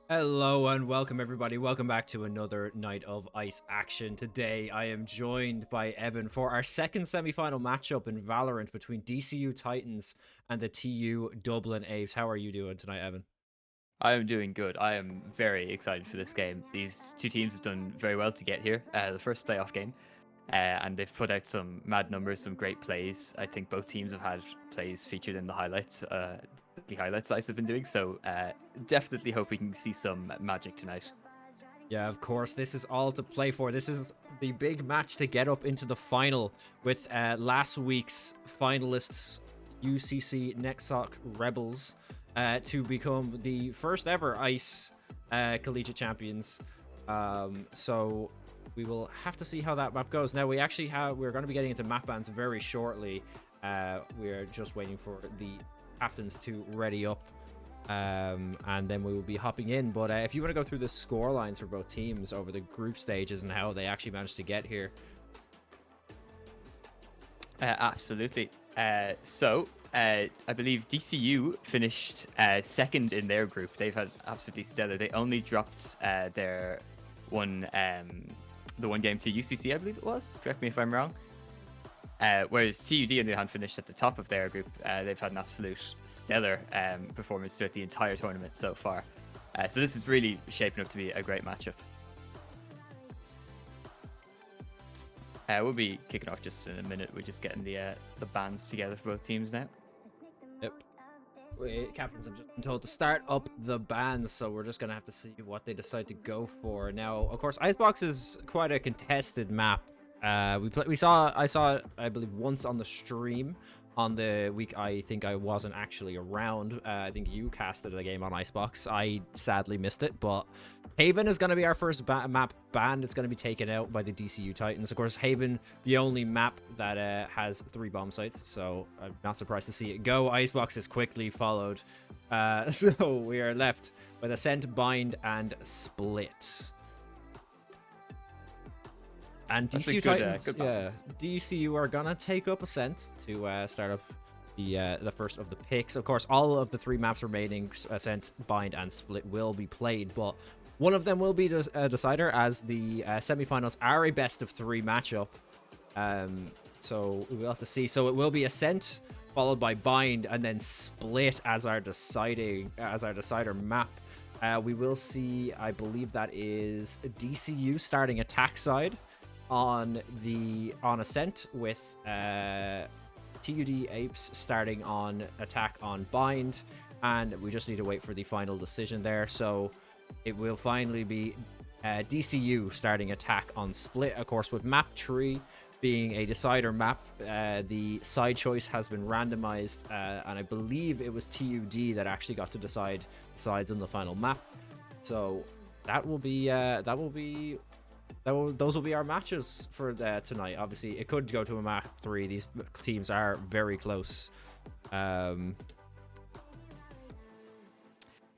Hello and welcome everybody. Welcome back to another night of ice action. Today I am joined by Evan for our second semi-final matchup in Valorant between DCU Titans and the TU Dublin Aves. How are you doing tonight, Evan? I am doing good. I am very excited for this game. These two teams have done very well to get here. The first playoff game, and they've put out some mad numbers, some great plays. I think both teams have had plays featured in the highlights, slice have been doing. So definitely hope we can see some magic tonight. Yeah, of course. This is all to play for. This is the big match to get up into the final with last week's finalists, UCC Nexoc Rebels, to become the first ever ICE Collegiate Champions. So we will have to see how that map goes. Now we're going to be getting into map bans very shortly. We're just waiting for the captains to ready up, and then we will be hopping in. But if you want to go through the score lines for both teams over the group stages and how they actually managed to get here. Absolutely. I believe DCU finished second in their group. They've had absolutely stellar. They only dropped their one, the one game to UCC, I believe it was. Correct me if I'm wrong. Whereas TUD, on the other hand, finished at the top of their group. They've had an absolute stellar performance throughout the entire tournament so far. So this is really shaping up to be a great matchup. We'll be kicking off just in a minute. We're just getting the bands together for both teams now. Yep. Captains have just been told to start up the bands, so we're just gonna have to see what they decide to go for. Now, of course, Icebox is quite a contested map. I saw, I believe, once on the stream on the week I think I wasn't actually around. I think you casted a game on Icebox. I sadly missed it, but Haven is going to be our first map banned. It's going to be taken out by the DCU Titans. Of course, Haven, the only map that has 3 bomb sites, so I'm not surprised to see it go. Icebox is quickly followed. So we are left with Ascent, Bind, and Split. And DCU Titans, good yeah, balance. DCU are gonna take up Ascent to start up the first of the picks. Of course, all of the 3 maps remaining, Ascent, Bind, and Split, will be played, but one of them will be a decider, as the semifinals are a best of 3 matchup. So we'll have to see. So it will be Ascent followed by Bind, and then Split as our decider map. We will see. I believe that is DCU starting attack side on Ascent, with TUD Apes starting on attack on Bind, and we just need to wait for the final decision there. So it will finally be DCU starting attack on Split. Of course, with map 3 being a decider map, the side choice has been randomized, and I believe it was TUD that actually got to decide the sides on the final map. So those will be our matches for tonight. Obviously, it could go to a map 3. These teams are very close.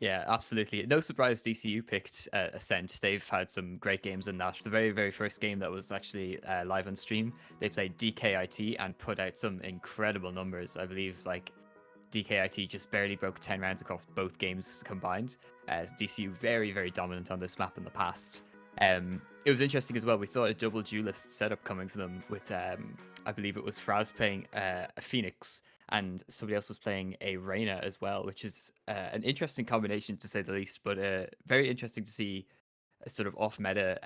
Yeah, absolutely. No surprise DCU picked Ascent. They've had some great games in that. The very, very first game that was actually live on stream, they played DKIT and put out some incredible numbers. I believe like DKIT just barely broke 10 rounds across both games combined. DCU very, very dominant on this map in the past. It was interesting as well. We saw a double duelist setup coming for them with, I believe it was Fraz playing a Phoenix, and somebody else was playing a Reyna as well, which is an interesting combination to say the least, but very interesting to see a sort of off-meta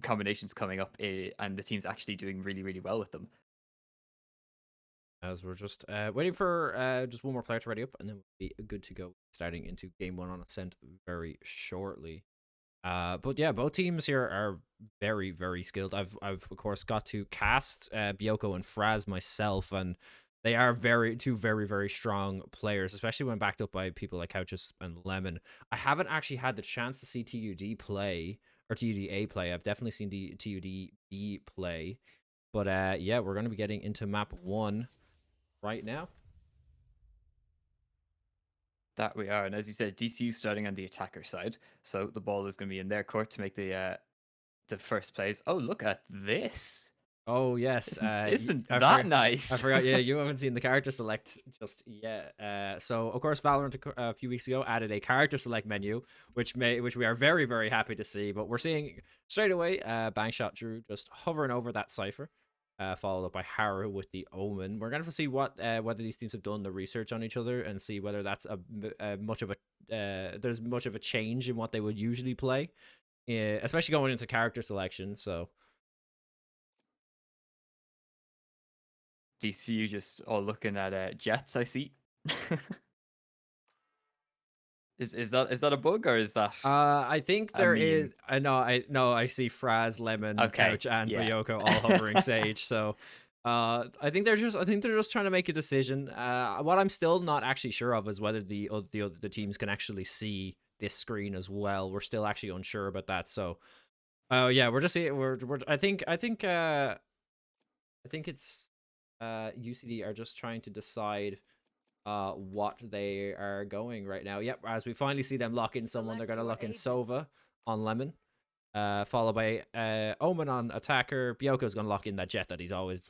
combinations coming up, and the team's actually doing really, really well with them. As we're just waiting for just one more player to ready up, and then we'll be good to go, starting into game 1 on Ascent very shortly. But yeah, both teams here are very, very skilled. I've of course got to cast Bioko and Fraz myself, and they are two very, very strong players, especially when backed up by people like Couches and Lemon. I haven't actually had the chance to see TUD play, or TUDA play. I've definitely seen TUDB play. But yeah, we're going to be getting into map 1 right now. That we are, and as you said, DCU starting on the attacker side, so the ball is going to be in their court to make the first plays. Oh, look at this! Oh yes, Isn't I that forgot. nice? I forgot. Yeah, you haven't seen the character select just yet. So of course, Valorant a few weeks ago added a character select menu, which we are very very happy to see. But we're seeing straight away, Bangshot Drew just hovering over that cipher, followed up by Haru with the Omen. We're gonna have to see what whether these teams have done the research on each other and see whether that's much of a there's much of a change in what they would usually play, especially going into character selection. So. DCU just all looking at jets. I see. Is that a bug or is that I think a there is. meme? I know. I no. I see Fraz, Lemon, Okay, Couch, and yeah. Bayoko all hovering Sage. So, I think they're just. I think they're just trying to make a decision. What I'm still not actually sure of is whether the teams can actually see this screen as well. We're still actually unsure about that. So, oh yeah, we're just seeing. We're. I think it's. UCD are just trying to decide what they are going right now. Yep, as we finally see them lock in someone, they're gonna lock in Sova on Lemon, followed by Omen on attacker. Byoko's gonna lock in that jet that he's always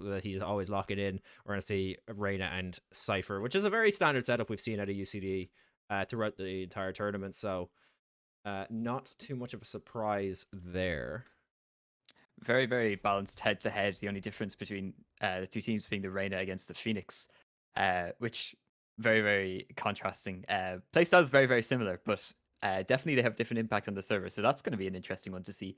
locking in. We're gonna see Reyna and Cypher, which is a very standard setup we've seen at a UCD throughout the entire tournament. So not too much of a surprise there. Very, very balanced head to head. The only difference between the two teams being the Reyna against the Phoenix, which very, very contrasting. Playstyles very, very similar, but definitely they have different impact on the server. So that's going to be an interesting one to see.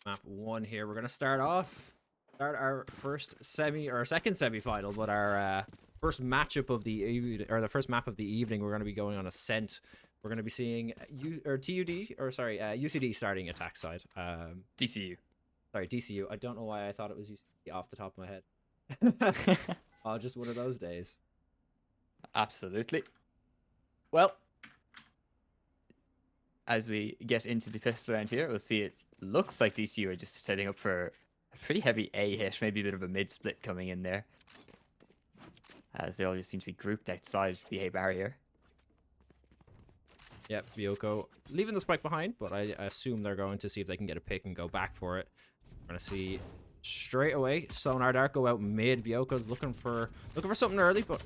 Map 1 here. We're gonna start our first semi or second semi-final, but our first matchup of the evening, or the first map of the evening. We're gonna be going on Ascent. We're gonna be seeing UCD starting attack side. DCU. Sorry, DCU. I don't know why I thought it was UCD off the top of my head. Oh, just one of those days. Absolutely. Well, as we get into the pistol round here, we'll see it looks like DCU are just setting up for a pretty heavy A hit, maybe a bit of a mid split coming in there, as they all just seem to be grouped outside the A barrier. Yep, Vyoko leaving the spike behind, but I assume they're going to see if they can get a pick and go back for it. We're gonna see straight away Sonar Dark go out mid. Byoko's looking for something early, but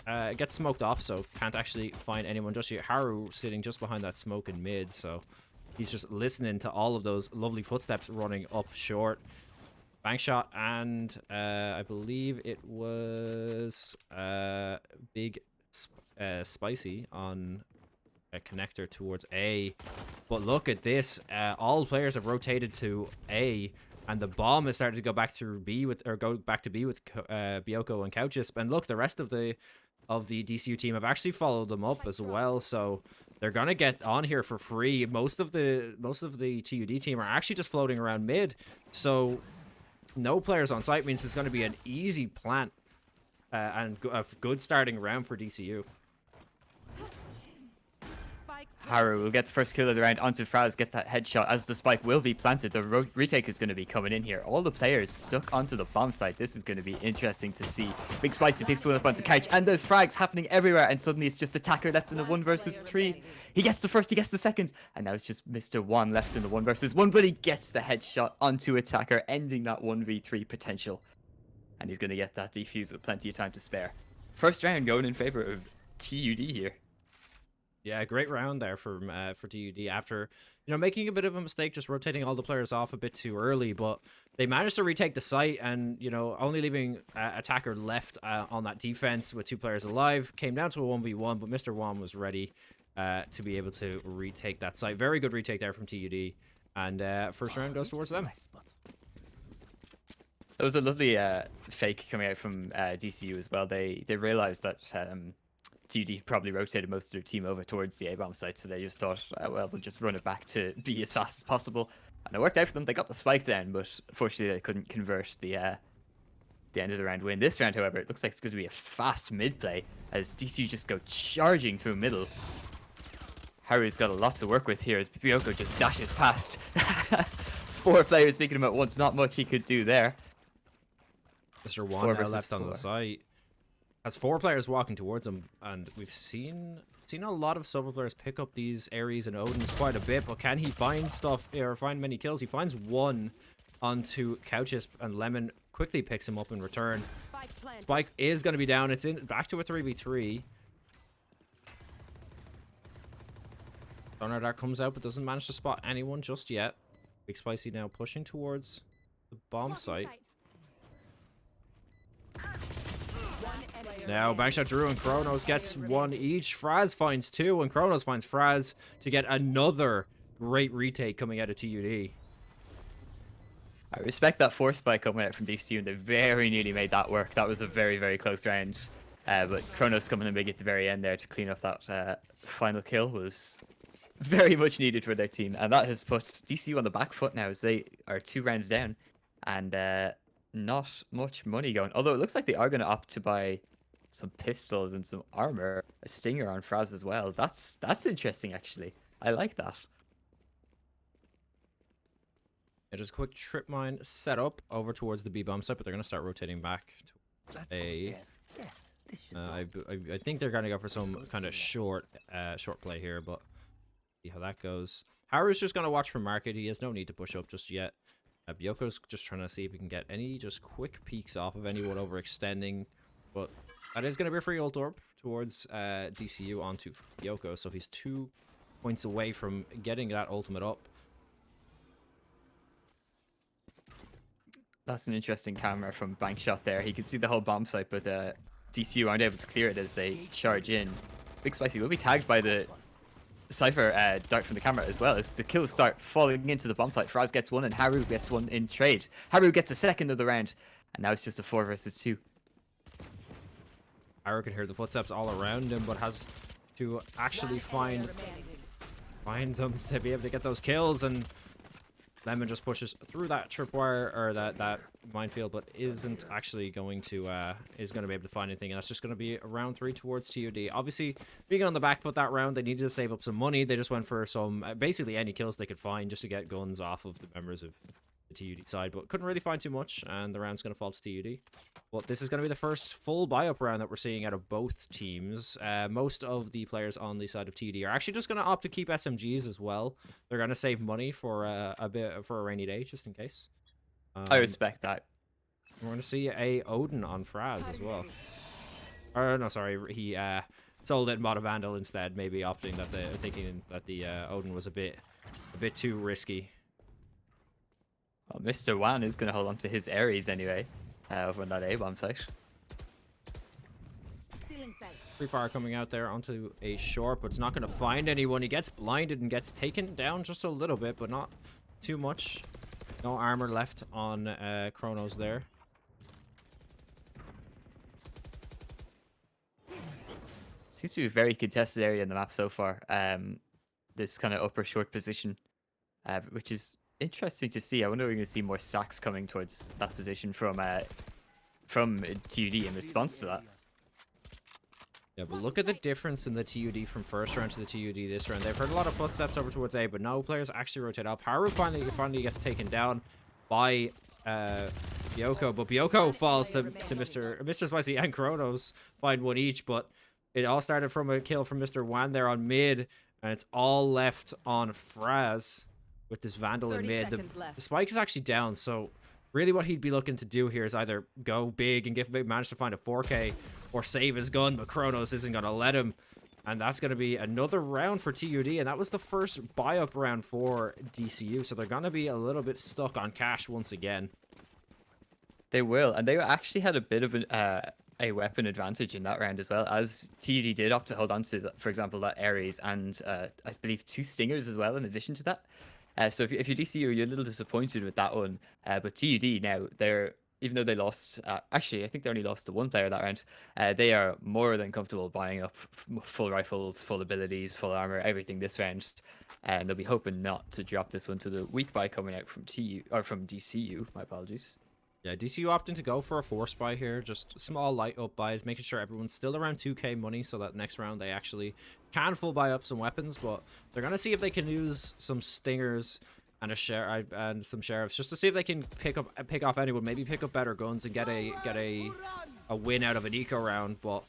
it gets smoked off, so can't actually find anyone just yet. Haru sitting just behind that smoke in mid, so he's just listening to all of those lovely footsteps running up short. Bank shot, and I believe it was big spicy on a connector towards A. But look at this. All players have rotated to A, and the bomb is starting to go back to B with Byoko and Couchisp. And look, the rest of the DCU team have actually followed them up as well. So they're gonna get on here for free. Most of the TUD team are actually just floating around mid. So no players on site means it's going to be an easy plant and a good starting round for DCU. Haru will get the first kill of the round onto Fraz, get that headshot as the spike will be planted. The retake is going to be coming in here. All the players stuck onto the bomb site. This is going to be interesting to see. Big Spicy picks one up onto Couch, and there's frags happening everywhere, and suddenly it's just Attacker left in the 1 versus 3. He gets the first, he gets the second, and now it's just Mr. 1 left in the 1 versus 1, but he gets the headshot onto Attacker, ending that 1v3 potential. And he's going to get that defuse with plenty of time to spare. First round going in favor of TUD here. Yeah, great round there for TUD after, making a bit of a mistake, just rotating all the players off a bit too early, but they managed to retake the site and, only leaving Attacker left on that defense with 2 players alive. Came down to a 1v1, but Mr. Wan was ready to be able to retake that site. Very good retake there from TUD, and first round goes towards them. That was a lovely fake coming out from DCU as well. They realized that TUD probably rotated most of their team over towards the A-bomb site, so they just thought, well, we'll just run it back to B as fast as possible. And it worked out for them. They got the spike down, but unfortunately they couldn't convert the end of the round win. This round, however, it looks like it's going to be a fast mid play as DCU just go charging through middle. Haru's got a lot to work with here as Byoko just dashes past. 4 players picking him at once. Not much he could do there. Mr. Wan now left on the site. has 4 players walking towards him, and we've seen a lot of silver players pick up these Ares and Odins quite a bit, but can he find stuff or find many kills? He finds one onto Couchisp, and Lemon quickly picks him up in return. Spike is going to be down. It's in back to a 3v3. Donner Dart comes out but doesn't manage to spot anyone just yet. Big Spicy now pushing towards the bomb site. Now Bankshot Drew and Kronos gets one each. Fraz finds 2 and Kronos finds Fraz to get another great retake coming out of TUD. I respect that force spike coming out from DCU, and they very nearly made that work. That was a very, very close round. But Kronos coming in big at the very end there to clean up that final kill was very much needed for their team. And that has put DCU on the back foot now as they are 2 rounds down and not much money going. Although it looks like they are going to opt to buy some pistols and some armor, a stinger on Fraz as well. That's interesting, actually. I like that. Yeah, just a quick trip mine set up over towards the B bomb site, but they're going to start rotating back to A. I think they're going to go for some kind of short play here, but see how that goes. Haru's just going to watch for market. He has no need to push up just yet. Byoko's just trying to see if he can get any just quick peeks off of anyone overextending, but that is going to be a free ult orb towards DCU onto Byoko, so he's 2 points away from getting that ultimate up. That's an interesting camera from Bankshot there. He can see the whole bomb site, but DCU aren't able to clear it as they charge in. Big Spicy will be tagged by the Cypher dart from the camera as well as the kills start falling into the bomb site. Fraz gets 1 and Haru gets 1 in trade. Haru gets a second of the round, and now it's just a 4 versus 2. Haru can hear the footsteps all around him, but has to actually find them to be able to get those kills, and Lemon just pushes through that tripwire or that minefield, but isn't actually going to be able to find anything, and that's just going to be a round 3 towards TUD. Obviously, being on the back foot that round, they needed to save up some money. They just went for some basically any kills they could find just to get guns off of the members of the TUD side, but couldn't really find too much, and the round's going to fall to TUD. But this is going to be the first full buy-up round that we're seeing out of both teams. Most of the players on the side of TUD are actually just going to opt to keep SMGs as well. They're going to save money for a rainy day, just in case. I respect that. We're going to see a Odin on Fraz as well. Or no, sorry, he sold it and bought a Vandal instead, maybe opting that thinking that the Odin was a bit too risky. Well, Mr. Wan is going to hold on to his Ares anyway, over on that A-bomb site. Free fire coming out there onto a short, but it's not going to find anyone. He gets blinded and gets taken down just a little bit, but not too much. No armor left on Kronos there. Seems to be a very contested area in the map so far. This kind of upper short position, which is interesting to see. I wonder if we're going to see more stacks coming towards that position from TUD in response to that. Yeah, but look at the difference in the TUD from first round to the TUD this round. They've heard a lot of footsteps over towards A, but no players actually rotate up. Haru finally gets taken down by Byoko, but Byoko falls to Mr. Spicy and Kronos find 1 each, but it all started from a kill from Mr. Wan there on mid, and it's all left on Fraz with this Vandal in mid. The spike is actually down, so really what he'd be looking to do here is either go big and manage to find a 4K or save his gun, but Kronos isn't going to let him. And that's going to be another round for TUD, and that was the first buy-up round for DCU, so they're going to be a little bit stuck on cash once again. They will, and they actually had a bit of a weapon advantage in that round as well, as TUD did opt to hold on to, for example, that Ares and I believe 2 Stingers as well in addition to that. So if you're DCU, you're a little disappointed with that one. But TUD now, even though they lost, actually, I think they only lost to 1 player that round. They are more than comfortable buying up full rifles, full abilities, full armor, everything this round. And they'll be hoping not to drop this one to the weak buy coming out from from DCU. My apologies. Yeah, DCU opting to go for a force buy here, just small light up buys, making sure everyone's still around 2k money so that next round they actually can full buy up some weapons, but they're going to see if they can use some stingers and some sheriffs just to see if they can pick off anyone, maybe pick up better guns and get a a win out of an eco round, but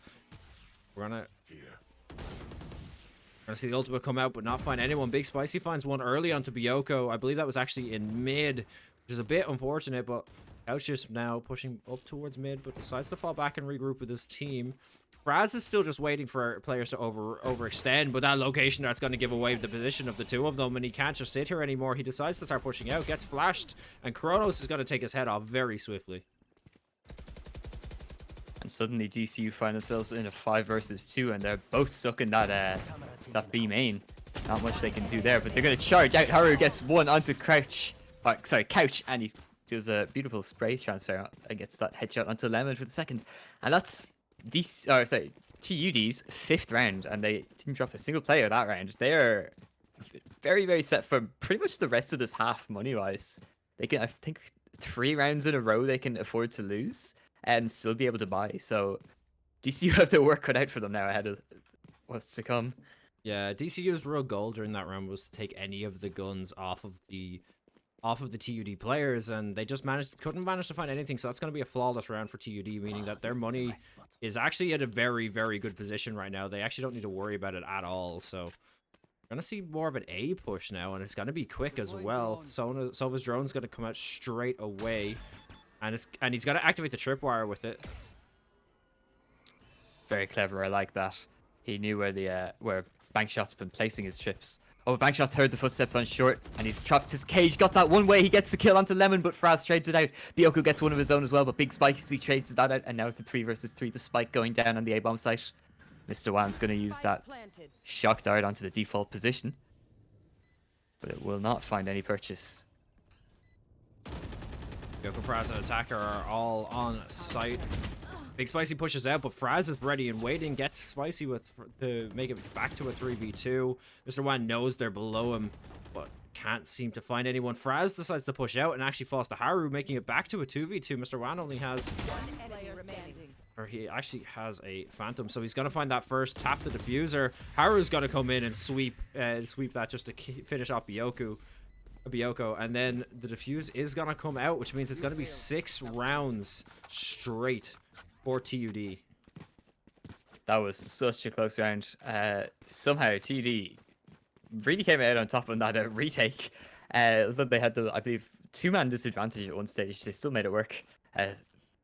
we're gonna see the ultimate come out, but not find anyone. Big Spicy finds one early onto Bioko. I believe that was actually in mid, which is a bit unfortunate, but Couchus now pushing up towards mid, but decides to fall back and regroup with his team. Fraz is still just waiting for players to overextend, but that location that's going to give away the position of the two of them, and he can't just sit here anymore. He decides to start pushing out, gets flashed, and Kronos is going to take his head off very swiftly. And suddenly DCU find themselves in a 5 versus 2, and they're both stuck in that B main. Not much they can do there, but they're going to charge out. Haru gets one onto Couch, and he does a beautiful spray transfer and gets that headshot onto Lemon for the second. And that's TUD's 5th round, and they didn't drop a single player that round. They are very, very set for pretty much the rest of this half money-wise. They can, I think, 3 rounds in a row they can afford to lose and still be able to buy. So DCU have their work cut out for them now ahead of what's to come. Yeah, DCU's real goal during that round was to take any of the guns off of the TUD players, and they just couldn't manage to find anything. So that's going to be a flawless round for TUD, meaning that their money is actually at a very, very good position right now. They actually don't need to worry about it at all. So we're going to see more of an A push now, and it's going to be quick as well. Sova's drone's going to come out straight away, and he's going to activate the tripwire with it. Very clever. I like that. He knew where Bankshot's been placing his trips. Oh, Bankshot's heard the footsteps on short, and he's trapped his cage. Got that one way. He gets the kill onto Lemon, but Fraz trades it out. Bioko gets one of his own as well, but Big Spicy trades that out, and now it's a 3 versus 3. The spike going down on the A-bomb site. Mr. Wan's going to use that shock dart onto the default position, but it will not find any purchase. Bioko, Fraz, and Attacker are all on site. Big Spicy pushes out, but Fraz is ready and waiting. Gets Spicy to make it back to a 3v2. Mr. Wan knows they're below him, but can't seem to find anyone. Fraz decides to push out and actually falls to Haru, making it back to a 2v2. Mr. Wan only has... he actually has a Phantom, so he's going to find that first, tap the diffuser. Haru's going to come in and sweep that just to finish off Bioko, and then the diffuse is going to come out, which means it's going to be 6 rounds straight for TUD. That was such a close round. Somehow TUD really came out on top on that retake. Although they had the, I believe, 2-man disadvantage at one stage, they still made it work.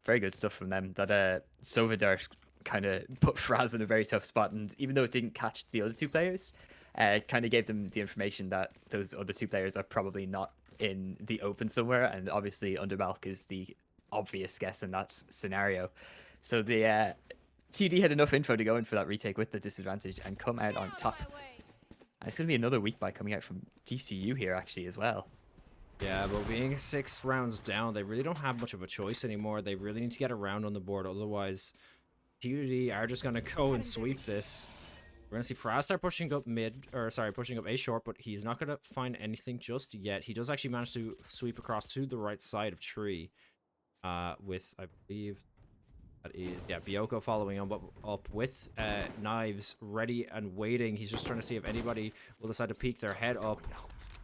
Very good stuff from them. That Sova Dart kind of put Fraz in a very tough spot, and even though it didn't catch the other 2 players, it kind of gave them the information that those other 2 players are probably not in the open somewhere, and obviously Underbalk is the obvious guess in that scenario. So the TD had enough info to go in for that retake with the disadvantage and come out on top. And it's going to be another weak buy coming out from DCU here actually as well. Yeah, but being 6 rounds down, they really don't have much of a choice anymore. They really need to get a round on the board, otherwise TUD are just going to go and sweep this. We're going to see Fraz start pushing up pushing up A short, but he's not going to find anything just yet. He does actually manage to sweep across to the right side of tree with, I believe... yeah, Bioko following up with knives ready and waiting. He's just trying to see if anybody will decide to peek their head up.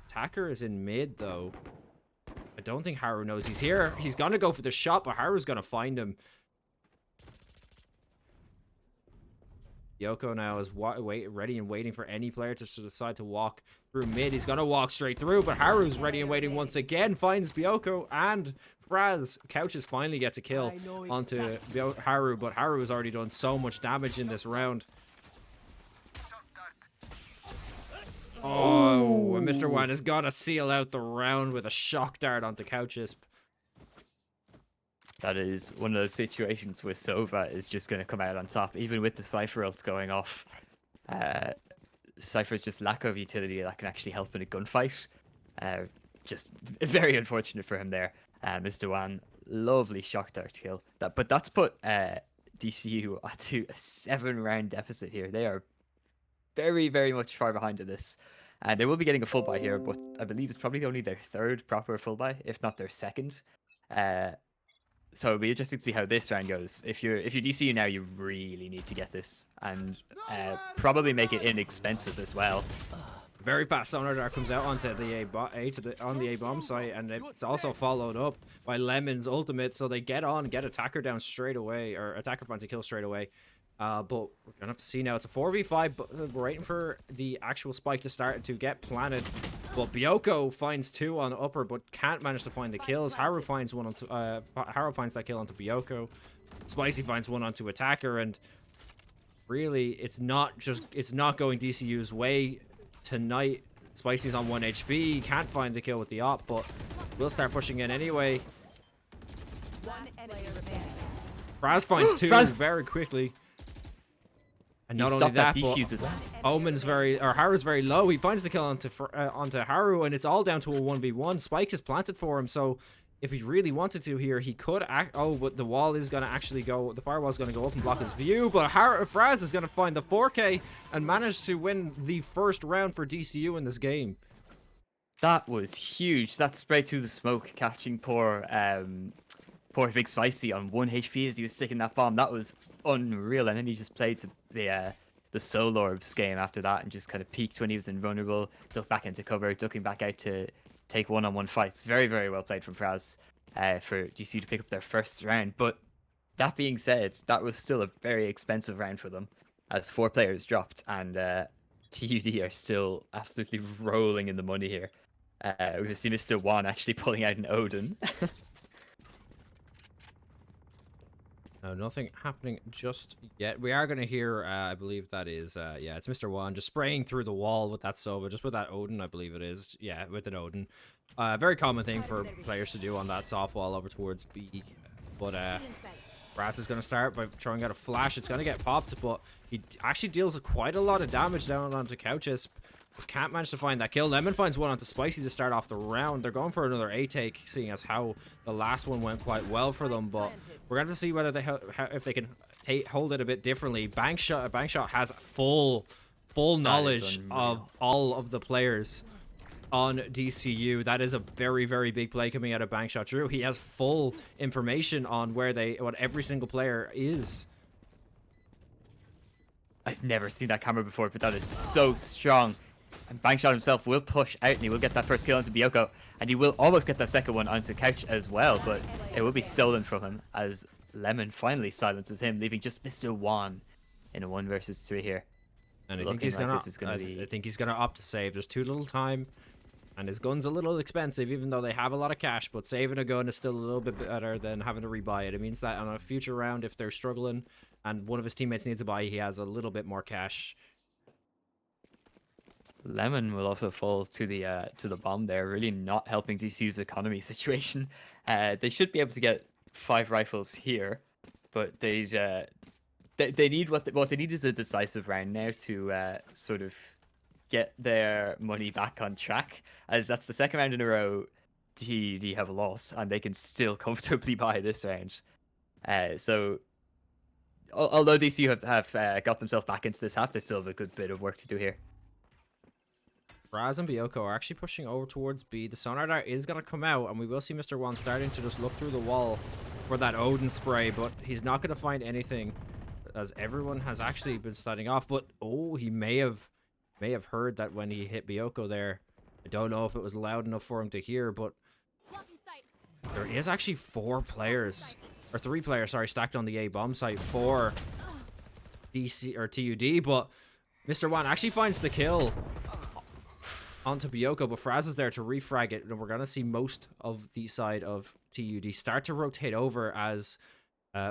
Attacker is in mid, though. I don't think Haru knows he's here. He's going to go for the shot, but Haru's going to find him. Bioko now is ready and waiting for any player to decide to walk through mid. He's going to walk straight through, but Haru's ready and waiting once again. Finds Bioko and Fraz. Couches finally gets a kill onto Haru, but Haru has already done so much damage in this round. Oh, and Mr. Wan has got to seal out the round with a shock dart onto Couchisp. That is one of those situations where Sova is just going to come out on top, even with the Cypher ult going off. Cypher's just lack of utility that can actually help in a gunfight. Just very unfortunate for him there. Mr. Wan, lovely shock dart kill. But that's put DCU to a 7-round deficit here. They are very, very much far behind in this. They will be getting a full buy here, but I believe it's probably only their 3rd proper full buy, if not their 2nd. So it'll be interesting to see how this round goes. If you're DCU now, you really need to get this, and probably make it inexpensive as well. Very fast sonar dart comes out onto the on the A bomb site, and it's also followed up by Lemon's ultimate. So they get attacker down straight away, or attacker finds a kill straight away. But we're gonna have to see now. It's a 4v5, but we're waiting for the actual spike to start to get planted. But Bioko finds 2 on upper, but can't manage to find the kills. Haru finds one onto Haru finds that kill onto Bioko. Spicy finds one onto attacker, and really, it's not going DCU's way tonight. Spicy's on 1 HP, can't find the kill with the op, but we'll start pushing in anyway. Fraz finds 2 very quickly. And not only that, but Haru's very low. He finds the kill onto Haru, and it's all down to a 1v1. Spike is planted for him, so if he really wanted to here, he could act. Oh, but the wall is going to actually go. The firewall is going to go up and block his view. But Fraz is going to find the 4K and manage to win the first round for DCU in this game. That was huge. That spray through the smoke, catching poor Big Spicy on 1 HP as he was sticking that bomb. That was unreal. And then he just played the Soul Orbs game after that and just kind of peaked when he was invulnerable, ducked back into cover, ducking back out to take one-on-one fights. Very, very well played from Fraz for DC to pick up their first round. But that being said, that was still a very expensive round for them as 4 players dropped, and TUD are still absolutely rolling in the money here. We've seen Mr. Juan actually pulling out an Odin. No, nothing happening just yet. We are going to hear, I believe that is, yeah, it's Mr. Juan just spraying through the wall with that Sova, just with that Odin, I believe it is. Yeah, with an Odin. Very common thing for players to do on that soft wall over towards B. But Brass is going to start by throwing out a flash. It's going to get popped, but he actually deals quite a lot of damage down onto Couchis. Can't manage to find that kill. Lemon finds one onto Spicy to start off the round. They're going for another A take, seeing as how the last one went quite well for them. But we're going to see whether if they can hold it a bit differently. Bankshot has full knowledge of all of the players on DCU. That is a very, very big play coming out of Bankshot. Drew, he has full information on what every single player is. I've never seen that camera before, but that is so strong. And Bankshot himself will push out, and he will get that first kill onto Bioko, and he will almost get that second one onto Couch as well, but it will be stolen from him as Lemon finally silences him, leaving just Mr. Juan in a 1 versus 3 here. And I think he's gonna opt to save. There's too little time, and his gun's a little expensive, even though they have a lot of cash. But saving a gun is still a little bit better than having to rebuy it. It means that on a future round, if they're struggling and one of his teammates needs to buy, he has a little bit more cash. Lemon will also fall to the bomb there, really not helping DCU's economy situation. They should be able to get 5 rifles here, but they need what they need is a decisive round now to sort of get their money back on track, as that's the second round in a row TD have lost, and they can still comfortably buy this round. So although DCU have got themselves back into this half, they still have a good bit of work to do here. Raz and Bioko are actually pushing over towards B. The sonar dart is going to come out, and we will see Mr. Juan starting to just look through the wall for that Odin spray, but he's not going to find anything as everyone has actually been starting off. But oh, he may have heard that when he hit Bioko there. I don't know if it was loud enough for him to hear, but there is actually 3 players, sorry, stacked on the A bomb site for DC or TUD, but Mr. Juan actually finds the kill onto Bioko, but Fraz is there to refrag it, and we're going to see most of the side of TUD start to rotate over as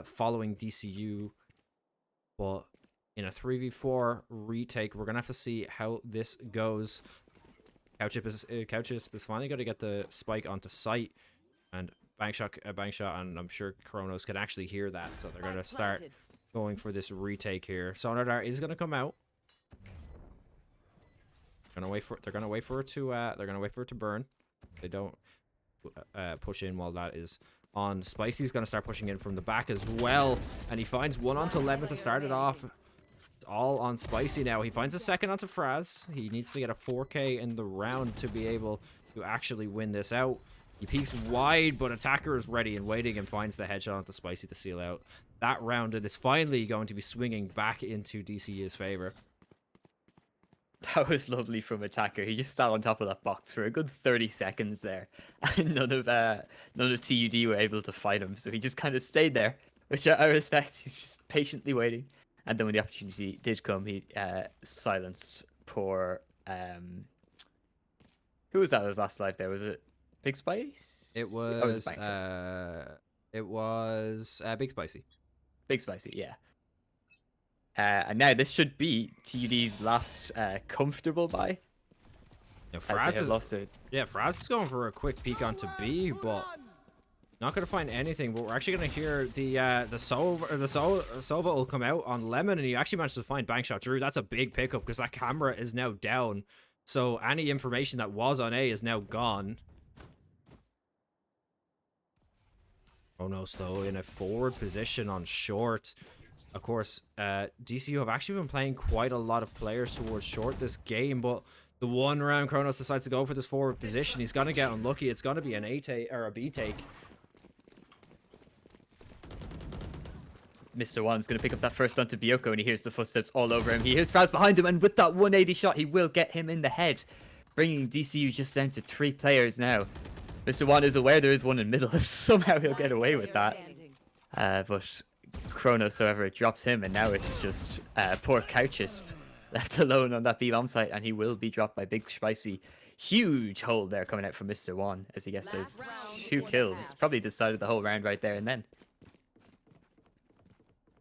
following DCU. But in a 3v4 retake, we're going to have to see how this goes. Couchip is finally going to get the spike onto site, and Bankshot, and I'm sure Kronos can actually hear that, so they're going to start going for this retake here. Sonar Dart is going to come out. They're gonna wait for it to burn. They don't push in while that is on. Spicy's gonna start pushing in from the back as well, and he finds one onto Lemon to start it off. It's all on Spicy now. He finds a second onto Fraz. He needs to get a 4K in the round to be able to actually win this out. He peeks wide, but Attacker is ready and waiting and finds the headshot onto Spicy to seal out that round, and it's finally going to be swinging back into DCU's favor. That was lovely from Attacker. He just sat on top of that box for a good 30 seconds there, and none of TUD were able to fight him. So he just kind of stayed there, which I respect. He's just patiently waiting, and then when the opportunity did come, he silenced poor who was that? Was last life there? Was it Big Spice? It Oh, was Big Spicy. Big Spicy, yeah. And now this should be TUD's last comfortable buy. Yeah, Fraz is, lost it. yeah, Fraz is going for a quick peek onto B, but not gonna find anything. But we're actually gonna hear the Sova will come out on Lemon, and he actually managed to find Bankshot Drew. That's a big pickup because that camera is now down. So any information that was on A is now gone. Kronos though in a forward position on short. Of course, DCU have actually been playing quite a lot of players towards short this game, but the one round Kronos decides to go for this forward position. He's gonna get unlucky. It's gonna be an A take or a B take. Mr. One's going to pick up that first onto Bioko, and he hears the footsteps all over him. He hears Fraz behind him, and with that 180 shot, he will get him in the head, bringing DCU just down to 3 players now. Mr. One is aware there is one in middle. Somehow he'll get away with that. But Kronos, however, it drops him, and now it's just poor Couchus left alone on that B-bomb site, and he will be dropped by Big Spicy. Huge hold there coming out from Mr. One as he gets those 2 kills. Probably decided the whole round right there and then.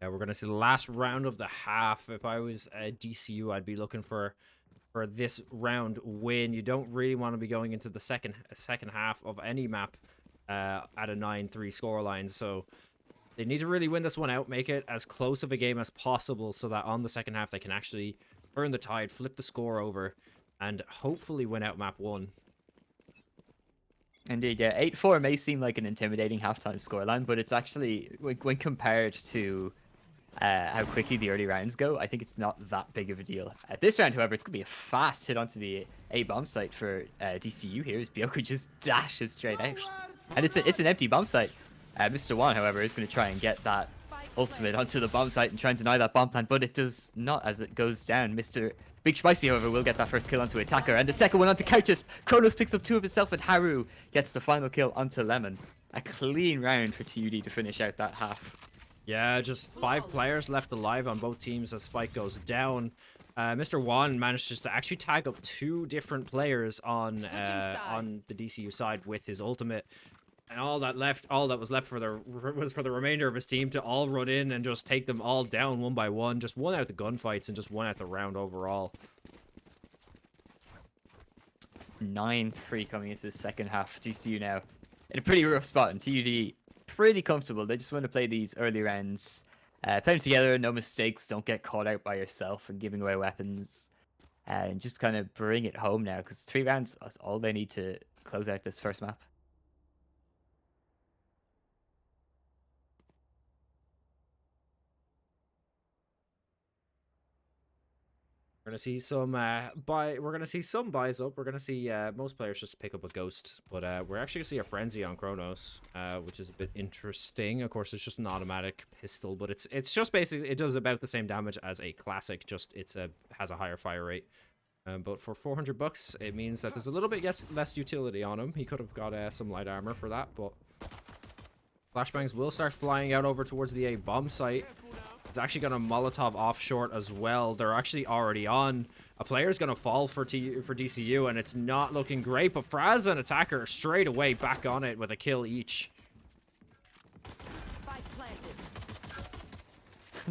Yeah, we're gonna see the last round of the half. If I was DCU, I'd be looking for this round win. You don't really want to be going into the second half of any map at a 9-3 scoreline. So they need to really win this one out, make it as close of a game as possible, so that on the second half they can actually turn the tide, flip the score over, and hopefully win out map 1. Indeed, yeah. 8-4 may seem like an intimidating halftime scoreline, but it's actually, when compared to how quickly the early rounds go, I think it's not that big of a deal. At this round, however, it's going to be a fast hit onto the A bomb site for DCU here, as Bioko just dashes straight out. And it's an empty bomb site. Mr. One, however, is going to try and get that ultimate onto the bomb site and try and deny that bomb plant, but it does not as it goes down. Mr. Big Spicy, however, will get that first kill onto Attacker, and the second one onto Couchus. Kronos picks up 2 of himself, and Haru gets the final kill onto Lemon. A clean round for TUD to finish out that half. Yeah, just 5 players left alive on both teams as Spike goes down. Mr. One managed just to actually tag up 2 different players on the DCU side with his ultimate. And all that was left for the remainder of his team to all run in and just take them all down one by one. Just won out the gunfights and just won out the round overall. 9-3 coming into the second half. DCU now in a pretty rough spot, and TUD pretty comfortable. They just want to play these early rounds, play them together, no mistakes, don't get caught out by yourself and giving away weapons, and just kind of bring it home now, because 3 rounds is all they need to close out this first map. We're gonna see some we're gonna see some buys up. We're gonna see most players just pick up a ghost, but we're actually gonna see a frenzy on Kronos, which is a bit interesting. Of course, it's just an automatic pistol, but it's just basically, it does about the same damage as a classic, just has a higher fire rate. But for 400 bucks, it means that there's a little bit less utility on him. He could have got some light armor for that, but flashbangs will start flying out over towards the A bomb site. It's actually going to Molotov off short as well. They're actually already on. A player's going to fall for DCU, and it's not looking great. But Fraz and Attacker straight away back on it with a kill each.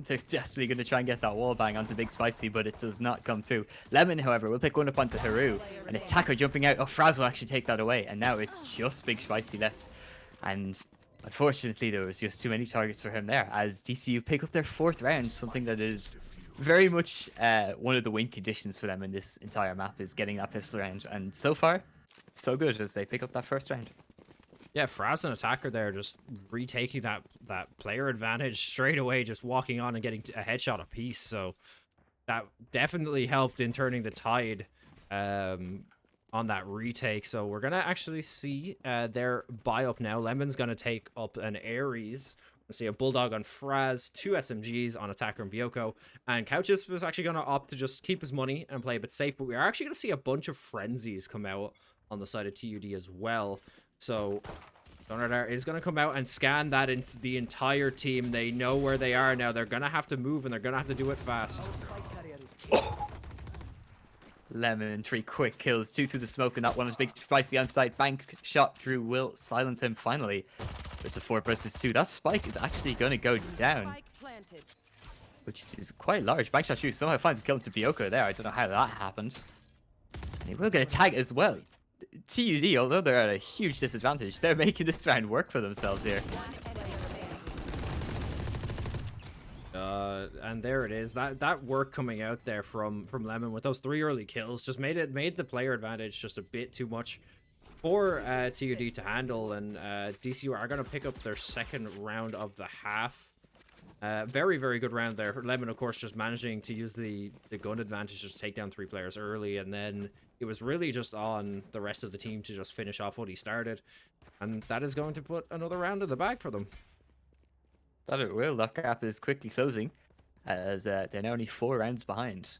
They're desperately going to try and get that wall bang onto Big Spicy, but it does not come through. Lemon, however, will pick one up onto Haru. An Attacker jumping out. Oh, Fraz will actually take that away. And now it's just Big Spicy left. And unfortunately, there was just too many targets for him there, as DCU pick up their 4th round, something that is very much one of the win conditions for them in this entire map, is getting that pistol round. And so far, so good, as they pick up that first round. Yeah, Fraz and Attacker there just retaking that player advantage straight away, just walking on and getting a headshot apiece. So that definitely helped in turning the tide on that retake. So we're gonna actually see their buy up now. Lemon's gonna take up an Ares, See a Bulldog on Fraz, 2 SMGs on Attacker and Bioko, and Couches was actually going to opt to just keep his money and play a bit safe, but we are actually going to see a bunch of Frenzies come out on the side of TUD as well. So Donardar is going to come out and scan that into the entire team. They know where they are now. They're going to have to move, and they're going to have to do it fast. Lemon, 3 quick kills, 2 through the smoke, and that one is big spicy on site. Bank shot, Drew will silence him finally. It's a 4 versus 2. That spike is actually going to go down, which is quite large. Bank shot, Drew somehow finds a kill into Bioko there. I don't know how that happened. And he will get a tag as well. TUD, although they're at a huge disadvantage, they're making this round work for themselves here. And there it is. That work coming out there from Lemon with those 3 early kills just made the player advantage just a bit too much for TUD to handle, and DCU are going to pick up their second round of the half. Very, very good round there. Lemon, of course, just managing to use the gun advantage to take down 3 players early, and then it was really just on the rest of the team to just finish off what he started, and that is going to put another round in the bag for them. That it will. That gap is quickly closing, as they're now only 4 rounds behind,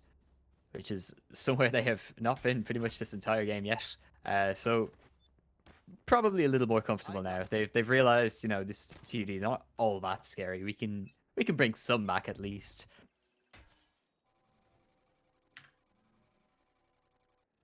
which is somewhere they have not been pretty much this entire game yet. So probably a little more comfortable now. They've realized, you know, this TD not all that scary. We can bring some back at least.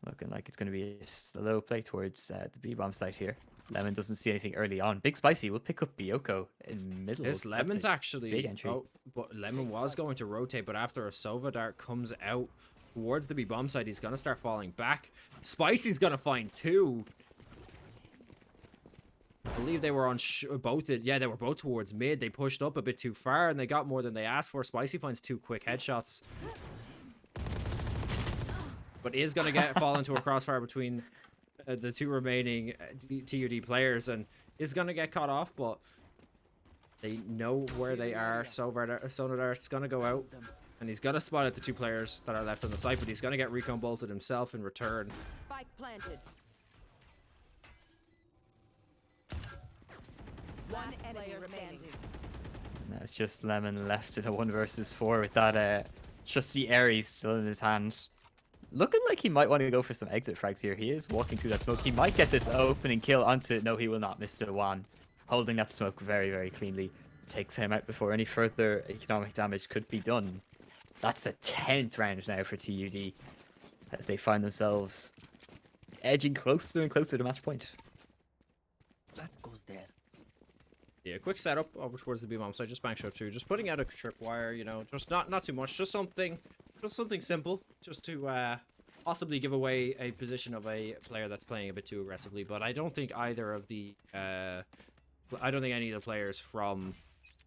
Looking like it's going to be a slow play towards the B-bomb site here. Lemon doesn't see anything early on. Big Spicy will pick up Bioko in middle. This Lemon's actually big entry. Oh, but Lemon was going to rotate, but after a Sova dart comes out towards the B-bomb site, he's going to start falling back. Spicy's going to find 2. I believe they were on both. Yeah, they were both towards mid. They pushed up a bit too far, and they got more than they asked for. Spicy finds 2 quick headshots, but is going to fall into a crossfire between the 2 remaining TUD players, and is going to get caught off, but they know where they are. Sonadar's going to go out, and he's going to spot at the 2 players that are left on the site, but he's going to get recon bolted himself in return. Spike planted. One enemy remaining. And that's just Lemon left in a 1 versus 4 with that trusty Ares still in his hand. Looking like he might want to go for some exit frags here. He is walking through that smoke. He might get this opening kill onto... No, he will not. Mr. Wan holding that smoke very, very cleanly. Takes him out before any further economic damage could be done. That's the 10th round now for TUD, as they find themselves edging closer and closer to match point. That goes there. Yeah, quick setup over towards the B-bomb side. Just bank shot 2. Just putting out a tripwire, you know, just not too much. Just something simple, just to possibly give away a position of a player that's playing a bit too aggressively. But I don't think either of the I don't think any of the players from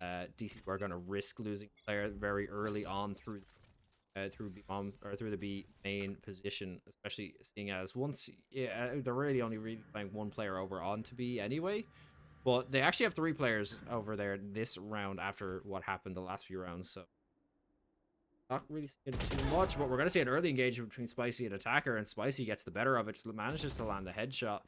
DC are going to risk losing a player very early on through B-bomb or through the B main position, especially seeing as once they're really playing 1 player over on to B anyway. But they actually have 3 players over there this round after what happened the last few rounds, so not really seeing too much. But we're going to see an early engagement between Spicy and Attacker, and Spicy gets the better of it, manages to land the headshot.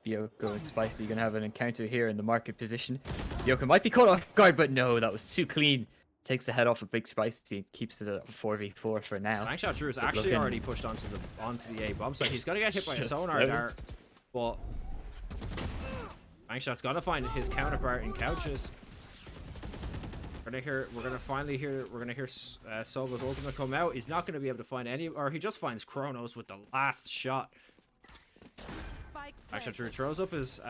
Bioko and Spicy going to have an encounter here in the market position. Bioko might be caught off guard, but no, that was too clean. Takes the head off of Big Spicy and keeps it at 4v4 for now. Bankshot Drew is actually already pushed onto the A bomb site. He's going to get hit by a sonar dart, but Bankshot's gonna find his counterpart in Couches. We're gonna finally hear Sova's ultimate come out. He's not gonna be able to find any, or he just finds Kronos with the last shot. Bankshot Drew throws up his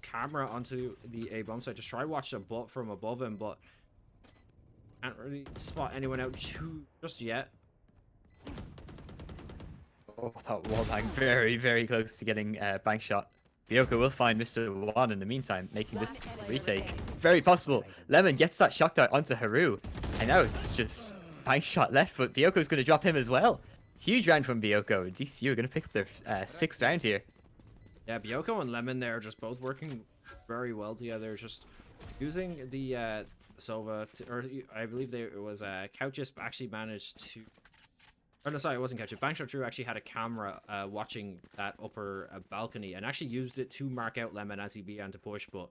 camera onto the A bomb site to try watch a bot from above him, but can't really spot anyone out just yet. Oh, that wall bang very, very close to getting bank shot. Bioko will find Mr. Wan in the meantime, making this retake very possible. Lemon gets that shock dart onto Haru, and now it's just bank shot left, but Bioko's going to drop him as well. Huge round from Bioko. DCU are going to pick up their 6th round here. Yeah, Bioko and Lemon there are just both working very well together, just using the Sova, or I believe it was Couchus actually managed to... Oh, no, sorry, it wasn't Couchus. Bankshot Drew actually had a camera watching that upper balcony and actually used it to mark out Lemon as he began to push, but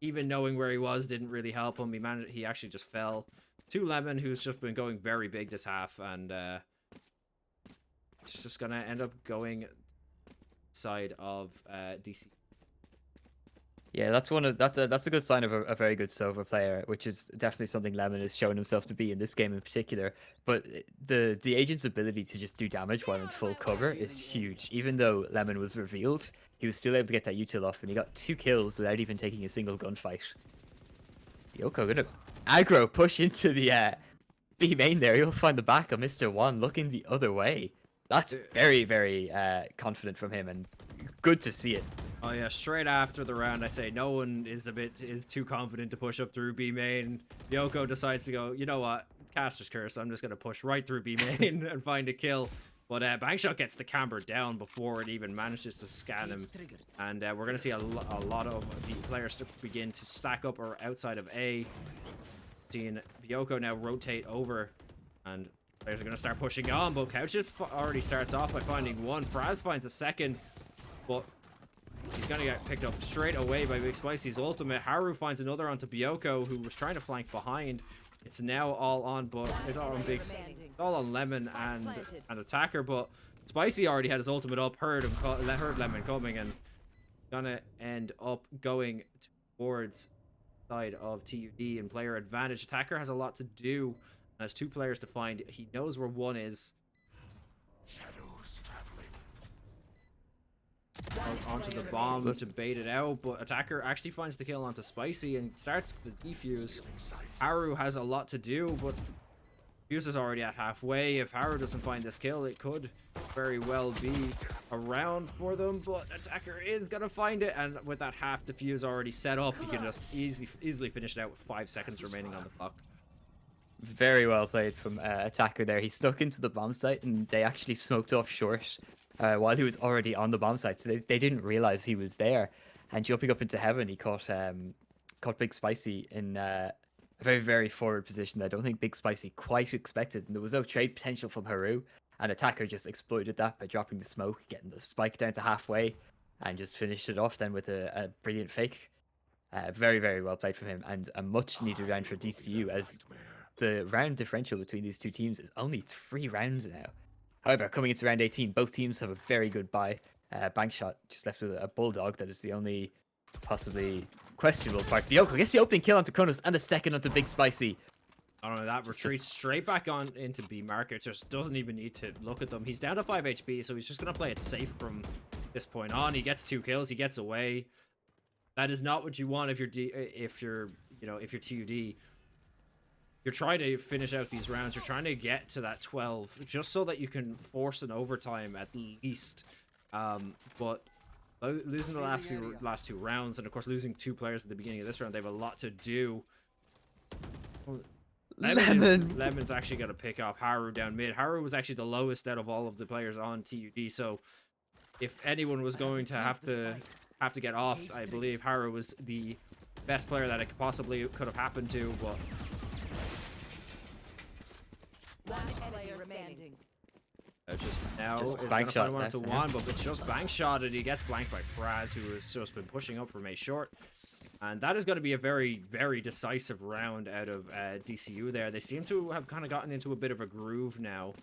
even knowing where he was didn't really help him. He actually just fell to Lemon, who's just been going very big this half, and it's just gonna end up going side of DC. Yeah, that's a good sign of a very good Sova player, which is definitely something Lemon has shown himself to be in this game in particular. But the agent's ability to just do damage while in full cover is huge. Even though Lemon was revealed, he was still able to get that util off, and he got 2 kills without even taking a single gunfight. Yoko gonna aggro push into the B main there. He'll find the back of Mr. One looking the other way. That's very, very confident from him, and good to see it. Oh yeah, straight after the round, I say no one is too confident to push up through B main. Yoko decides to go, you know what, Caster's Curse, I'm just gonna push right through B main and find a kill. But Bankshot gets the camber down before it even manages to scan him, and we're gonna see a lot of the players begin to stack up or outside of A. Seeing Yoko now rotate over, and players are gonna start pushing on. But Couchit already starts off by finding one. Fraz finds a second, but he's gonna get picked up straight away by Big Spicy's ultimate. Haru finds another onto Byoko, who was trying to flank behind. It's now all on, but it's all on it's all on Lemon and Attacker. But Spicy already had his ultimate up, heard Lemon coming, and gonna end up going towards side of TUD and player advantage. Attacker has a lot to do and has 2 players to find. He knows where one is. Onto the bomb to bait it out, but Attacker actually finds the kill onto Spicy and starts the defuse. Haru has a lot to do, but Fuse is already at halfway. If Haru doesn't find this kill, it could very well be a round for them, but Attacker is gonna find it, and with that half defuse already set up, he can just easily finish it out with 5 seconds remaining on the clock. Very well played from Attacker there. He stuck into the bomb site, and they actually smoked off short while he was already on the bomb site, so they didn't realize he was there. And jumping up into heaven, he caught Big Spicy in a very, very forward position that I don't think Big Spicy quite expected. And there was no trade potential from Haru, and Attacker just exploited that by dropping the smoke, getting the spike down to halfway, and just finished it off then with a brilliant fake. Very, very well played from him, and a much needed round for DCU, as the round differential between these 2 teams is only 3 rounds now. However, coming into round 18, both teams have a very good buy. Bankshot just left with a Bulldog. That is the only possibly questionable part. Byoko gets the opening kill onto Kronos and the second onto Big Spicy. I don't know, that retreats straight back on into B market. Just doesn't even need to look at them. He's down to 5 HP, so he's just going to play it safe from this point on. He gets 2 kills. He gets away. That is not what you want if you're TUD. You're trying to finish out these rounds. You're trying to get to that 12 just so that you can force an overtime at least. But losing the last 2 rounds, and of course losing 2 players at the beginning of this round, they have a lot to do. Lemon's actually going to pick off Haru down mid. Haru was actually the lowest out of all of the players on TUD, so if anyone was going to have to get off, I believe Haru was the best player that it possibly could have happened to. But One player remaining. just now Just is bank shot 1 left, to 1, but it's just bank shot, and he gets flanked by Fraz, who has just been pushing up from A short. And that is going to be a very, very decisive round out of DCU there. They seem to have kind of gotten into a bit of a groove now.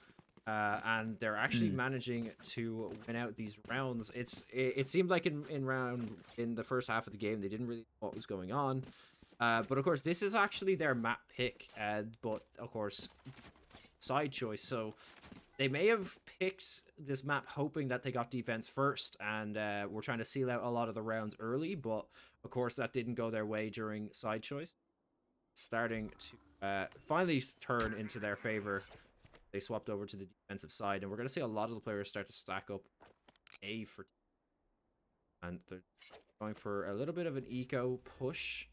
And they're actually managing to win out these rounds. It seemed like in the first half of the game, they didn't really know what was going on. But of course, this is actually their map pick. But of course, side choice. So they may have picked this map hoping that they got defense first, and were trying to seal out a lot of the rounds early. But of course, that didn't go their way during side choice. Starting to finally turn into their favor. They swapped over to the defensive side, and we're going to see a lot of the players start to stack up A for, and they're going for a little bit of an eco push.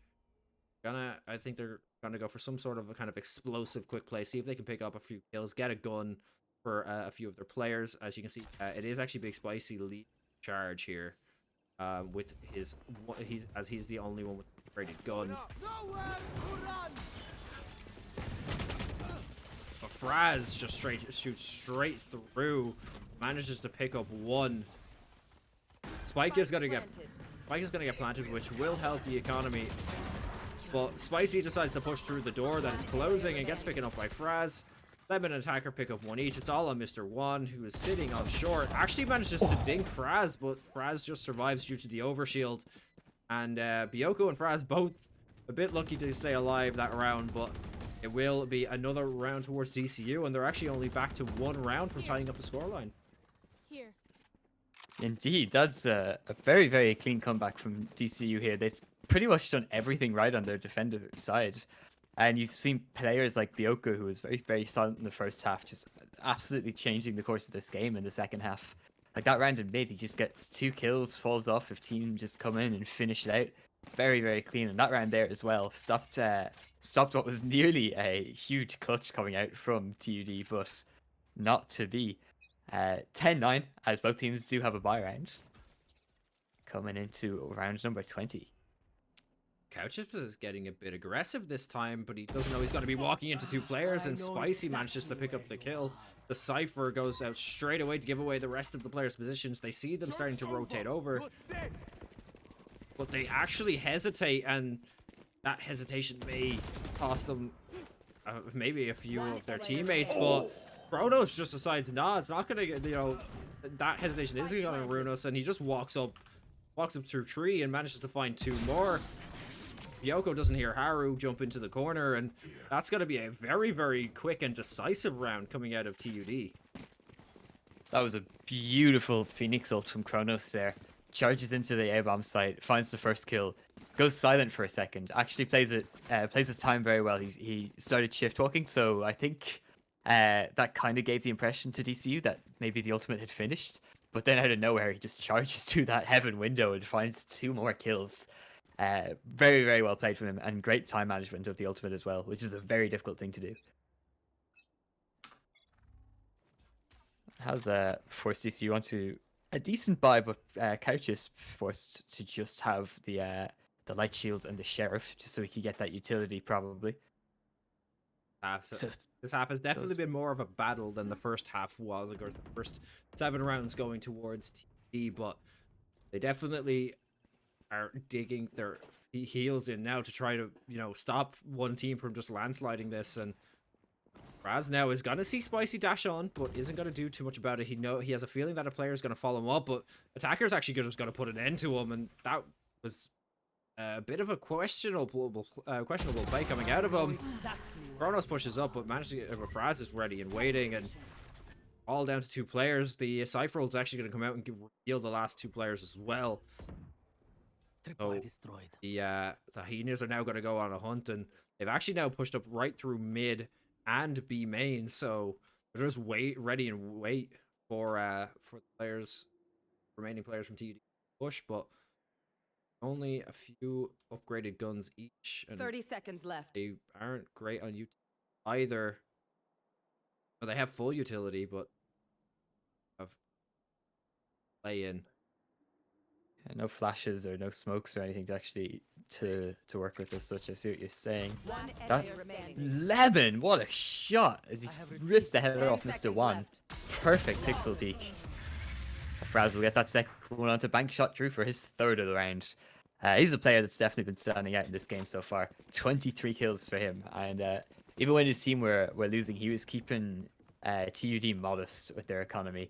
I think they're gonna go for some sort of a kind of explosive quick play, see if they can pick up a few kills, get a gun for a few of their players. As you can see, it is actually Big Spicy lead charge here, with he's the only one with a rated gun. But Fraz just shoots straight through, manages to pick up 1. Spike is gonna get Spike is going to get planted, which will help the economy. But Spicy decides to push through the door that is closing and gets picked up by Fraz. Lemon and Attacker pick up one each. It's all on Mr. One, who is sitting on short. Actually manages to dink Fraz, but Fraz just survives due to the overshield. And Bioko and Fraz both a bit lucky to stay alive that round, but it will be another round towards DCU, and they're actually only back to one round from tying up the scoreline. Here. Indeed, that's a very, very clean comeback from DCU here. They've pretty much done everything right on their defender side. And you've seen players like Bioko, who was very, very silent in the first half, just absolutely changing the course of this game in the second half. Like that round in mid, he just gets 2 kills, falls off if team just come in and finish it out. Very, very clean. And that round there as well stopped what was nearly a huge clutch coming out from TUD, but not to be. 10-9, as both teams do have a bye round. Coming into round number 20. Couchip is getting a bit aggressive this time, but he doesn't know he's going to be walking into 2 players, and Spicy manages to pick up the kill. The Cypher goes out straight away to give away the rest of the players' positions. They see them starting to rotate over, but they actually hesitate, and that hesitation may cost them maybe a few of their teammates, but Kronos just decides, nah, it's not going to, you know, that hesitation isn't going to ruin us, and he just walks up through tree and manages to find 2 more. Bioko doesn't hear Haru jump into the corner, and that's going to be a very, very quick and decisive round coming out of TUD. That was a beautiful Phoenix ult from Kronos there. Charges into the A-bomb site, finds the first kill, goes silent for a second, actually plays his time very well. He started shift walking, so I think that kind of gave the impression to DCU that maybe the ultimate had finished. But then out of nowhere, he just charges to that heaven window and finds 2 more kills. Very, very well played from him, and great time management of the ultimate as well, which is a very difficult thing to do. How's forced DCU onto a decent buy, but Couch's forced to just have the light shields and the sheriff, just so he could get that utility probably. So this half has definitely been more of a battle than the first half was. Of course, the first 7 rounds going towards TD, but they definitely are digging their heels in now to try to, you know, stop one team from just landsliding this. And Raz now is gonna see Spicy dash on, but isn't gonna do too much about it. He has a feeling that a player is gonna follow him up, but Attacker's actually just gonna put an end to him, and that was a bit of a questionable play coming out of him. Kronos pushes up, but manages to get Fraz is ready and waiting, and all down to 2 players. The Cypher is actually going to come out and reveal the last 2 players as well. So the Hyenas are now going to go on a hunt, and they've actually now pushed up right through mid and B main, so they're just ready and wait for the players, remaining players from TD push, but only a few upgraded guns each. And 30 seconds left. they aren't great on utility either. Well, they have full utility, but have play in. No flashes or no smokes or anything to actually to work with as such. I see what you're saying. One That enemy remaining. Lemon, what a shot! As he just rips the header 10 off Mr. seconds One. left. Perfect pixel peek. Fraz will get that second one onto bank shot Drew for his 3rd of the round. He's a player that's definitely been standing out in this game so far. 23 kills for him, and even when his team were losing, he was keeping TUD modest with their economy.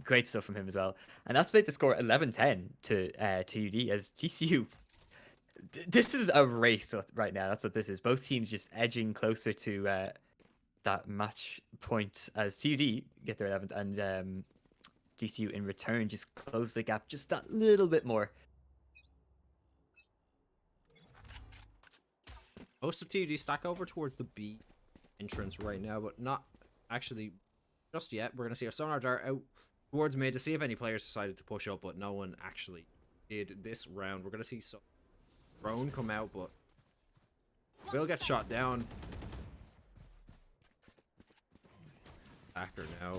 Great stuff from him as well. And that's made the score 11-10 to TUD as TCU. This is a race right now. That's what this is. Both teams just edging closer to that match point as TUD get their 11th, and DCU in return just close the gap just that little bit more. Most of TUD stack over towards the B entrance right now, but not actually just yet. We're going to see our sonar dart out towards mid to see if any players decided to push up, but no one actually did this round. We're going to see some drone come out, but will get shot down. Attacker now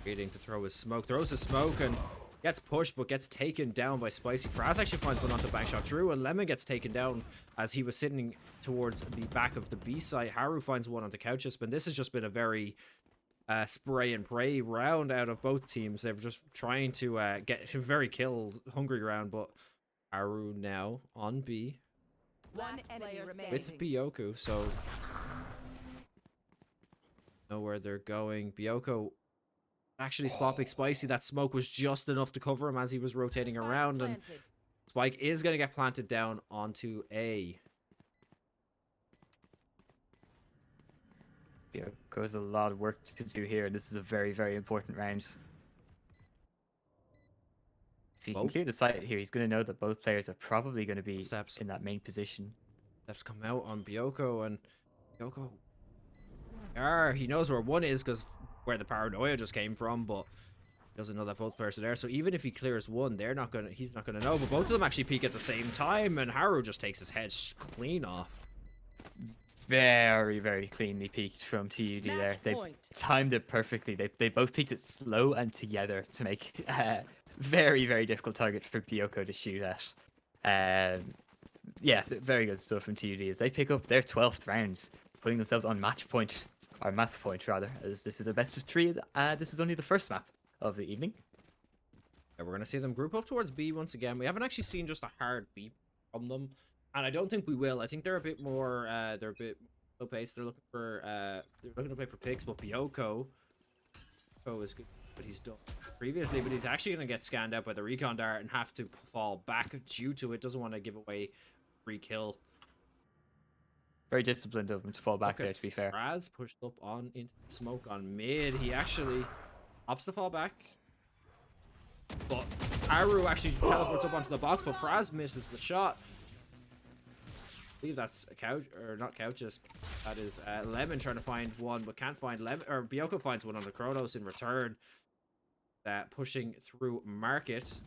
waiting to throw his smoke. Throws his smoke and gets pushed, but gets taken down by Spicy. Fraz actually finds one onto bank shot. Drew and Lemon gets taken down as he was sitting towards the back of the B site. Haru finds one onto Couchus, but this has just been a very spray and pray round out of both teams. They're just trying to get a very kill hungry round, but Aru now on B One enemy remaining. with Byoku, so know where they're going. Byoku actually spot Big Spicy. That smoke was just enough to cover him as he was rotating around, and Spike is going to get planted down onto A. Yeah, goes a lot of work to do here. This is a very, very important round. If he can clear the site here, he's going to know that both players are probably going to be Steps. in that main position. Steps come out on Byoku, and Byoku, he knows where one is because where the paranoia just came from, but he doesn't know that both players are there. So even if he clears one, he's not gonna know. But both of them actually peek at the same time, and Haru just takes his head clean off. Very, very cleanly peaked from TUD there. They timed it perfectly. They both peaked it slow and together to make very, very difficult target for Byoku to shoot at. Yeah, very good stuff from TUD as they pick up their 12th round, putting themselves on match point, or map point rather, as this is a best of 3. This is only the first map of the evening. Yeah, we're gonna see them group up towards B once again. We haven't actually seen just a hard B from them, and I don't think we will. I think they're a bit more they're a bit slow paced. They're looking to play for picks, but Byoku is good, but he's done previously, but he's actually gonna get scanned out by the recon dart and have to fall back due to it. Doesn't want to give away free kill. Very disciplined of him to fall back there, to be fair. Raz pushed up on into the smoke on mid. He actually opts to fall back, but Aru actually teleports up onto the box, but Fraz misses the shot. I believe that's a couch, or not couches. That is Lemon trying to find one, but can't find Lemon. Or Byoku finds one on the Kronos in return. Pushing through Market.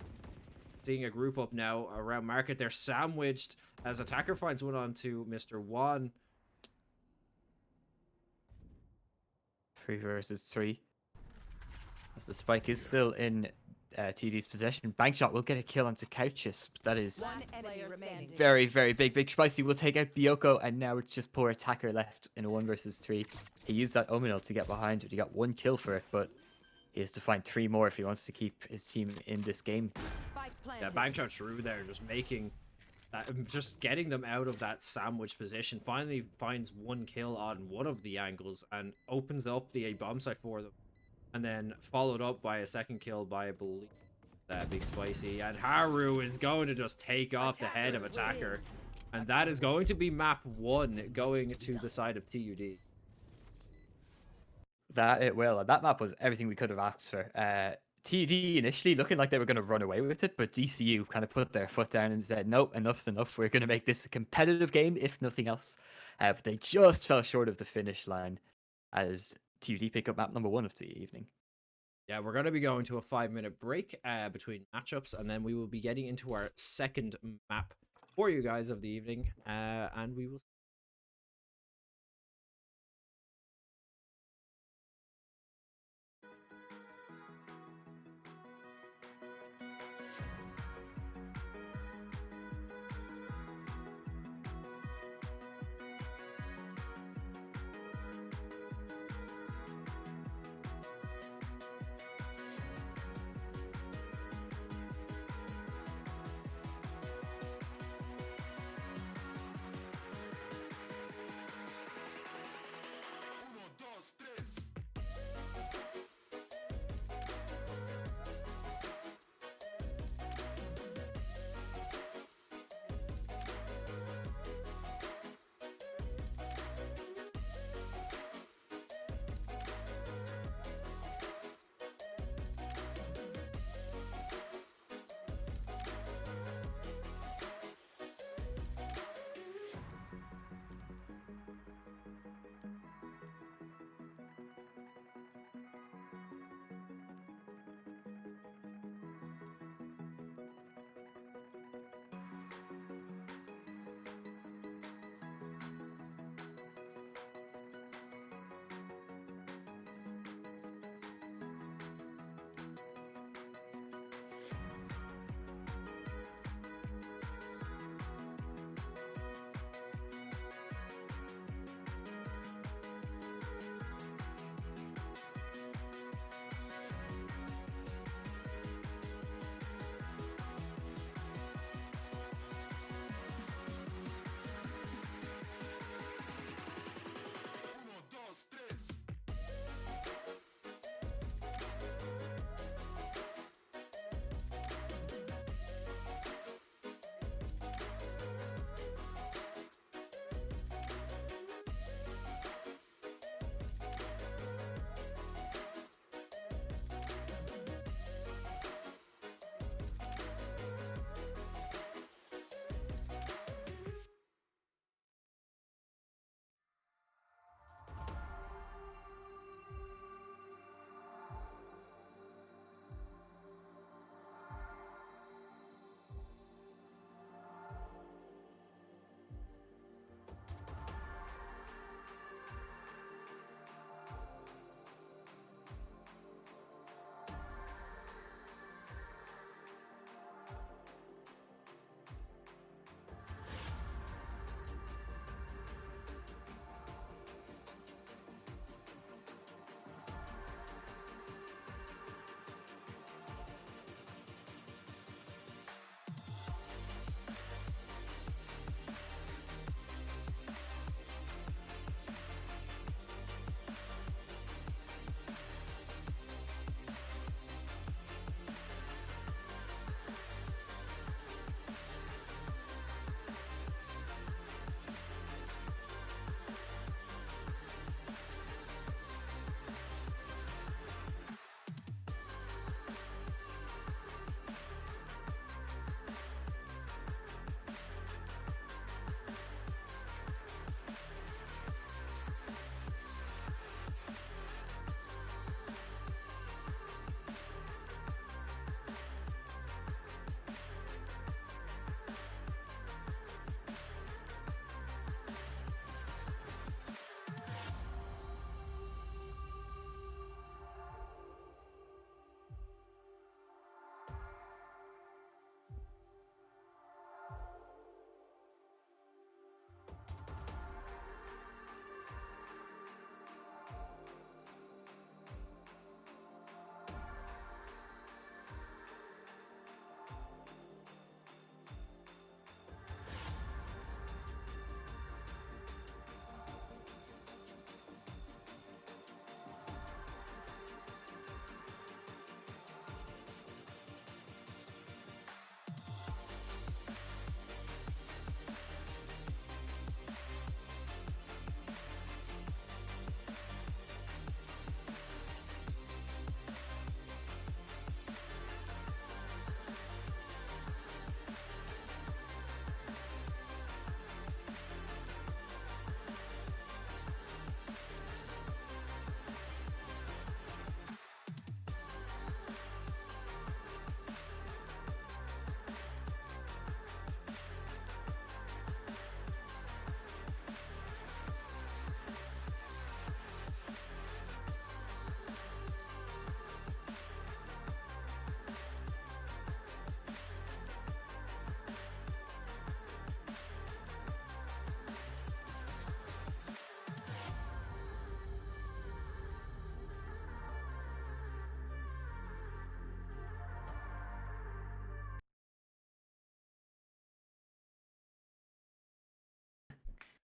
Seeing a group up now around Market. They're sandwiched as Attacker finds one onto Mr. One. 3 versus 3. As the spike is still in TD's possession. Bankshot will get a kill onto Couches. That is One enemy remaining. very, very big. Big Spicy will take out Byoku, and now it's just poor Attacker left in a 1 versus 3. He used that Ominal to get behind it. He got 1 kill for it, but he has to find 3 more if he wants to keep his team in this game. Yeah, Bankshot through there, just making that, just getting them out of that sandwich position. Finally finds 1 kill on one of the angles and opens up the A bomb site for them, and then followed up by a 2nd kill by, I believe, Big Spicy. And Haru is going to just take off the head of Attacker, and that is going to be map 1 going to the side of TUD. That it will. That map was everything we could have asked for. TUD initially looking like they were going to run away with it, but DCU kind of put their foot down and said, nope, enough's enough. We're going to make this a competitive game, if nothing else. But they just fell short of the finish line as TUD pick up map number 1 of the evening. Yeah, we're going to be going to a 5-minute break between matchups, and then we will be getting into our 2nd map for you guys of the evening, and we will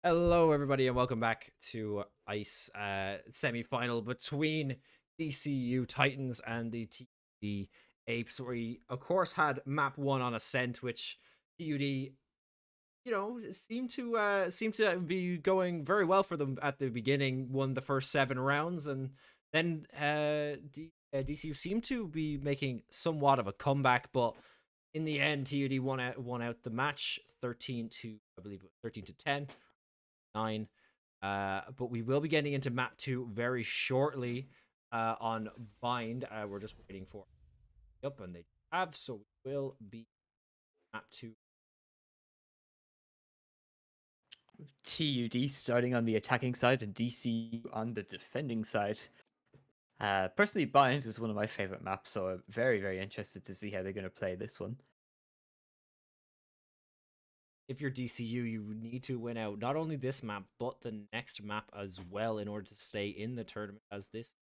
Hello, everybody, and welcome back to Ice semi-final between DCU Titans and the TUD Apes. We, of course, had map 1 on Ascent, which TUD, seemed to be going very well for them at the beginning. Won the first 7 rounds, and then DCU seemed to be making somewhat of a comeback, but in the end, TUD won out the match 13 to, I believe, 13 to 10. 9. But we will be getting into map 2 very shortly on Bind. We're just waiting for up, and they have, so we will be map 2. TUD starting on the attacking side and DCU on the defending side. Personally, Bind is one of my favorite maps, so I'm very, very interested to see how they're going to play this one. If you're DCU, you need to win out not only this map, but the next map as well in order to stay in the tournament, as this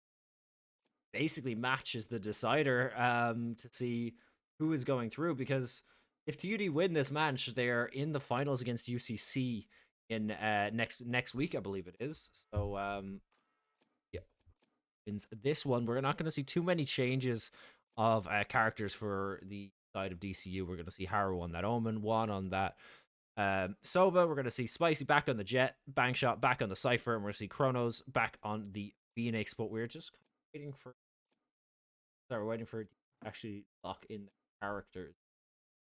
basically match is the decider to see who is going through. Because if TUD win this match, they're in the finals against UCC in next week, I believe it is. So yeah, wins this one. We're not going to see too many changes of characters for the side of DCU. We're going to see Haru on that Omen, one on that Sova. We're going to see Spicy back on the Jet, Bangshot back on the Cypher, and we're going to see Chronos back on the Phoenix. But we're just waiting for it to actually lock in the characters,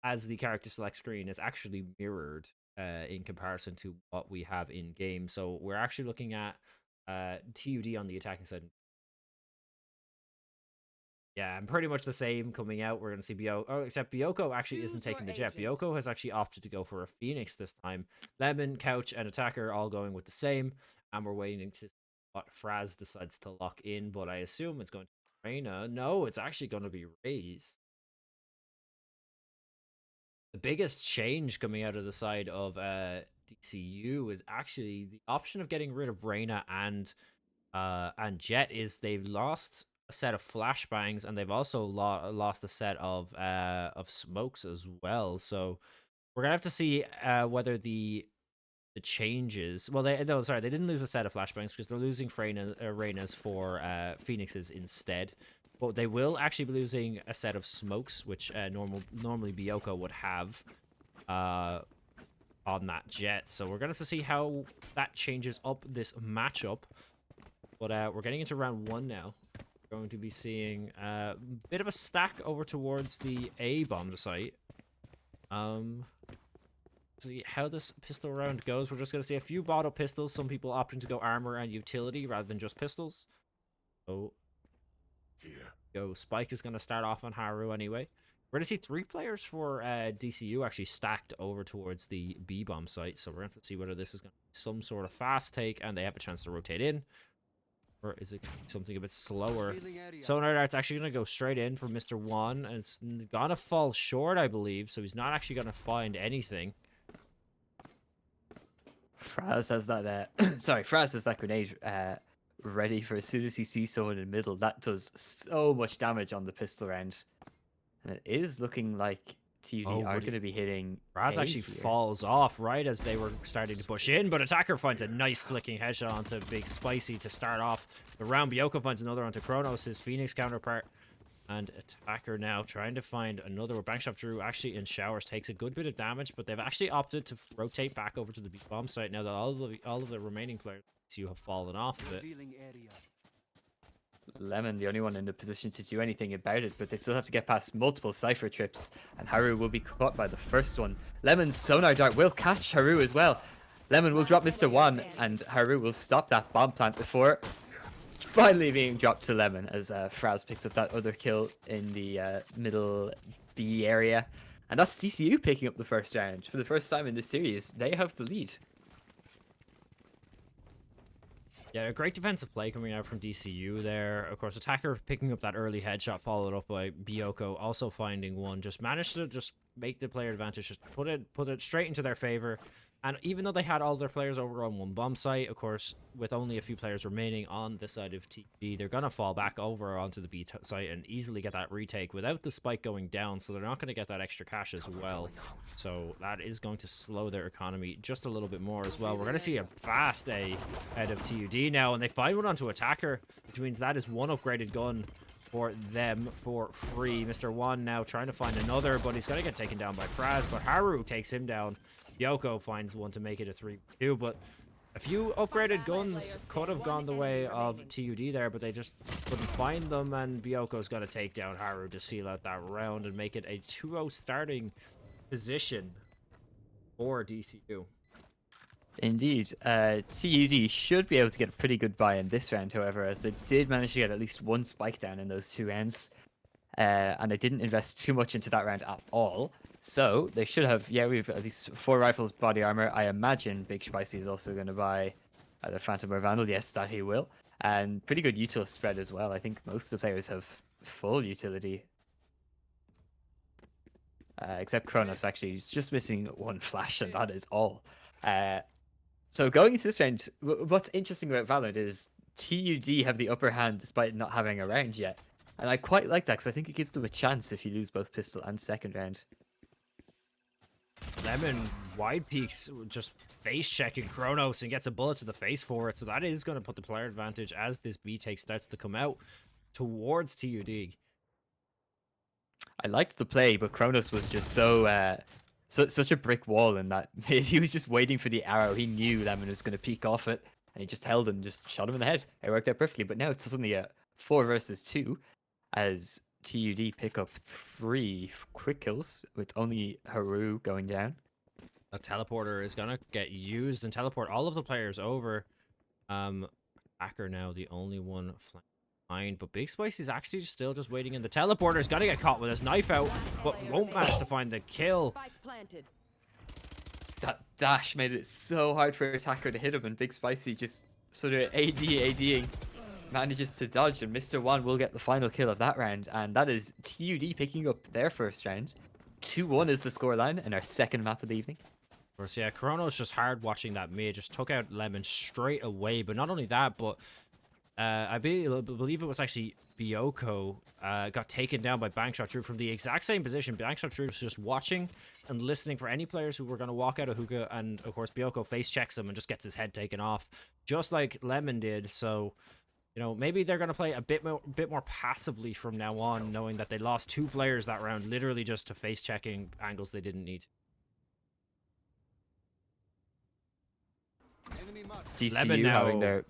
as the character select screen is actually mirrored in comparison to what we have in game. So we're actually looking at TUD on the attacking side. Yeah, and pretty much the same coming out. We're going to see Bioko. Oh, except Bioko actually isn't taking the Jet. Bioko has actually opted to go for a Phoenix this time. Lemon, Couch, and Attacker all going with the same. And we're waiting to see what Fraz decides to lock in. But I assume it's going to be Reyna. No, it's actually going to be Raze. The biggest change coming out of the side of DCU is actually the option of getting rid of Reyna and Jet. Is they've lost a set of flashbangs, and they've also lost a set of smokes as well. So we're gonna have to see whether the changes. Well, they didn't lose a set of flashbangs because they're losing Reyna's for Phoenixes instead. But they will actually be losing a set of smokes, which normally Bioko would have on that Jet. So we're gonna have to see how that changes up this matchup. But we're getting into round 1 now. Going to be seeing a bit of a stack over towards the A bomb site. See how this pistol round goes. We're just going to see a few bottle pistols. Some people opting to go armor and utility rather than just pistols. So here go. Spike is going to start off on Haru anyway. We're going to see 3 players for DCU actually stacked over towards the B bomb site. So we're going to have to see whether this is going to be some sort of fast take and they have a chance to rotate in. Or is it something a bit slower? Sonar Dart's actually going to go straight in for Mr. One, and it's going to fall short, I believe, so he's not actually going to find anything. Fraz has that, Fraz has that grenade ready for as soon as he sees someone in the middle. That does so much damage on the pistol round. And it is looking like TUD are going to be hitting. Fraz actually falls off right as they were starting to push in, but Attacker finds a nice flicking headshot onto Big Spicy to start off the round. Bioko finds another onto Chronos, his Phoenix counterpart. And Attacker now trying to find another. Bankshot Drew actually in showers takes a good bit of damage, but they've actually opted to rotate back over to the bomb site now that all of the remaining players have fallen off of it. Lemon, the only one in the position to do anything about it, but they still have to get past multiple Cypher trips, and Haru will be caught by the first one. Lemon's Sonar Dart will catch Haru as well. Lemon will drop Mr. One, and Haru will stop that bomb plant before finally being dropped to Lemon as Fraz picks up that other kill in the middle B area. And that's DCU picking up the first round. For the first time in this series, they have the lead. Yeah, a great defensive play coming out from DCU there. Of course, Attacker picking up that early headshot, followed up by Bioko also finding one. Just managed to just make the player advantage, just put it straight into their favor. And even though they had all their players over on one bomb site, of course, with only a few players remaining on the side of TD, they're going to fall back over onto the B site and easily get that retake without the spike going down, so they're not going to get that extra cash as well. So that is going to slow their economy just a little bit more as well. We're going to see a fast A out of TUD now, and they find one onto attacker, which means that is one upgraded gun for them for free. Mr. One now trying to find another, but he's going to get taken down by Fraz, but Haru takes him down. Yoko finds one to make it a 3-2, but a few upgraded guns could have gone the way of TUD there, but they just couldn't find them, and Byoko's got to take down Haru to seal out that round and make it a 2-0 starting position for DCU. Indeed. TUD should be able to get a pretty good buy in this round, however, as they did manage to get at least one spike down in those 2 rounds, and they didn't invest too much into that round at all. So they should have, yeah, we've at least 4 rifles, body armor. I imagine Big Spicy is also going to buy either Phantom or Vandal. Yes, that he will. And pretty good util spread as well. I think most of the players have full utility. Except Kronos, actually. He's just missing 1 flash, and that is all. So going into this round, what's interesting about Valorant is TUD have the upper hand despite not having a round yet. And I quite like that because I think it gives them a chance if you lose both pistol and second round. Lemon wide peaks, just face checking Kronos and gets a bullet to the face for it, so that is going to put the player advantage as this B take starts to come out towards TUD. I liked the play, but Kronos was just such a brick wall in that he was just waiting for the arrow. He knew Lemon was going to peek off it, and he just held and just shot him in the head. It worked out perfectly, but now it's suddenly a 4 versus 2 as TUD pick up 3 quick kills with only Haru going down. A teleporter is gonna get used and teleport all of the players over. Acker now the only one flying behind, but Big Spicy's actually still just waiting in the teleporter. Is gonna get caught with his knife out, but won't manage to find the kill. That dash made it so hard for attacker to hit him, and Big Spicy just sort of ADing. Manages to dodge, and Mr. One will get the final kill of that round, and that is TUD picking up their first round. 2-1 is the scoreline in our second map of the evening. Of course, yeah, Kronos just hard watching that mid, just took out Lemon straight away, but not only that, but I believe it was actually Byoko got taken down by Bankshot Drew from the exact same position. Bankshot Drew was just watching and listening for any players who were going to walk out of hookah, and of course Byoko face checks him and just gets his head taken off, just like Lemon did, so... You know, maybe they're going to play a bit more passively from now on, knowing that they lost 2 players that round, literally just to face checking angles they didn't need. DCU Lemon now, having their...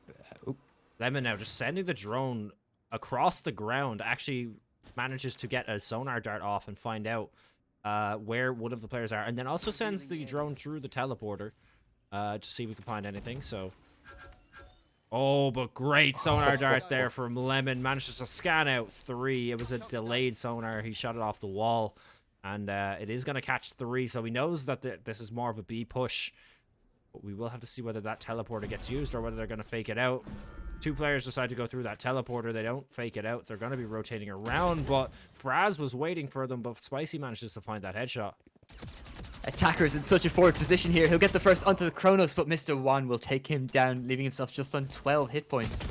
Lemon now just sending the drone across the ground, actually manages to get a sonar dart off and find out where one of the players are, and then also sends the drone through the teleporter to see if we can find anything, so... Oh, but great sonar dart there from Lemon. Manages to scan out 3. It was a delayed sonar. He shot it off the wall. And it is going to catch 3. So he knows that this is more of a B push. But we will have to see whether that teleporter gets used or whether they're going to fake it out. 2 players decide to go through that teleporter. They don't fake it out. They're going to be rotating around. But Fraz was waiting for them. But Spicy manages to find that headshot. Attacker's in such a forward position here. He'll get the first onto the Kronos, but Mr. One will take him down, leaving himself just on 12 hit points.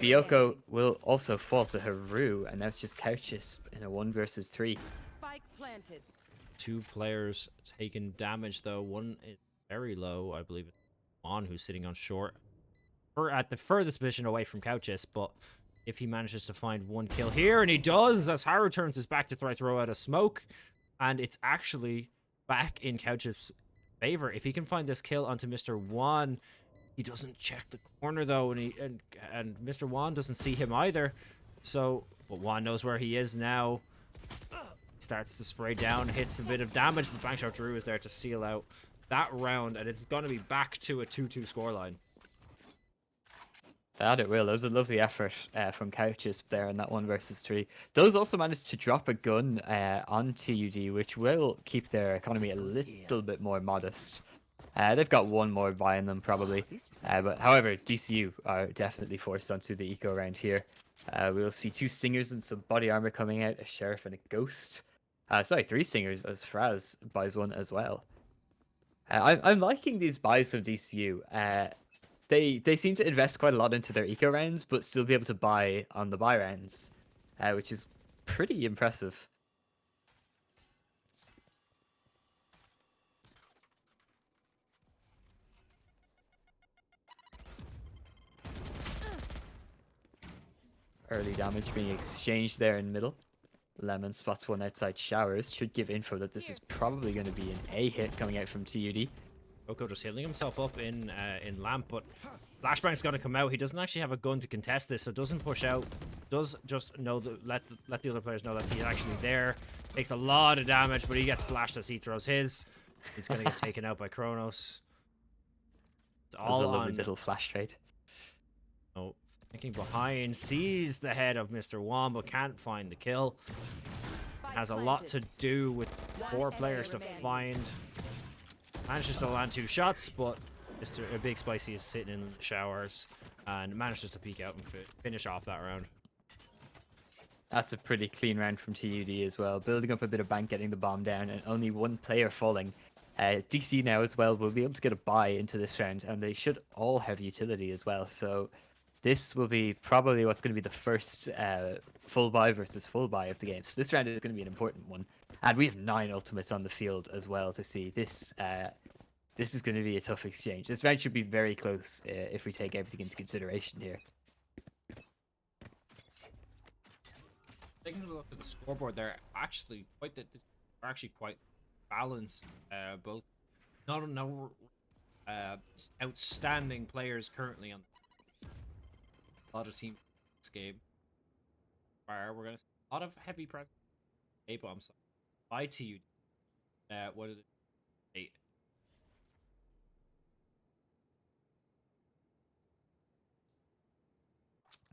Byoko will also fall to Haru, and now it's just Couches in a 1 versus 3. Spike planted. 2 players taking damage, though. One is very low. I believe it's Juan, who's sitting on short. Or at the furthest position away from Couches, but if he manages to find 1 kill here, and he does, as Haru turns his back to try to throw out a smoke, and it's actually... back in Couch's favor. If he can find this kill onto Mr. One, he doesn't check the corner though, and Mr. One doesn't see him either. So, but One knows where he is now. Starts to spray down, hits a bit of damage, but Bankshot Drew is there to seal out that round, and it's going to be back to a 2-2 scoreline. That it will. That was a lovely effort from Couches there in that 1 versus 3. Does also manage to drop a gun on TUD, which will keep their economy a little bit more modest. They've got 1 more buying them probably. But however, DCU are definitely forced onto the eco round here. We'll see 2 stingers and some body armor coming out, a sheriff and a ghost. Sorry, 3 stingers as Fraz buys 1 as well. I'm liking these buys from DCU. They seem to invest quite a lot into their eco rounds, but still be able to buy on the buy rounds, which is pretty impressive. Early damage being exchanged there in middle. Lemon spots one outside showers. Should give info that this is probably going to be an A hit coming out from TUD. Oko just healing himself up in lamp, but Flashbang's gonna come out. He doesn't actually have a gun to contest this, so doesn't push out. Does just know that let the other players know that he's actually there. Takes a lot of damage, but he gets flashed as he throws his. He's gonna get taken out by Kronos. It's all a lovely on little flash trade. Oh, thinking behind, sees the head of Mr. Wan, but can't find the kill. Has a lot to do with 4 players to find. Manages to land 2 shots, but Mr. Big Spicy is sitting in the showers and manages to peek out and finish off that round. That's a pretty clean round from TUD as well. Building up a bit of bank, getting the bomb down, and only 1 player falling. DC now as well will be able to get a buy into this round, and they should all have utility as well. So this will be probably what's going to be the first full buy versus full buy of the game. So this round is going to be an important one. And we have 9 ultimates on the field as well to see. This is going to be a tough exchange. This round should be very close if we take everything into consideration here. Taking a look at the scoreboard, they're actually quite balanced. Both not outstanding players currently on a lot of teams this game. We're gonna see a lot of heavy presence. A bombs by TUD. What is it? 8.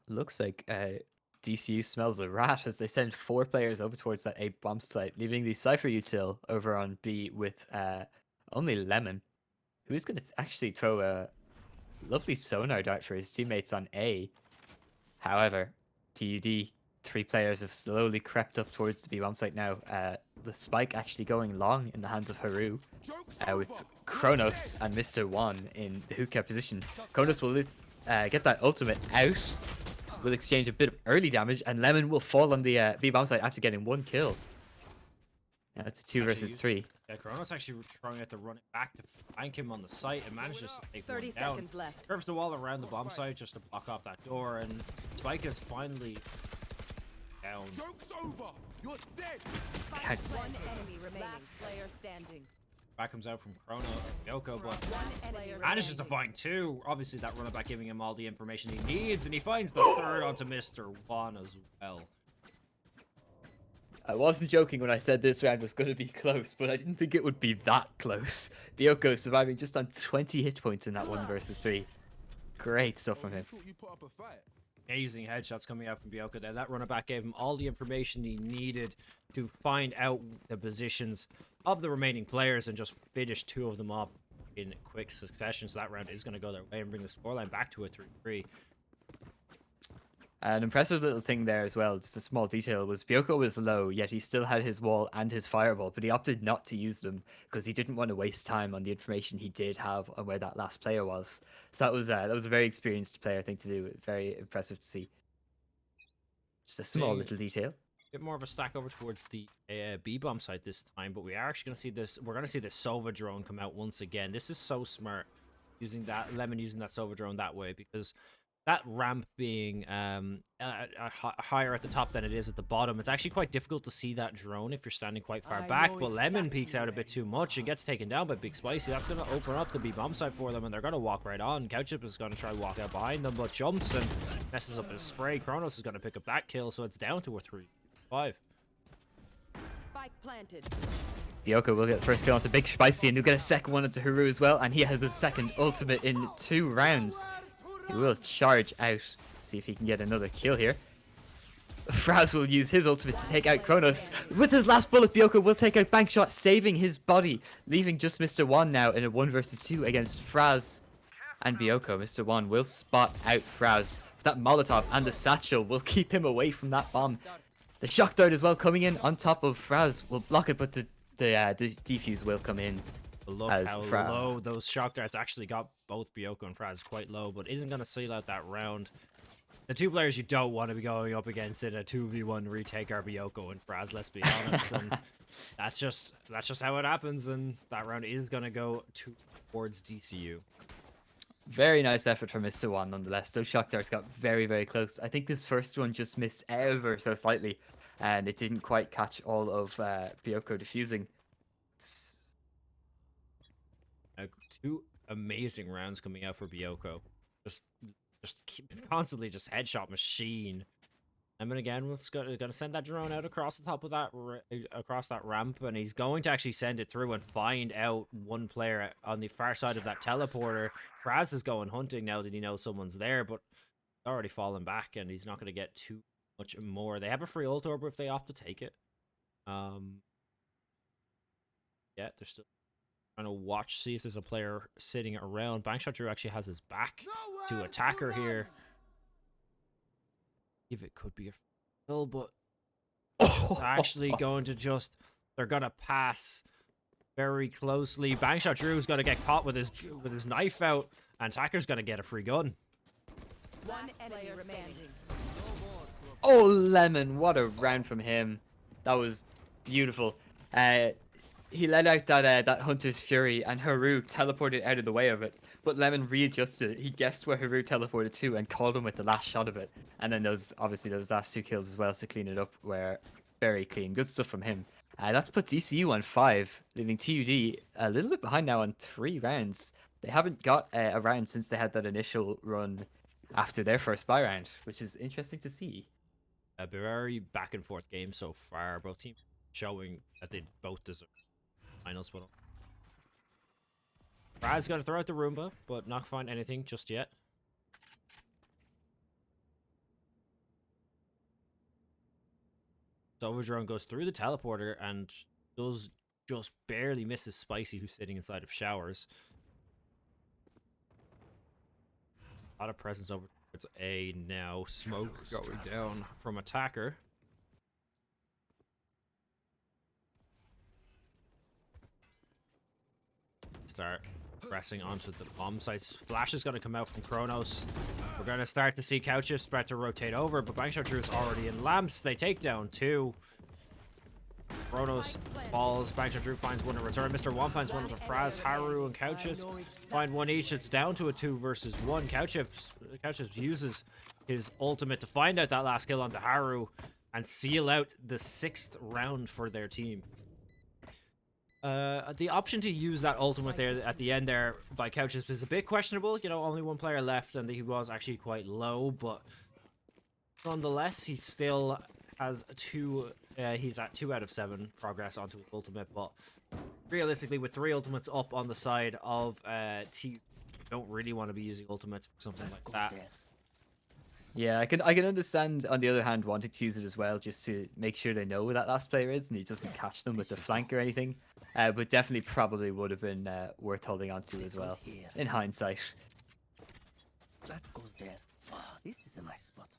Looks like DCU smells a rat as they send 4 players over towards that A bomb site, leaving the Cypher util over on B with only Lemon, who is going to actually throw a lovely sonar dart for his teammates on A. However, TUD, 3 players have slowly crept up towards the B bomb site now. The spike actually going long in the hands of Haru, with Kronos and Mr. Wan in the hookah position. Kronos will get that ultimate out. Will exchange a bit of early damage, and Lemon will fall on the B bomb site after getting 1 kill. Now it's a 2 versus 3. Yeah, Kronos actually trying out to run it back to flank him on the site and manages to take 30 one down. seconds left. Curves the wall around the bomb site just to block off that door, and Spike is finally down. Joke's over. You're dead. God. 1 enemy remaining. Last player standing. Back comes out from Chrono, Yoko, but 1 enemy manages to remaining. find 2. Obviously, that runner back giving him all the information he needs, and he finds the 3rd onto Mr. Wan as well. I wasn't joking when I said this round was going to be close, but I didn't think it would be that close. Bioko surviving just on 20 hit points in that 1 versus 3. Great stuff from him. Thought you put up a fight. Amazing headshots coming out from Bioka there. That runner back gave him all the information he needed to find out the positions of the remaining players and just finish 2 of them off in quick succession. So that round is going to go their way and bring the scoreline back to a 3-3. An impressive little thing there as well, just a small detail, was Bioko was low, yet he still had his wall and his fireball, but he opted not to use them because he didn't want to waste time on the information he did have on where that last player was. So that was a very experienced player thing to do. Very impressive to see. Just a small little detail. Bit more of a stack over towards the B bomb site this time, but we are actually going to see this. We're going to see the Sova drone come out once again. This is so smart, using that Lemon using that Sova drone that way, because that ramp being higher at the top than it is at the bottom, it's actually quite difficult to see that drone if you're standing quite far back. But Lemon peeks out a bit too much and gets taken down by Big Spicy. That's going to open up the B bomb site for them, and they're going to walk right on. Couchip is going to try to walk out behind them, but jumps and messes up his spray. Kronos is going to pick up that kill, so it's down to a 3-5. Spike planted. Bioko will get the first kill onto Big Spicy, and he'll get a second one onto Haru as well, and he has a second ultimate in 2 rounds. He will charge out, see if he can get another kill here. Fraz will use his ultimate to take out Kronos. With his last bullet, Bioko will take out Bankshot, saving his body, leaving just Mr. Wan now in a 1 versus 2 against Fraz and Bioko. Mr. Wan will spot out Fraz. That Molotov and the satchel will keep him away from that bomb. The shock dart as well coming in on top of Fraz will block it, but the defuse will come in. But look as how low those shock darts actually got both Bioko and Fraz quite low, but isn't going to seal out that round. The two players you don't want to be going up against in a 2v1 retake are Bioko and Fraz, let's be honest. And that's just how it happens, and that round is going to go towards DCU. Very nice effort from Mr. One, nonetheless. Those shock darts got very, very close. I think this first one just missed ever so slightly, and it didn't quite catch all of Bioko defusing. Two amazing rounds coming out for Bioko. Just constantly just headshot machine. And then again, it's gonna send that drone out across the top of that across that ramp, and he's going to actually send it through and find out one player on the far side of that teleporter. Fraz is going hunting now that he knows someone's there, but he's already fallen back, and he's not going to get too much more. They have a free ult orb if they opt to take it. Yeah, they're still trying to watch, see if there's a player sitting around. Bankshot Drew actually has his back to attacker here. If it could be a fill, but it's actually going to they're gonna pass very closely. Bankshot Drew's gonna get caught with his knife out, and attacker's gonna get a free gun. One enemy remaining. Oh, Lemon, what a round from him. That was beautiful. He let out that Hunter's Fury, and Haru teleported out of the way of it. But Lemon readjusted. He guessed where Haru teleported to and called him with the last shot of it. And then those last 2 kills as well to clean it up were very clean. Good stuff from him. That's put DCU on 5, leaving TUD a little bit behind now on 3 rounds. They haven't got a round since they had that initial run after their first buy round, which is interesting to see. A very back and forth game so far. Both teams showing that they both deserve finals. But Brad's going to throw out the Roomba, but not find anything just yet. So Overdrone goes through the teleporter and does just barely misses Spicy, who's sitting inside of showers. A lot of presence over towards A now. Smoke going down from attacker. Start pressing onto the bomb sites. Flash is going to come out from Kronos. We're going to start to see Couches start to rotate over, but Bankshot Drew is already in lamps. They take down 2. Kronos falls. Bankshot Drew finds one in return. Mr. One finds one with Fraz. Haru and Couches find one each. It's down to a 2 versus 1. Couches uses his ultimate to find out that last kill onto Haru and seal out the 6th round for their team. The option to use that ultimate there at the end there by Couches is a bit questionable. You know, only 1 player left, and he was actually quite low, but nonetheless, he still has 2. He's at 2 out of 7 progress onto his ultimate, but realistically, with 3 ultimates up on the side of T, don't really want to be using ultimates for something like that. Yeah, I can understand, on the other hand, wanting to use it as well, just to make sure they know who that last player is and he doesn't catch them with the flank or anything. But definitely probably would have been worth holding on to as well, in hindsight. That goes there. Oh, this is a nice spot.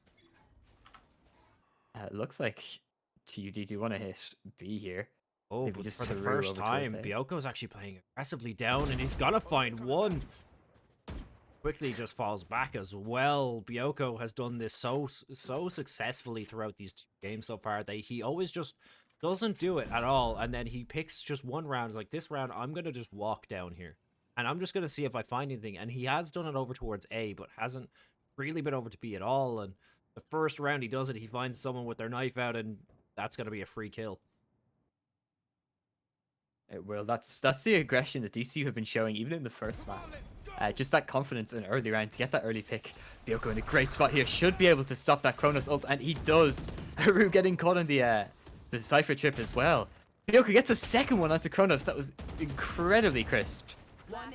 It looks like TUD do want to hit B here. Oh, Maybe but just for the Haru first over towards time, A. Bioko's actually playing aggressively down, and he's got to find one. Quickly just falls back as well. Bioko has done this so successfully throughout these 2 games so far. He always just doesn't do it at all, and then he picks just one round. Like, this round, I'm going to just walk down here, and I'm just going to see if I find anything. And he has done it over towards A, but hasn't really been over to B at all. And the first round he does it, he finds someone with their knife out, and that's going to be a free kill. Well, that's the aggression that DCU have been showing even in the first map. Just that confidence in early round to get that early pick. Bioko in a great spot here, should be able to stop that Kronos ult, and he does. Haru getting caught on the Cypher trip as well. Bioko gets a second one onto Kronos. That was incredibly crisp.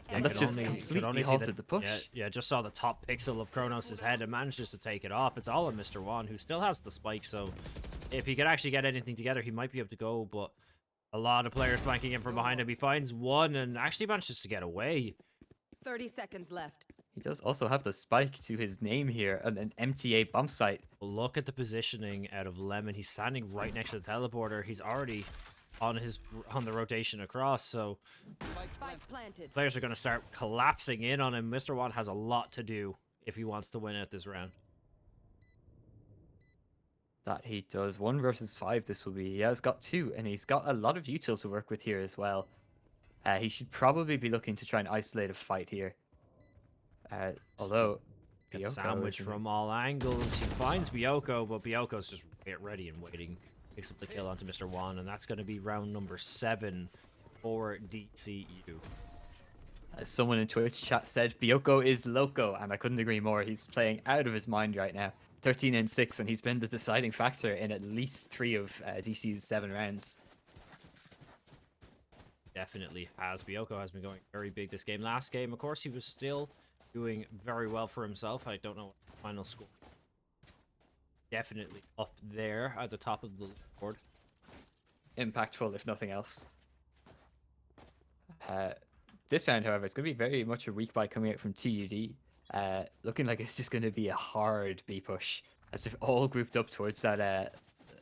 And that's just completely halted the push. Yeah, just saw the top pixel of Kronos' head and managed just to take it off. It's all on Mr. One, who still has the spike, so if he could actually get anything together, he might be able to go, but a lot of players flanking him from behind him. He finds one and actually manages to get away. 30 seconds left. He does also have the spike to his name here, an MTA bomb site. Look at the positioning out of Lemon. He's standing right next to the teleporter. He's already on the rotation across. So Spike planted. players are going to start collapsing in on him. Mr. One has a lot to do if he wants to win out this round. That he does. 1 versus 5 this will be. He has got 2, and he's got a lot of util to work with here as well. He should probably be looking to try and isolate a fight here. Although... Get Bioko sandwich is- from all angles. He finds Bioko, but Bioko's just ready and waiting. Picks up the kill onto Mr. Wan, and that's going to be round number 7 for DCU. As someone in Twitch chat said, Bioko is loco, and I couldn't agree more. He's playing out of his mind right now. 13 and 6, and he's been the deciding factor in at least 3 of DCU's 7 rounds. Definitely has. Bioko has been going very big this game. Last game, of course, he was still doing very well for himself. I don't know what the final score. Definitely up there at the top of the board. Impactful, if nothing else. This round, however, it's going to be very much a weak buy coming out from TUD. Looking like it's just going to be a hard B push, as they've all grouped up towards that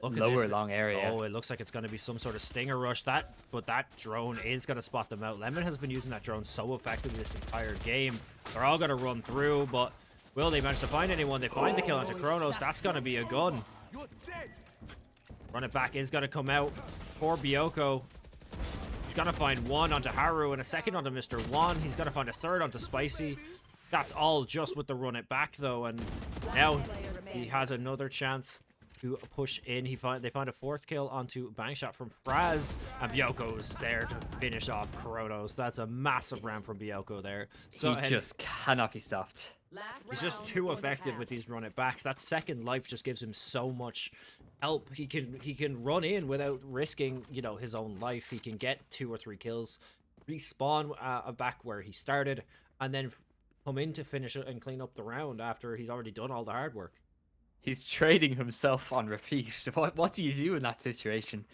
Look at lower this. long area. Oh, it looks like it's going to be some sort of stinger rush. But that drone is going to spot them out. Lemon has been using that drone so effectively this entire game. They're all going to run through, but will they manage to find anyone? They find the kill onto Kronos. That's going to be a gun. You're dead. Run it back is going to come out for Bioko. He's going to find one onto Haru and a second onto Mr. One. He's going to find a third onto Spicy. That's all just with the run it back, though. And now he has another chance to push in. They find a 4th kill onto Bang Shot from Fraz, and Bioko's there to finish off Kronos. That's a massive round from Bioko there. So He just cannot be stopped. he's just too effective with these run it backs. That second life just gives him so much help. He can run in without risking, you know, his own life. He can get 2 or 3 kills, respawn back where he started, and then come in to finish it and clean up the round after he's already done all the hard work. He's trading himself on repeat. What do you do in that situation?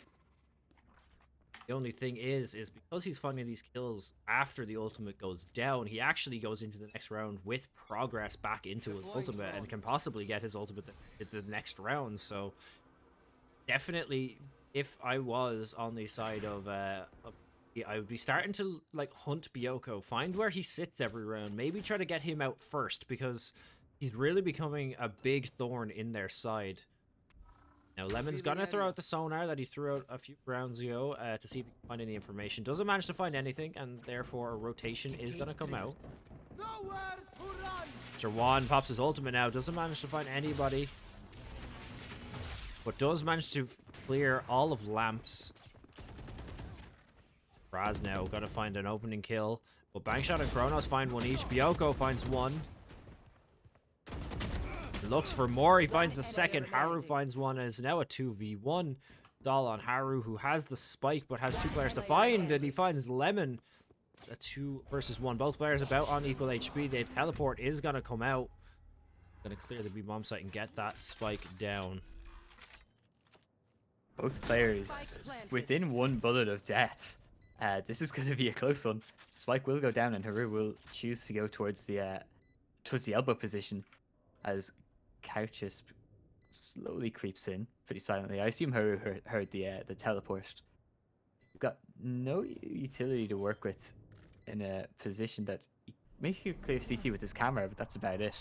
The only thing is because he's finding these kills after the ultimate goes down, he actually goes into the next round with progress back into his ultimate and can possibly get his ultimate at the next round. So definitely, if I was on the side of I would be starting to like hunt Bioko, find where he sits every round, maybe try to get him out first, because he's really becoming a big thorn in their side. Now, Lemon's gonna throw out the sonar that he threw out a few rounds ago to see if he can find any information. Doesn't manage to find anything, and therefore a rotation is gonna come out. Nowhere to run. Mr. Wan pops his ultimate now, doesn't manage to find anybody, but does manage to clear all of Lamps. Raz now gotta find an opening kill, but Bangshot and Kronos find one each. Bioko finds one. Looks for more. He finds the second. Haru finds one, and it's now a 2v1. Doll on Haru, who has the spike but has 2 players to find, and he finds Lemon. A 2 versus 1. Both players about on equal HP. The teleport is going to come out. Going to clear the B-bomb site and get that spike down. Both players within 1 bullet of death. This is going to be a close one. Spike will go down, and Haru will choose to go towards the elbow position as Couches slowly creeps in pretty silently. I assume Haru heard the teleport. He's got no utility to work with in a position that maybe he could clear CT with his camera, but that's about it.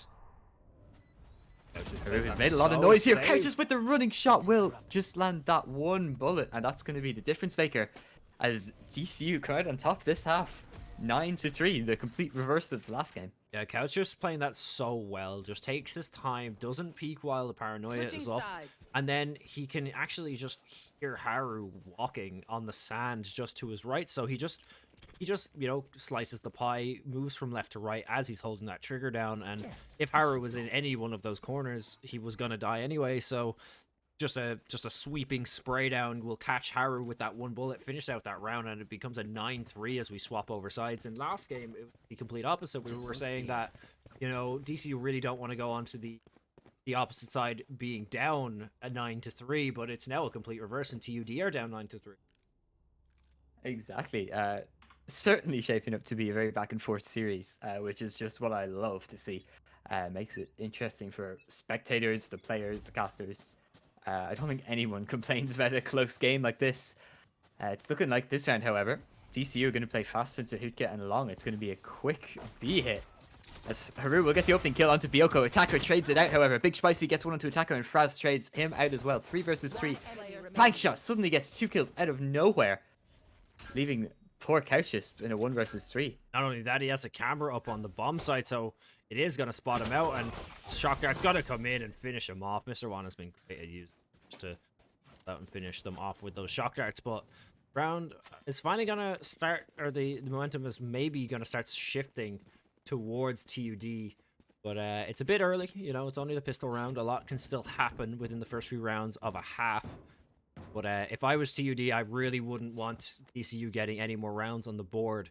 Haru's made a lot of noise here. Couches with the running shot will just land that 1 bullet, and that's going to be the difference maker as DCU come out on top this half. 9-3, the complete reverse of the last game. Yeah, Couch just playing that so well. Just takes his time, doesn't peek while the paranoia is up. And then he can actually just hear Haru walking on the sand just to his right. So he just, you know, slices the pie, moves from left to right as he's holding that trigger down. And if Haru was in any one of those corners, he was going to die anyway. So just a sweeping spray down will catch Haru with that 1 bullet, finish out that round, and it becomes a 9-3 as we swap over sides. In last game, it was the complete opposite. We were saying that, you know, DCU really don't want to go onto the opposite side being down a 9-3, but it's now a complete reverse, and TUD are down 9-3. Exactly. Certainly shaping up to be a very back and forth series, which is just what I love to see. Makes it interesting for spectators, the players, the casters. I don't think anyone complains about a close game like this. It's looking like this round, however, DCU are going to play fast into Hookah and long. It's going to be a quick B hit. As Haru will get the opening kill onto Bioko. Attacker trades it out, however. Big Spicy gets one onto Attacker, and Fraz trades him out as well. 3 versus 3. Bank shot suddenly gets 2 kills out of nowhere, leaving poor Couchus in a 1 versus 3. Not only that, he has a camera up on the bomb site, so it is going to spot him out, and Shock Dart's got to come in and finish him off. Mr. One has been great at using to out and finish them off with those Shock Darts, but round is finally going to start, or the momentum is maybe going to start shifting towards TUD, but it's a bit early, you know, it's only the pistol round. A lot can still happen within the first few rounds of a half, but if I was TUD, I really wouldn't want DCU getting any more rounds on the board.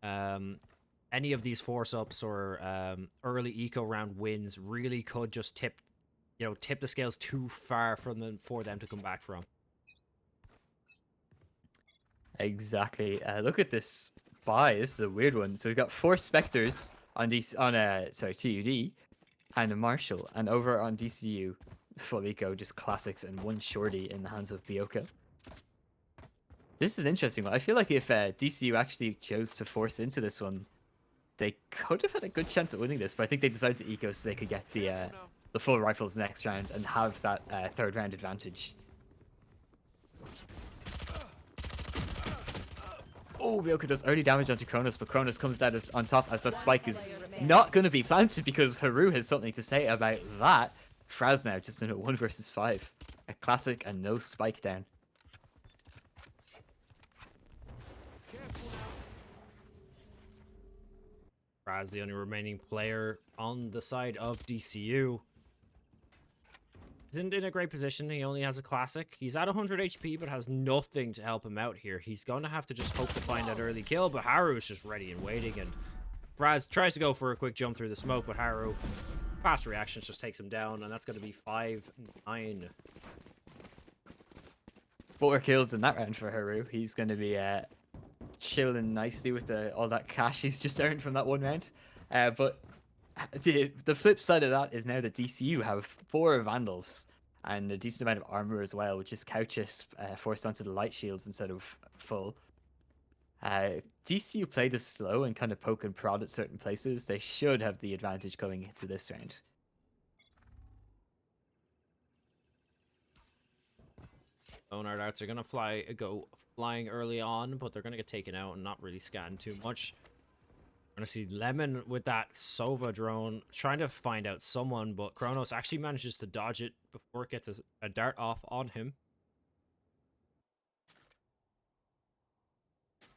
Any of these force-ups or early eco round wins really could just tip the scales too far for them to come back from. Exactly. Look at this buy. This is a weird one. So we've got 4 Spectres on TUD and a Marshall, and over on DCU, full eco, just classics, and 1 shorty in the hands of Bioko. This is an interesting one. I feel like if DCU actually chose to force into this one, they could have had a good chance at winning this, but I think they decided to eco so they could get the full rifles next round and have that 3rd round advantage. Oh, Bioko does early damage onto Kronos, but Kronos comes down on top as that spike is not going to be planted because Haru has something to say about that. Fraz now just in a 1 versus 5. A classic and no spike down. Fraz, the only remaining player on the side of DCU, isn't in a great position. He only has a classic. He's at 100 HP, but has nothing to help him out here. He's going to have to just hope to find that early kill, but Haru is just ready and waiting, and Fraz tries to go for a quick jump through the smoke, but Haru, fast reactions, just takes him down, and that's going to be 5-9. 4 kills in that round for Haru. He's going to be chilling nicely with all that cash he's just earned from that 1 round. But the flip side of that is now that DCU have 4 Vandals and a decent amount of armor as well, which is Couchus forced onto the light shields instead of full. DCU played this slow and kind of poke and prod at certain places. They should have the advantage going into this round. Sonar darts are going to go flying early on, but they're going to get taken out and not really scan too much. We're going to see Lemon with that Sova drone trying to find out someone, but Kronos actually manages to dodge it before it gets a dart off on him.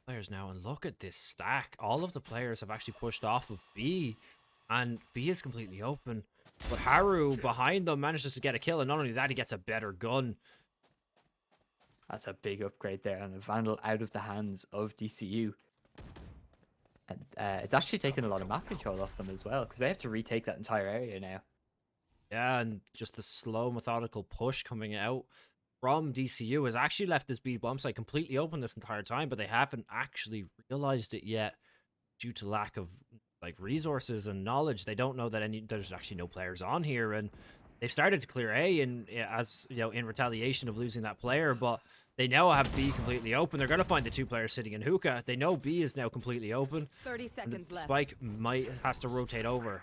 Players now, and look at this stack. All of the players have actually pushed off of B, and B is completely open. But Haru behind them manages to get a kill, and not only that, he gets a better gun. That's a big upgrade there, and the Vandal out of the hands of DCU. And it's actually taken a lot of map control off them as well, because they have to retake that entire area now. Yeah, and just the slow, methodical push coming out from DCU has actually left this B bomb site completely open this entire time, but they haven't actually realized it yet due to lack of resources and knowledge. They don't know that there's actually no players on here, and they've started to clear A in retaliation of losing that player, but they now have B completely open. They're going to find the 2 players sitting in hookah. They know B is now completely open. 30 seconds left. Spike has to rotate over.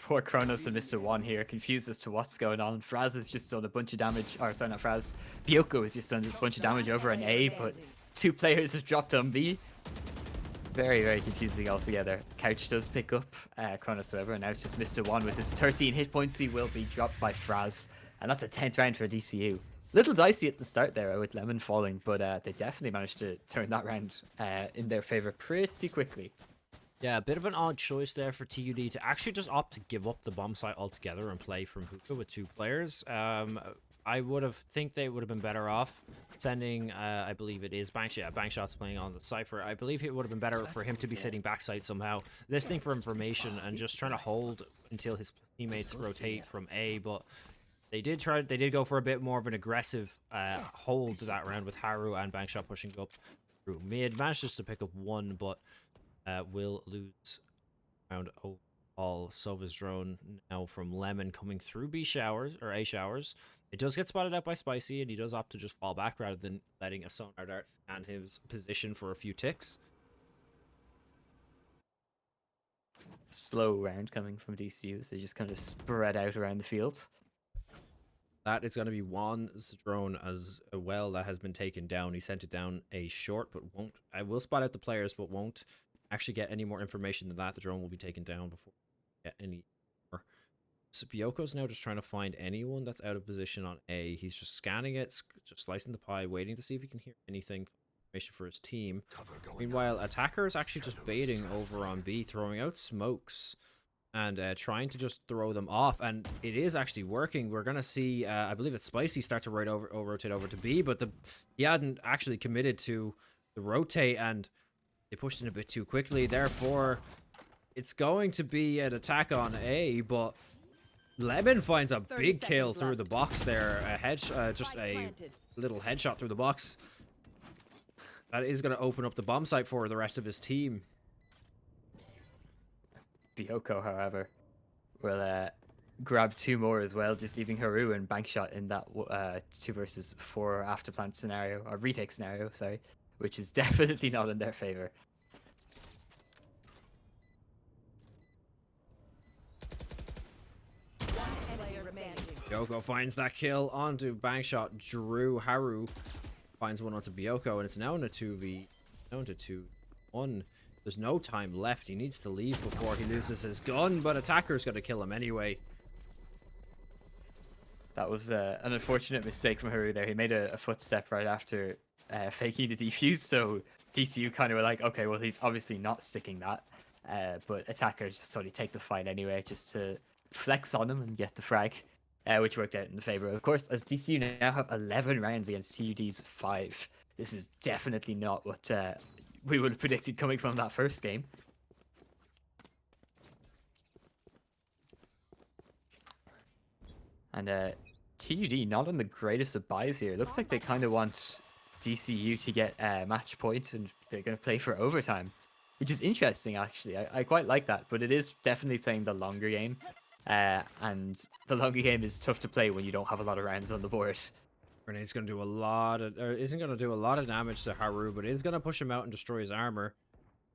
Poor Kronos and Mr. One here, confused as to what's going on. Fraz has just done a bunch of damage, or sorry, not Fraz. Bioko has just done a bunch of damage over an A, but 2 players have dropped on B. Very, very confusing altogether. Couch does pick up Kronos, however, and now it's just Mr. One with his 13 hit points. He will be dropped by Fraz, and that's a 10th round for DCU. Little dicey at the start there with Lemon falling, but they definitely managed to turn that round in their favor pretty quickly. Yeah, a bit of an odd choice there for TUD to actually just opt to give up the bomb site altogether and play from hookah with 2 players. I think they would have been better off sending, I believe it is Bankshot's playing on the Cypher. I believe it would have been better for him to be sitting backside somehow, listening for information and just trying to hold until his teammates rotate from A, but they did go for a bit more of an aggressive hold that round with Haru and Bankshot pushing up through mid. Managed just to pick up 1, but will lose round over all Sova's drone now from Lemon coming through B showers or A showers. It does get spotted out by Spicy, and he does opt to just fall back rather than letting a sonar dart scan his position for a few ticks. Slow round coming from DCU, so they just kind of spread out around the field. That is going to be Juan's drone as well that has been taken down. He sent it down a short, but won't. I will spot out the players, but won't actually get any more information than that. The drone will be taken down before we get any more. So Byoko's now just trying to find anyone that's out of position on A. He's just scanning it, just slicing the pie, waiting to see if he can hear anything information for his team. Meanwhile, Attacker is actually just baiting over on B, throwing out smokes and trying to just throw them off, and it is actually working. We're gonna see, I believe it's Spicy start to rotate over to B, but he hadn't actually committed to the rotate, and they pushed in a bit too quickly. Therefore, it's going to be an attack on A, but Lemon finds a big kill through the box there. Just a little headshot through the box. That is going to open up the bomb site for the rest of his team. Bioko, however, will grab 2 more as well, just leaving Haru and Bankshot in that 2 versus 4 afterplant scenario, or retake scenario, sorry, which is definitely not in their favor. Bioko finds that kill onto Bankshot. Haru finds one onto Bioko, and it's now in a 2v, down to 2-1. There's no time left. He needs to leave before he loses his gun, but Attacker's going to kill him anyway. That was an unfortunate mistake from Haru there. He made a footstep right after faking the defuse, so TCU kind of were like, okay, well, he's obviously not sticking that. But Attacker just thought he'd take the fight anyway, just to flex on him and get the frag, which worked out in the favor. Of course, as DCU now have 11 rounds against TUD's 5. This is definitely not what we would have predicted coming from that first game. And TUD not on the greatest of buys here. It looks like they kind of want DCU to get match point, and they're going to play for overtime, which is interesting, actually. I quite like that, but it is definitely playing the longer game. And the longer game is tough to play when you don't have a lot of rounds on the board. Grenade's going to do a lot of, or isn't going to do a lot of damage to Haru, but it is going to push him out and destroy his armor.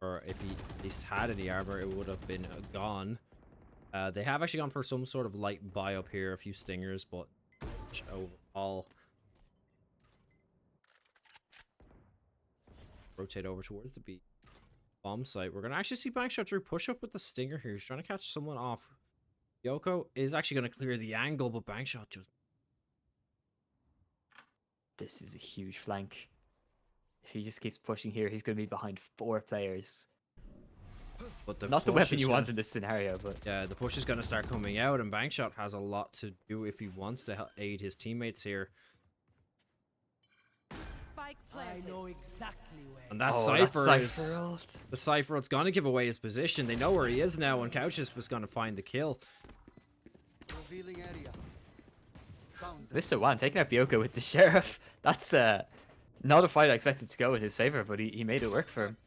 Or if he at least had any armor, it would have been gone. They have actually gone for some sort of light buy up here, a few stingers, but overall. Rotate over towards the B bomb site. We're going to actually see Bankshot Drew push up with the stinger here. He's trying to catch someone off. Bioko is actually going to clear the angle, but Bankshot just... This is a huge flank. If he just keeps pushing here, he's going to be behind 4 players. But not the weapon you want in this scenario, but... Yeah, the push is going to start coming out, and Bankshot has a lot to do if he wants to aid his teammates here. Spike planted. I know exactly where. And that Oh, Cypher that is... Cypher ult. The Cypher ult's going to give away his position. They know where he is now, and Couches was going to find the kill. Revealing area. Found Mr. Wan taking out Bioko with the Sheriff. That's not a fight I expected to go in his favor, but he made it work for him.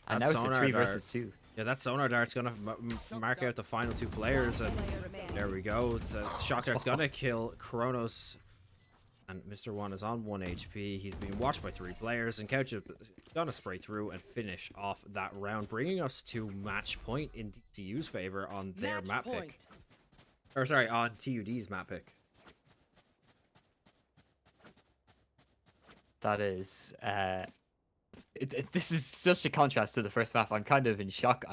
And That now it's a sonar 3 dart. versus 2. Yeah, that sonar dart's going to mark out the final 2 players, and there we go. The shock dart's going to kill Kronos, and Mr. One is on 1 HP. He's being watched by 3 players, and Couch is going to spray through and finish off that round, bringing us to match point in DCU's favor on their map pick. Or sorry, on TUD's map pick. That is... this is such a contrast to the first map. I'm kind of in shock.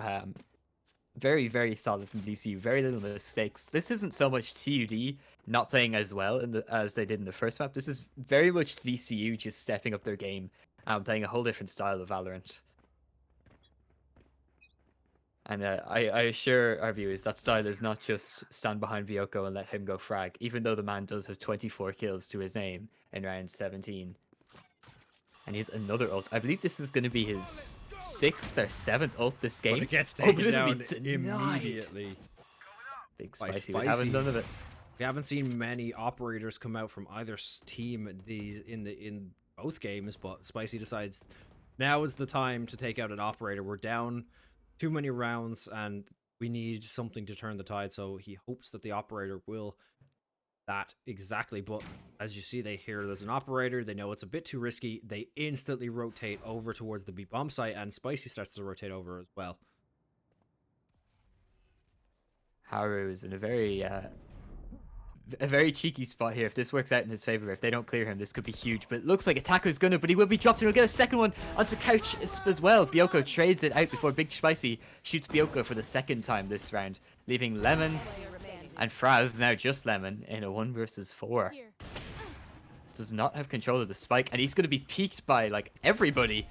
Very, very solid from DCU. Very little mistakes. This isn't so much TUD not playing as well as they did in the first map. This is very much DCU just stepping up their game and playing a whole different style of Valorant. And I assure our viewers that style is not just stand behind Bioko and let him go frag, even though the man does have 24 kills to his name in round 17. And he has another ult. I believe this is going to be his 6th or 7th ult this game. But it gets Oh, taken but it'll down be denied. immediately. Big By Spicy. We haven't none of it. We haven't seen many operators come out from either team in both games, but Spicy decides now is the time to take out an operator. We're down too many rounds, and we need something to turn the tide. So he hopes that the operator will that exactly. But as you see, they hear there's an operator. They know it's a bit too risky. They instantly rotate over towards the B bomb site, and Spicy starts to rotate over as well. Haru is in a very cheeky spot here. If this works out in his favor, if they don't clear him, this could be huge. But it looks like Attacker's gonna, but he will be dropped, and he'll get a second one onto Couch as well. Bioko trades it out before Big Spicy shoots Bioko for the second time this round, leaving Lemon and Fraz, now just Lemon, in a 1 versus 4. Does not have control of the spike, and he's gonna be peeked by like everybody.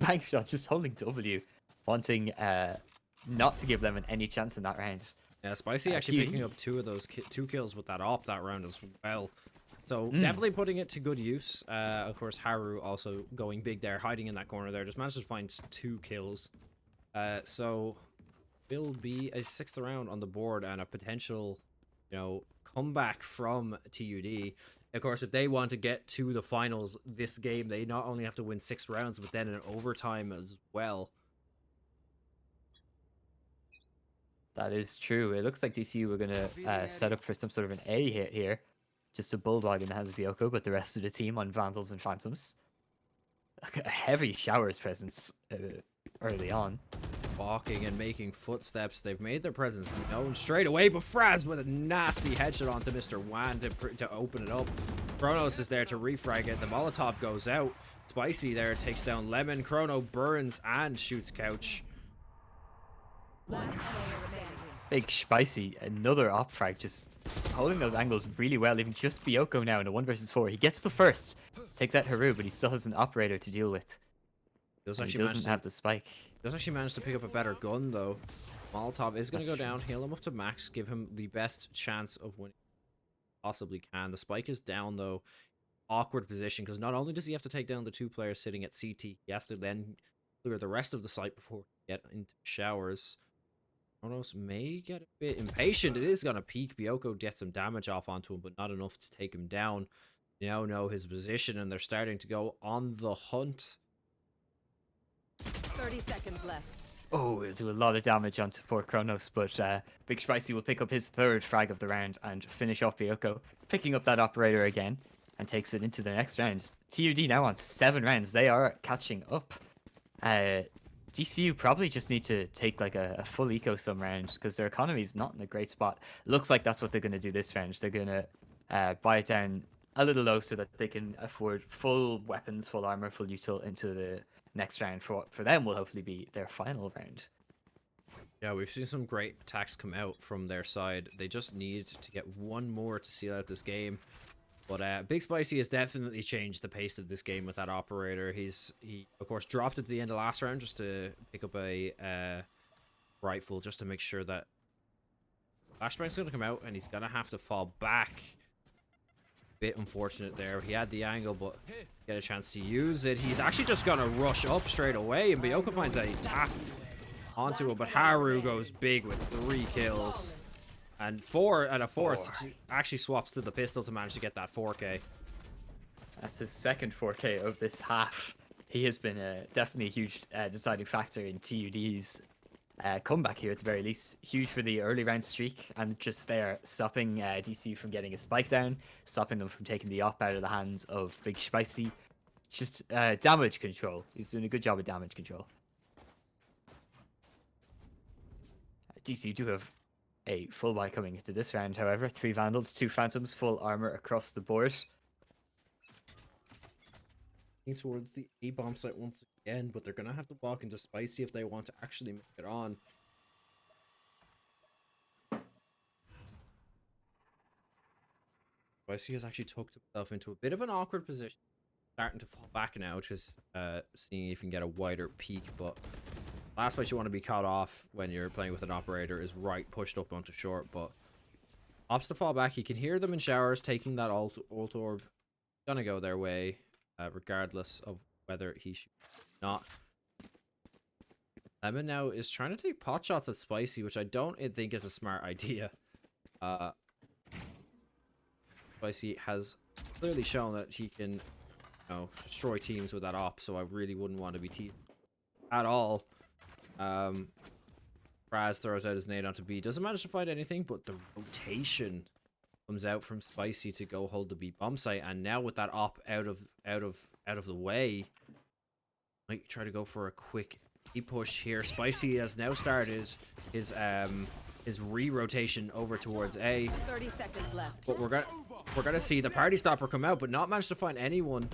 Bank shot just holding W, wanting not to give Lemon any chance in that round. Yeah, Spicy actually picking up 2 of those 2 kills with that op that round as well. So definitely putting it to good use. Of course, Haru also going big there, hiding in that corner there. Just managed to find 2 kills. So will be a 6th round on the board and a potential, you know, comeback from TUD. Of course, if they want to get to the finals this game, they not only have to win 6 rounds, but then in overtime as well. That is true. It looks like DCU were going to set up for some sort of an A hit here. Just a bulldog in the hands of Bioko, but the rest of the team on Vandals and Phantoms. A heavy Showers presence early on. Walking and making footsteps. They've made their presence known straight away, but Fraz with a nasty headshot onto Mr. Wan to open it up. Kronos is there to refrag it. The Molotov goes out. Spicy there takes down Lemon. Chrono burns and shoots Couch. Big Spicy, another op frag, just holding those angles really well, leaving just Bioko now in a 1 versus 4. He gets the first, takes out Haru, but he still has an operator to deal with. He doesn't have the spike. Does actually manage to pick up a better gun though. Molotov is going to go down, heal him up to max, give him the best chance of winning possibly can. The spike is down though. Awkward position, because not only does he have to take down the 2 players sitting at CT, he has to then clear the rest of the site before he get into Showers. Kronos may get a bit impatient. It is going to peek. Bioko gets some damage off onto him, but not enough to take him down. You now know his position, and they're starting to go on the hunt. 30 seconds left. Oh, it'll do a lot of damage onto poor Kronos, but Big Spicy will pick up his 3rd frag of the round and finish off Bioko, picking up that operator again, and takes it into the next round. TUD now on 7 rounds. They are catching up. DCU probably just need to take like a full eco some round, because their economy is not in a great spot. Looks like that's what they're going to do this round. They're going to buy it down a little low so that they can afford full weapons, full armor, full util into the next round. For them will hopefully be their final round. Yeah, we've seen some great attacks come out from their side. They just need to get 1 more to seal out this game. But Big Spicy has definitely changed the pace of this game with that operator. He of course dropped it at the end of last round just to pick up a rifle, just to make sure that Flashbang's going to come out and he's going to have to fall back. Bit unfortunate there. He had the angle, but get a chance to use it. He's actually just going to rush up straight away, and Bioko finds a tap onto him, but Haru goes big with 3 kills. And 4 and a 4th actually swaps to the pistol to manage to get that 4K. That's his 2nd 4K of this half. He has been definitely a huge deciding factor in TUD's comeback here at the very least. Huge for the early round streak, and just there stopping DC from getting a spike down, stopping them from taking the op out of the hands of Big Spicy. Just damage control. He's doing a good job of damage control. DC do have a full buy coming into this round, however. 3 Vandals, 2 Phantoms, full armor across the board. Towards the A-bomb site once again, but they're going to have to walk into Spicy if they want to actually make it on. Spicy has actually tucked himself into a bit of an awkward position. Starting to fall back now, just seeing if you can get a wider peek, but last place you want to be caught off when you're playing with an operator is right pushed up onto short, but opts to fall back. You can hear them in Showers taking that ult orb. Gonna go their way, regardless of whether he should or not. Lemon now is trying to take pot shots at Spicy, which I don't think is a smart idea. Spicy has clearly shown that he can, you know, destroy teams with that op, so I really wouldn't want to be teased at all. Fraz throws out his nade onto B. Doesn't manage to find anything, but the rotation comes out from Spicy to go hold the B bomb site. And now with that op out of the way, might try to go for a quick E push here. Spicy has now started his re-rotation over towards A. 30 seconds left. But we're gonna see the party stopper come out, but not manage to find anyone.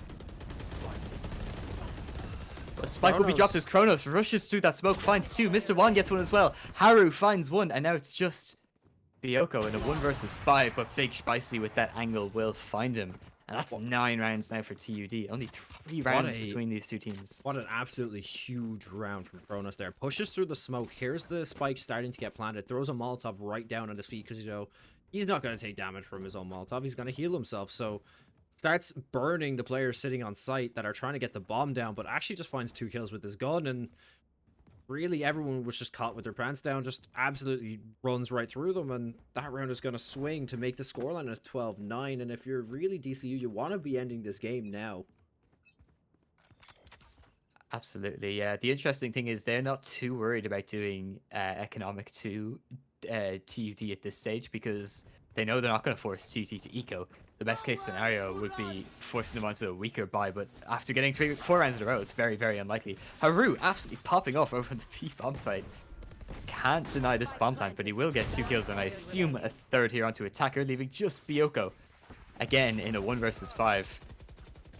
But Spike will be dropped as Kronos rushes through that smoke, finds two. Mr. One gets one as well. Haru finds one, and now it's just Bioko in a 1 versus 5. But Big Spicy with that angle will find him. And that's 9 rounds now for TUD. Only 3 rounds between these two teams. What an absolutely huge round from Kronos there. Pushes through the smoke. Here's the spike starting to get planted. Throws a Molotov right down on his feet because, you know, he's not going to take damage from his own Molotov. He's going to heal himself. So starts burning the players sitting on site that are trying to get the bomb down, but actually just finds 2 kills with his gun. And really everyone was just caught with their pants down, just absolutely runs right through them. And that round is going to swing to make the scoreline of 12-9. And if you're really DCU, you want to be ending this game now. Absolutely, yeah. The interesting thing is they're not too worried about doing economic to TUD at this stage because they know they're not going to force TUD to eco. The best case scenario would be forcing them onto a weaker buy, but after getting 4 rounds in a row, it's very, very unlikely. Haru absolutely popping off over the P bomb site. Can't deny this bomb plant, but he will get 2 kills, and I assume a third here onto attacker, leaving just Bioko again in a 1 versus 5.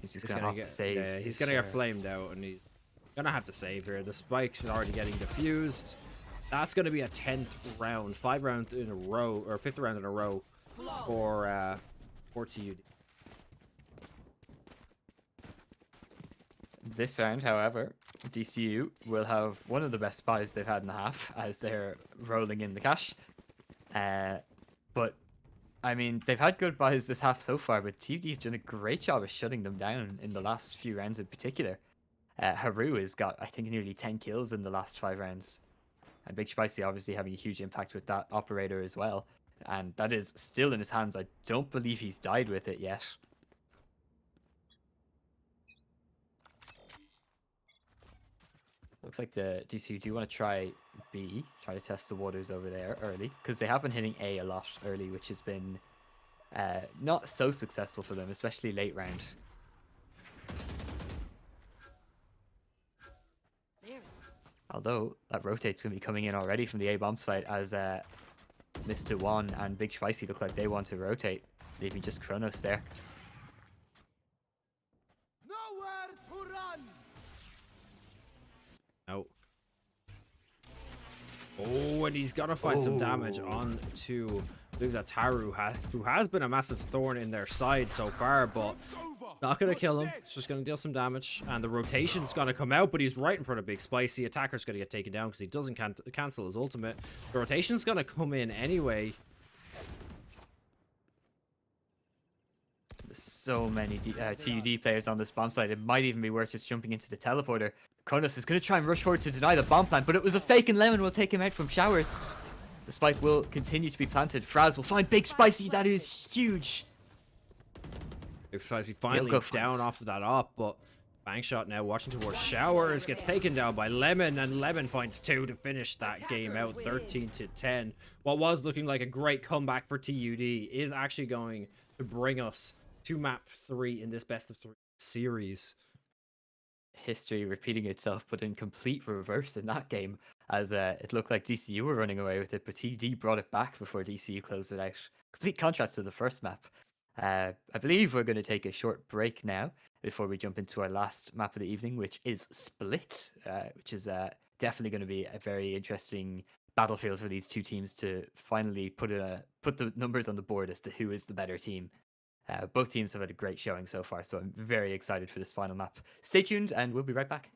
He's just going to have to save. Yeah, he's going to get flamed out, and he's going to have to save here. The spike's already getting diffused. That's going to be a 10th round, 5 rounds in a row, or 5th round in a row for TUD. This round, however, DCU will have one of the best buys they've had in the half as they're rolling in the cash. But, I mean, they've had good buys this half so far, but TUD have done a great job of shutting them down in the last few rounds in particular. Haru has got, I think, nearly 10 kills in the last 5 rounds. And Big Spicy obviously having a huge impact with that operator as well. And that is still in his hands. I don't believe he's died with it yet. Looks like the DCU do want to try B, try to test the waters over there early, because they have been hitting A a lot early, which has been not so successful for them, especially late round. Although that rotate's going to be coming in already from the A bomb site as Mr. One and Big Spicy look like they want to rotate, leaving just Kronos there. Nowhere to run. No. Oh, and he's gonna find some damage on to, I believe that's Haru, who has been a massive thorn in their side so far, but not gonna kill him. It's just gonna deal some damage, and the rotation's gonna come out, but he's right in front of Big Spicy. Attacker's gonna get taken down because he doesn't cancel his ultimate. The rotation's gonna come in anyway. There's so many TUD players on this bomb site. It might even be worth just jumping into the teleporter. Kronos is going to try and rush forward to deny the bomb plant, but it was a fake, and Lemon will take him out from showers. The spike will continue to be planted. Fraz will find Big Spicy. That is huge. Big Spicy finally down off of that op, but bank shot now watching towards showers, gets taken down by Lemon, and Lemon finds 2 to finish that game out, 13-10. What was looking like a great comeback for TUD is actually going to bring us to map 3 in this best of 3 series. History repeating itself, but in complete reverse in that game, as it looked like DCU were running away with it, but TD brought it back before DCU closed it out. Complete contrast to the first map. I believe we're going to take a short break now before we jump into our last map of the evening, which is Split, which is definitely going to be a very interesting battlefield for these two teams to finally put the numbers on the board as to who is the better team. Both teams have had a great showing so far, so I'm very excited for this final map. Stay tuned, and we'll be right back.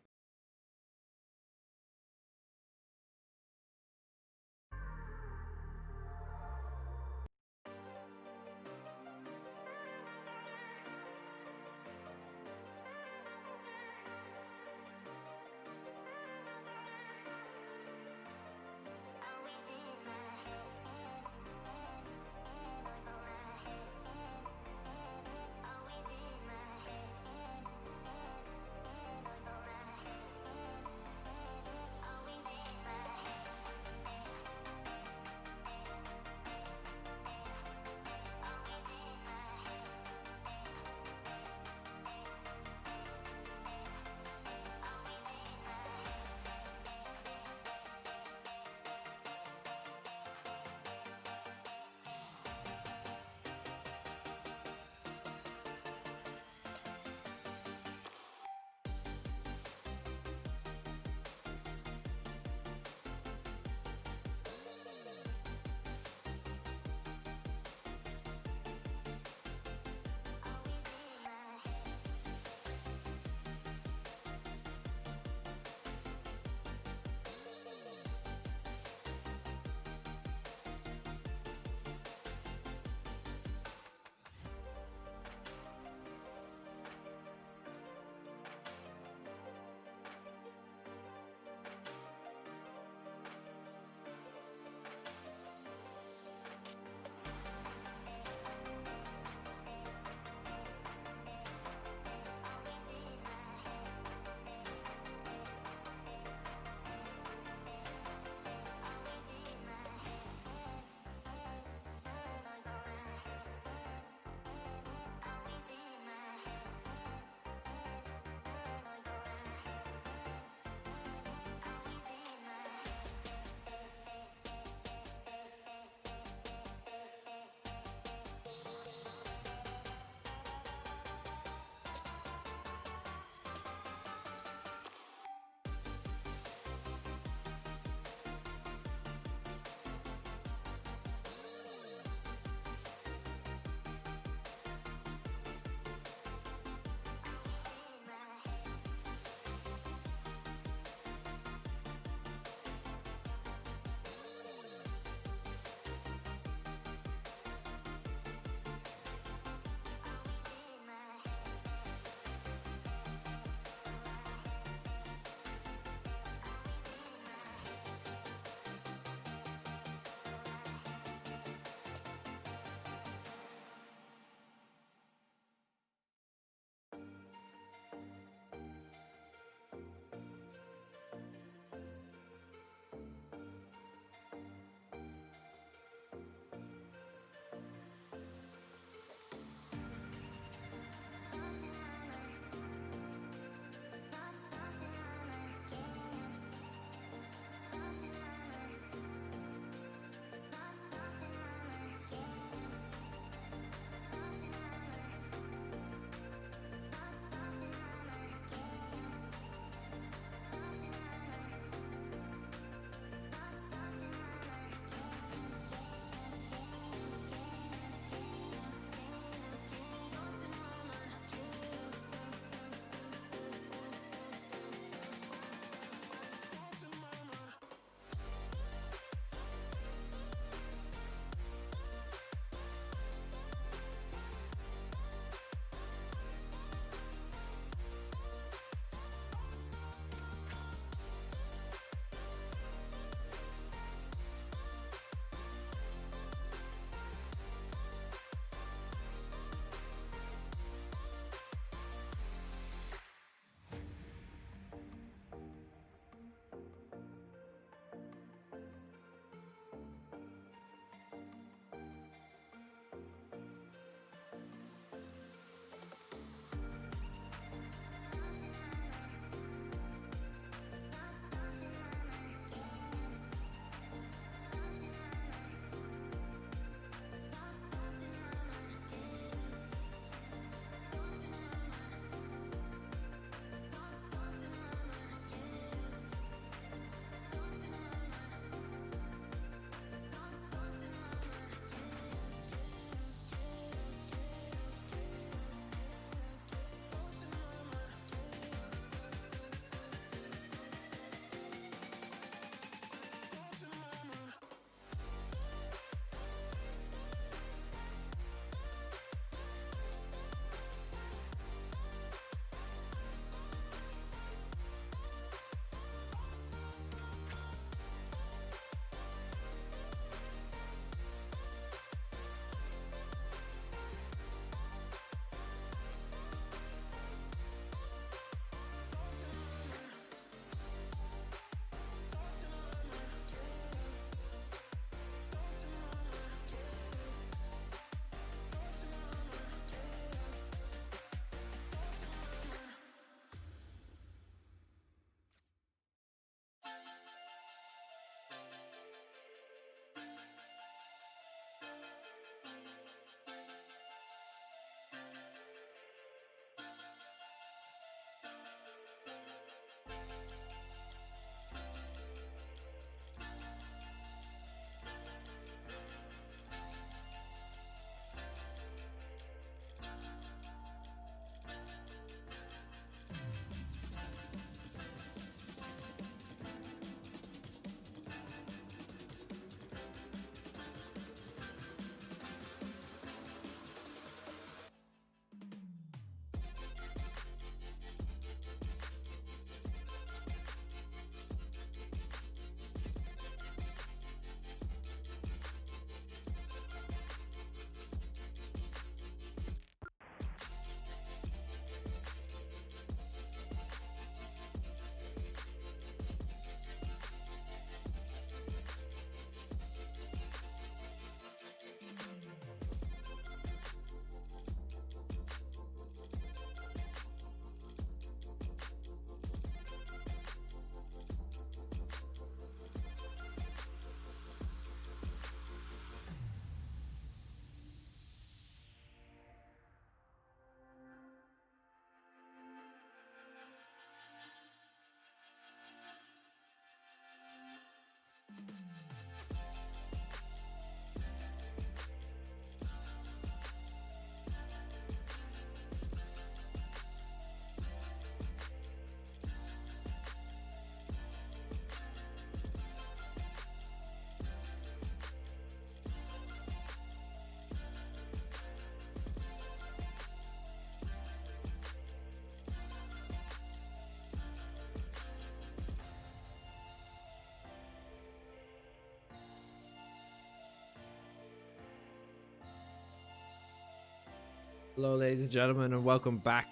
Hello, ladies and gentlemen, and welcome back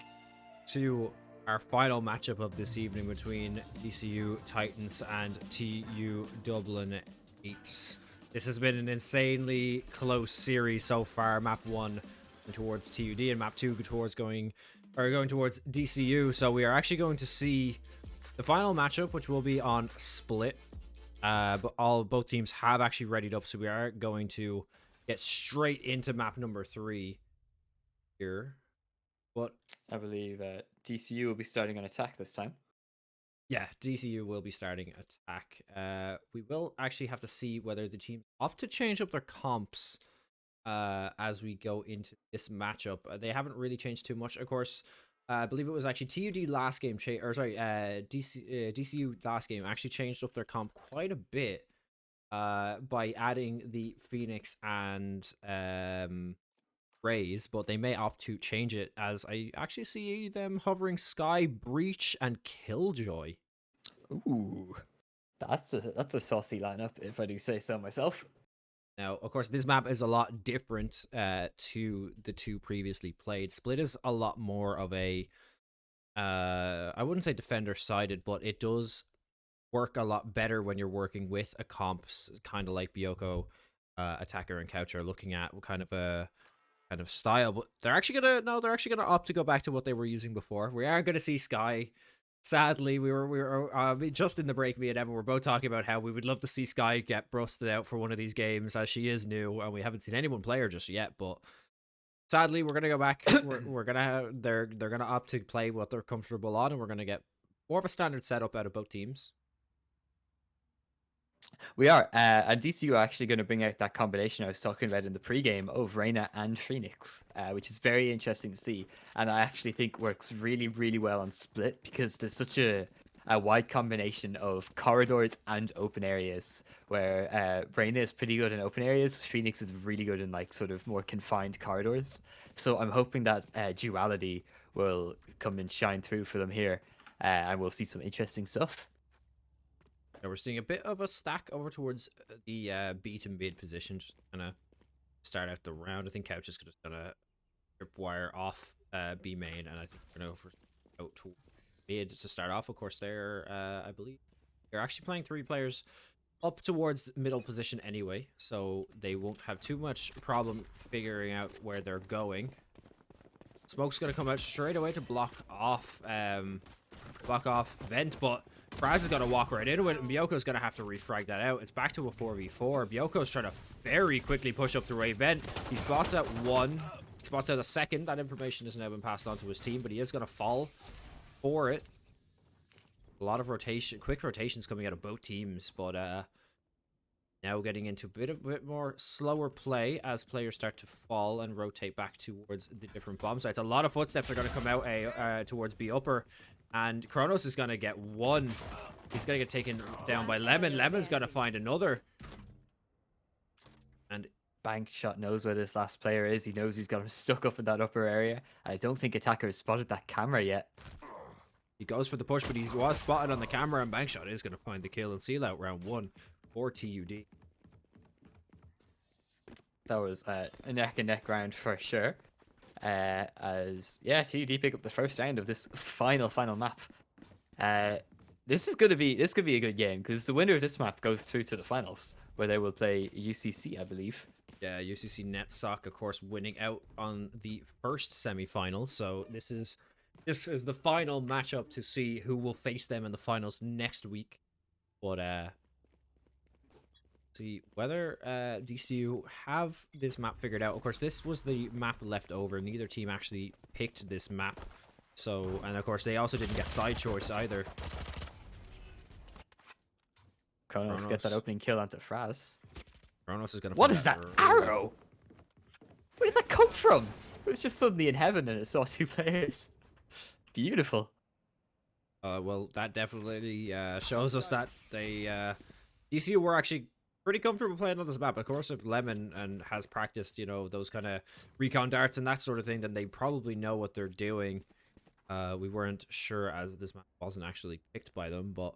to our final matchup of this evening between DCU Titans and TU Dublin Apes. This has been an insanely close series so far. Map 1 towards TUD and map 2 going towards DCU. So we are actually going to see the final matchup, which will be on split. But both teams have actually readied up, so we are going to get straight into map number 3 here. But I believe DCU will be starting an attack this time. yeah, DCU will be starting attack. We will actually have to see whether the team opt to change up their comps as we go into this matchup. They haven't really changed too much, of course. I believe it was actually TUD last game, DCU last game actually changed up their comp quite a bit by adding the Phoenix and Rays, but they may opt to change it, as I actually see them hovering Sky, Breach, and Killjoy. Ooh, that's a saucy lineup, if I do say so myself. Now, of course, this map is a lot different to the two previously played. Split is a lot more of a, I wouldn't say defender-sided, but it does work a lot better when you're working with a comps, kind of like Bioko, Attacker, and Couch are looking at kind of style. But they're actually gonna opt to go back to what they were using before. We are gonna see Sky. Sadly, we were just in the break. Me and Evan were both talking about how we would love to see Sky get busted out for one of these games, as she is new and we haven't seen anyone play her just yet. But sadly, we're gonna go back. They're gonna opt to play what they're comfortable on, and we're gonna get more of a standard setup out of both teams. We are, and DCU are actually going to bring out that combination I was talking about in the pregame of Reyna and Phoenix, which is very interesting to see, and I actually think works really, really well on split, because there's such a wide combination of corridors and open areas, where Reyna is pretty good in open areas, Phoenix is really good in like sort of more confined corridors. So I'm hoping that duality will come and shine through for them here, and we'll see some interesting stuff. Now we're seeing a bit of a stack over towards the B to mid position, just gonna start out the round. I think Couch is just gonna tripwire off B main, and I think we're gonna go for out to mid to start off. Of course, they're I believe they're actually playing 3 players up towards middle position anyway, so they won't have too much problem figuring out where they're going. Smoke's gonna come out straight away to block off Vent, but Fraz is going to walk right into it, and Byoko's going to have to refrag that out. It's back to a 4v4. Byoko's trying to very quickly push up the right Vent. He spots out 1. He spots out a 2nd. That information has now been passed on to his team, but he is going to fall for it. A lot of rotation, quick rotations coming out of both teams, but now getting into a bit more slower play as players start to fall and rotate back towards the different bomb sites. A lot of footsteps are going to come out towards B upper, and Kronos is going to get one. He's going to get taken down by Lemon. Lemon's going to find another. And Bank Shot knows where this last player is. He knows he's got him stuck up in that upper area. I don't think Attacker has spotted that camera yet. he goes for the push, but he was spotted on the camera, and Bankshot is going to find the kill and seal out round 1 for TUD. That was a neck and neck round for sure. As TUD pick up the first round of this final map. This could be a good game because the winner of this map goes through to the finals where they will play UCC, I believe. Yeah, UCC NetSoc, of course, winning out on the first semi-final. So this is the final matchup to see who will face them in the finals next week. But see whether DCU have this map figured out. Of course, this was the map left over. Neither team actually picked this map. So, and of course, they also didn't get side choice either. Kronos get that opening kill onto Fraz. Kronos is going to. What is that arrow? Where did that come from? It was just suddenly in heaven and it saw 2 players. Beautiful. Well, that definitely shows us that they DCU were actually pretty comfortable playing on this map. Of course, if Lemon and has practiced, you know, those kind of recon darts and that sort of thing, then they probably know what they're doing. We weren't sure as this map wasn't actually picked by them, but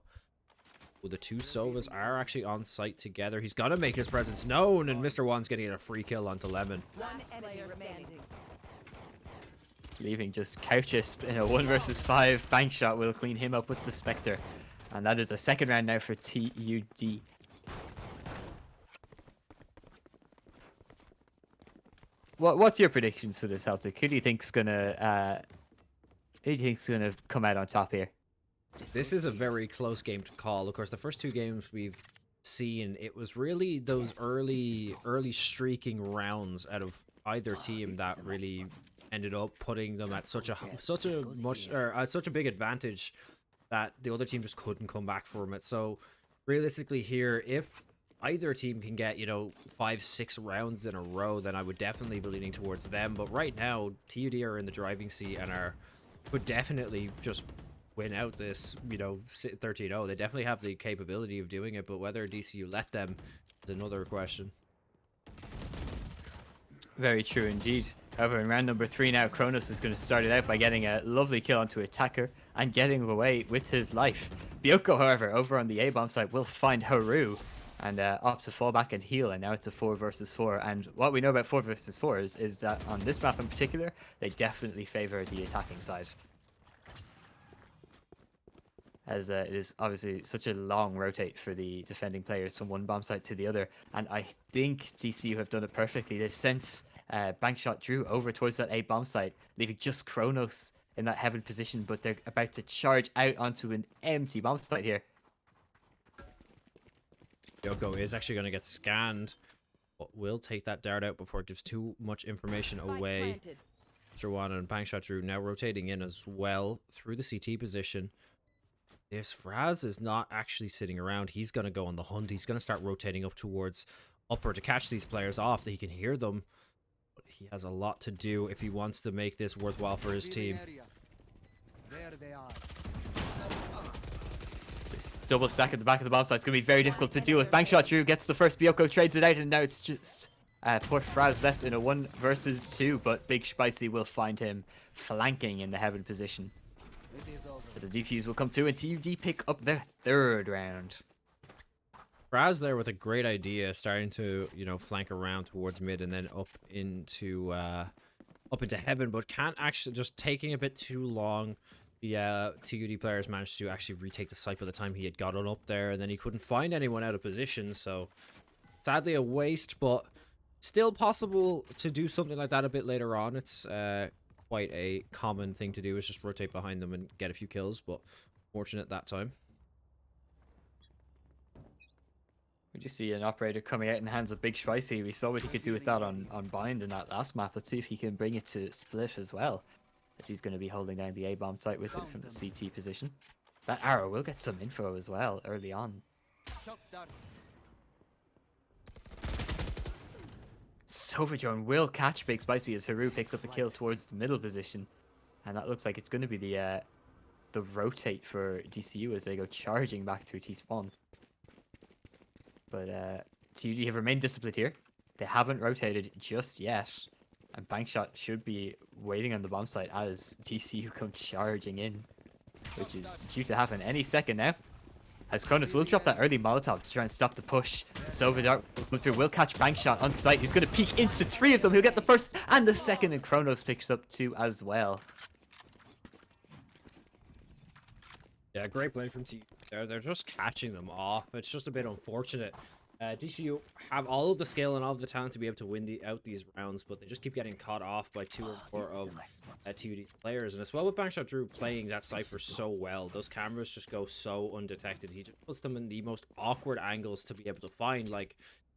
the 2 Sovas are actually on site together. He's gonna make his presence known, and Mr. Wan's getting a free kill onto Lemon. One enemy remaining. Leaving just Couchisp in a 1 versus 5. Bank Shot will clean him up with the Spectre. And that is a second round now for TUD. What's your predictions for this, Celtic? Who do you think's gonna come out on top here? This is a very close game to call. Of course, the first 2 games we've seen, it was really those early streaking rounds out of either team that really ended up putting them at such a big advantage that the other team just couldn't come back from it. So realistically here, if either team can get, you know, 5-6 rounds in a row, then I would definitely be leaning towards them. But right now, TUD are in the driving seat and would definitely just win out this, you know, 13-0. They definitely have the capability of doing it, but whether DCU let them is another question. Very true indeed. However, in round number 3 now, Kronos is going to start it out by getting a lovely kill onto Attacker and getting away with his life. Byoko, however, over on the A-bomb site will find Haru and opt to fall back and heal, and now it's a 4 versus 4. And what we know about 4 versus 4 is that on this map in particular, they definitely favor the attacking side. As it is obviously such a long rotate for the defending players from one bomb site to the other. And I think DCU have done it perfectly. They've sent Bankshot Drew over towards that A bomb site, leaving just Kronos in that heaven position, but they're about to charge out onto an empty bomb site here. Yoko is actually going to get scanned, but will take that dart out before it gives too much information away. Mr. Wan and Bankshot Drew now rotating in as well through the CT position. This Fraz is not actually sitting around. He's going to go on the hunt. He's going to start rotating up towards upper to catch these players off, that he can hear them. But he has a lot to do if he wants to make this worthwhile for his team. There they are. This double stack at the back of the bomb site is going to be very difficult to deal with. Bankshot Drew gets the first, Byoko trades it out, and now it's just poor Fraz left in a 1 versus 2, but Big Spicy will find him flanking in the heaven position. As a defuse will come through, and TUD pick up their 3rd round. Fraz there with a great idea, starting to, you know, flank around towards mid and then up into heaven, but can't actually, just taking a bit too long. The TUD players managed to actually retake the site by the time he had gotten up there, and then he couldn't find anyone out of position, so sadly a waste, but still possible to do something like that a bit later on. It's quite a common thing to do, is just rotate behind them and get a few kills, but fortunate that time. We just see an operator coming out in the hands of Big Spicy. We saw what he could do with that on Bind in that last map. Let's see if he can bring it to Split as well, as he's going to be holding down the A-bomb site with it from the CT position. That arrow will get some info as well early on. Shock dart. Sovadrone will catch Big Spicy as Haru picks up a kill towards the middle position. And that looks like it's going to be the rotate for DCU as they go charging back through T-spawn. But TUD have remained disciplined here. They haven't rotated just yet. And Bankshot should be waiting on the bomb site as TCU come charging in, which is due to happen any second now. As Cronus will drop that early Molotov to try and stop the push. Sovadart will catch Bankshot on site. He's going to peek into 3 of them. He'll get the first and the second, and Kronos picks up 2 as well. Yeah, great play from T. They're just catching them off. It's just a bit unfortunate. DCU have all of the skill and all of the talent to be able to win out these rounds, but they just keep getting caught off by 2 or 4 of TUD's players. And as well with Bankshot Drew playing that Cypher so well, those cameras just go so undetected. He just puts them in the most awkward angles to be able to find, like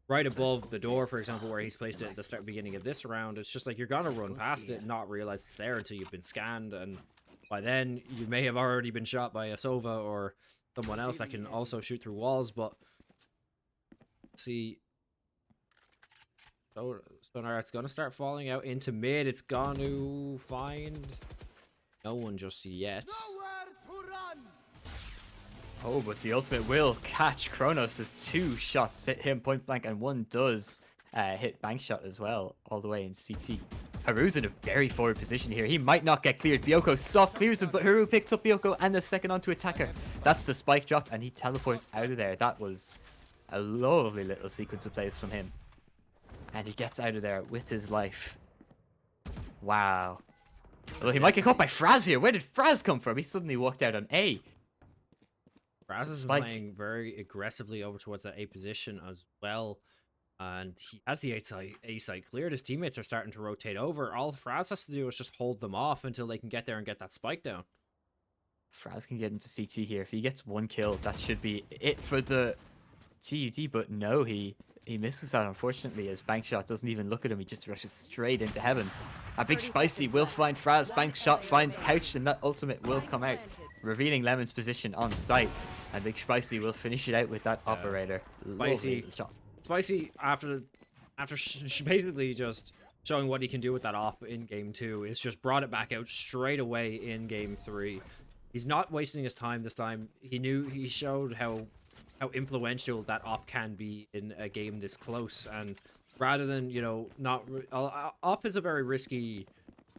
right above the door, for example, where he's placed it at the beginning of this round. It's just like you're gonna run past it and not realize it's there until you've been scanned, and by then you may have already been shot by a Sova or someone else that can also shoot through walls. But see, so it's gonna start falling out into mid. It's gonna find no one just yet. Nowhere to run. Oh, but the ultimate will catch Kronos as 2 shots hit him point blank, and 1 does hit Bankshot as well, all the way in CT. Haru's in a very forward position here. He might not get cleared. Byoko soft clears him, but Haru picks up Byoko and the second onto attacker. That's the spike dropped, and he teleports out of there. That was a lovely little sequence of plays from him. And he gets out of there with his life. Wow. Although he might get caught by Fraz here. Where did Fraz come from? He suddenly walked out on A. Fraz is playing very aggressively over towards that A position as well. And he has the A site cleared. His teammates are starting to rotate over. All Fraz has to do is just hold them off until they can get there and get that spike down. Fraz can get into CT here. If he gets 1 kill, that should be it for the TUD. But no, he misses that, unfortunately, as Bankshot doesn't even look at him. He just rushes straight into heaven. A Big Spicy will find Fraz. Bankshot finds Couch, and that ultimate will come out, revealing Lemon's position on site. And Big Spicy will finish it out with that operator. Lovely shot. Spicy, after basically just showing what he can do with that op in game 2, is just brought it back out straight away in game 3. He's not wasting his time this time. He showed how influential that op can be in a game this close, and rather than, you know, op is a very risky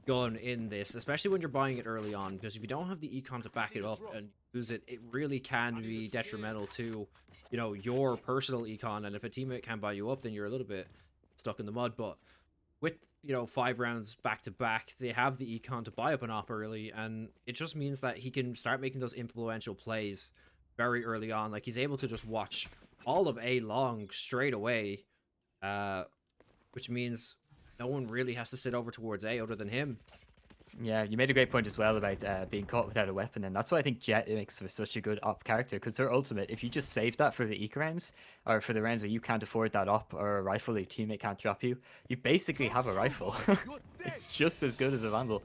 gun in this, especially when you're buying it early on, because if you don't have the econ to back it up and use it, it really can be detrimental to, you know, your personal econ. And if a teammate can buy you up, then you're a little bit stuck in the mud. But with, you know, 5 rounds back to back, they have the econ to buy up an op early, and it just means that he can start making those influential plays very early on. Like, he's able to just watch all of A long straight away, which means no one really has to sit over towards A other than him. Yeah, you made a great point as well about being caught without a weapon, and that's why I think Jet makes for such a good op character, because her ultimate, if you just save that for the eco rounds, or for the rounds where you can't afford that op or a rifle, your teammate can't drop you, you basically have a rifle. It's just as good as a Vandal.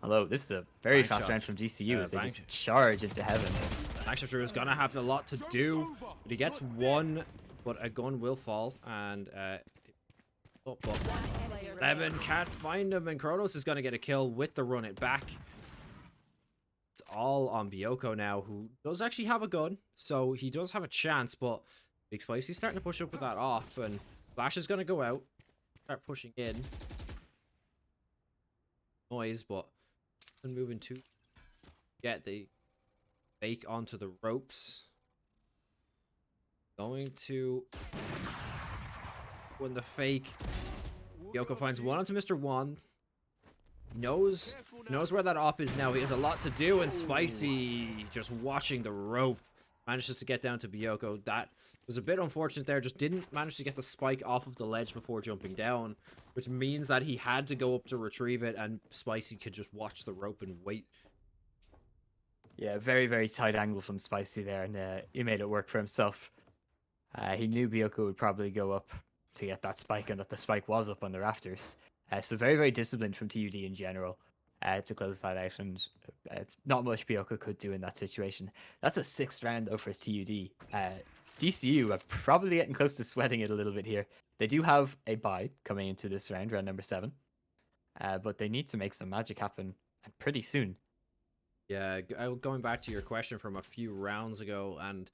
Although this is a very fast round from DCU as they just charge into heaven. Bankshot Drew is gonna have a lot to do, but he gets 1, but a gun will fall, and but Lemon can't find him, and Kronos is gonna get a kill with the run it back. It's all on Byoko now, who does actually have a gun, so he does have a chance, but Big Spicy's starting to push up with that off, and Flash is gonna go out, start pushing in. Noise, but moving to get the fake onto the ropes. Going to win the fake. Byoko finds 1 onto Mr. 1. He knows where that op is now. He has a lot to do, and Spicy just watching the rope manages to get down to Byoko. That was a bit unfortunate there. Just didn't manage to get the spike off of the ledge before jumping down, which means that he had to go up to retrieve it, and Spicy could just watch the rope and wait. Yeah, very, very tight angle from Spicy there, and he made it work for himself. He knew Byoko would probably go up to get that spike, and that the spike was up on the rafters. So very, very disciplined from TUD in general. to close that out, and not much Bioka could do in that situation. That's a 6th round though for TUD. DCU are probably getting close to sweating it a little bit here. They do have a bye coming into this round number 7, but they need to make some magic happen and pretty soon. Yeah, going back to your question from a few rounds ago, and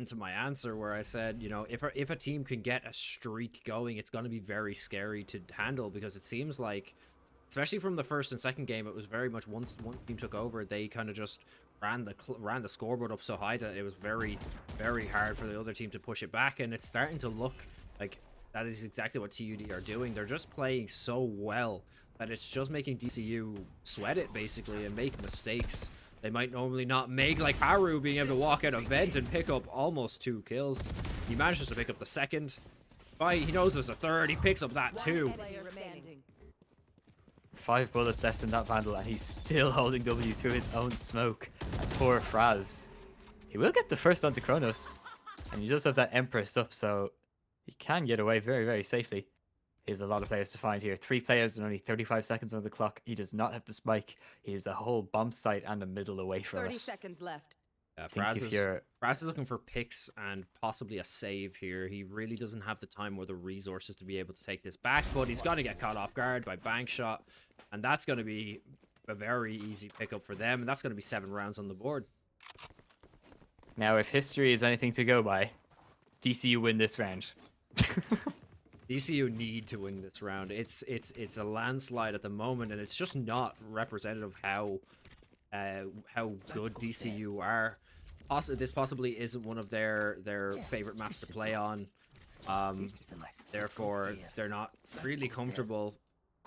to my answer where I said, you know, if a team can get a streak going, it's going to be very scary to handle, because it seems like, especially from the first and second game, it was very much once one team took over, they kind of just ran the scoreboard up so high that it was very, very hard for the other team to push it back, and it's starting to look like that is exactly what TUD are doing. They're just playing so well that it's just making DCU sweat it, basically, and make mistakes they might normally not make, like Haru being able to walk out a vent and pick up almost 2 kills. He manages to pick up the second. He knows there's a third, he picks up that too. 5 bullets left in that Vandal, and he's still holding W through his own smoke. And poor Fraz. He will get the first onto Kronos, and he does have that Empress up, so he can get away very, very safely. He has a lot of players to find here. 3 players and only 35 seconds on the clock. He does not have the spike. He has a whole bomb site and a middle away from 30 it. seconds left. Yeah, Fraz is looking for picks and possibly a save here. He really doesn't have the time or the resources to be able to take this back, but he's going to get caught off guard by bank shot, and that's going to be a very easy pickup for them, and that's going to be 7 rounds on the board. Now, if history is anything to go by, DCU win this round. DCU need to win this round. It's a landslide at the moment, and it's just not representative of how good DCU are. This possibly isn't one of their favorite maps to play on. Therefore, they're not really comfortable,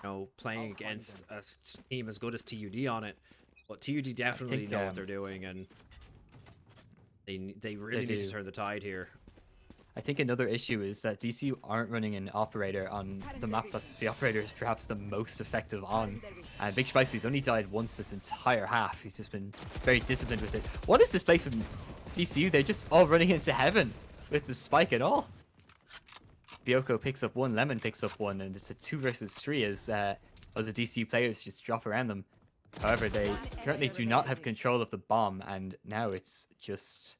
you know, playing against a team as good as TUD on it. But TUD definitely know what they're doing, and they really need to turn the tide here. I think another issue is that DCU aren't running an operator on the map that the operator is perhaps the most effective on. And Big Spicy's only died once this entire half. He's just been very disciplined with it. What is this play from DCU? They're just all running into heaven with the spike and all. Bioko picks up 1, Lemon picks up 1, and it's a 2 versus 3 as other DCU players just drop around them. However, they currently do not have control of the bomb, and now it's just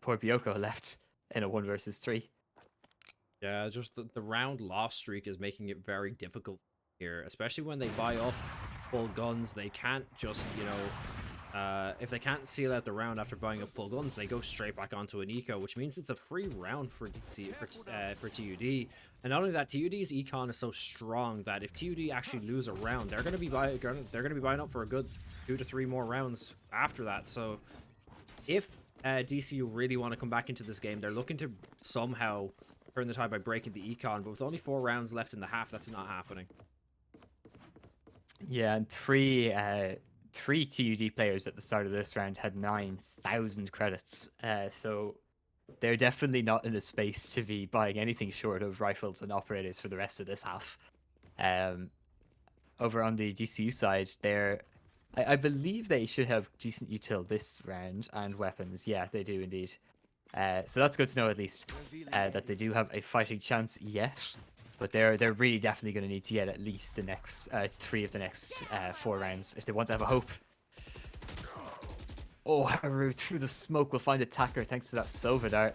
poor Bioko left in a 1 versus 3. Yeah, just the round loss streak is making it very difficult here, especially when they buy up full guns. They can't just, you know, if they can't seal out the round after buying up full guns, they go straight back onto an eco, which means it's a free round for TUD. And not only that, TUD's econ is so strong that if TUD actually lose a round, they're gonna be buying up for a good 2 to 3 more rounds after that. So if DCU really want to come back into this game, they're looking to somehow turn the tide by breaking the econ, but with only 4 rounds left in the half, that's not happening. Yeah, and three TUD players at the start of this round had 9,000 credits, so they're definitely not in a space to be buying anything short of rifles and operators for the rest of this half. Over on the DCU side, I believe they should have decent util this round and weapons. Yeah, they do indeed. So that's good to know at least that they do have a fighting chance yet. But they're really definitely going to need to get at least the next 3 of the next 4 rounds if they want to have a hope. Oh, Haru through the smoke will find attacker thanks to that Sova dart.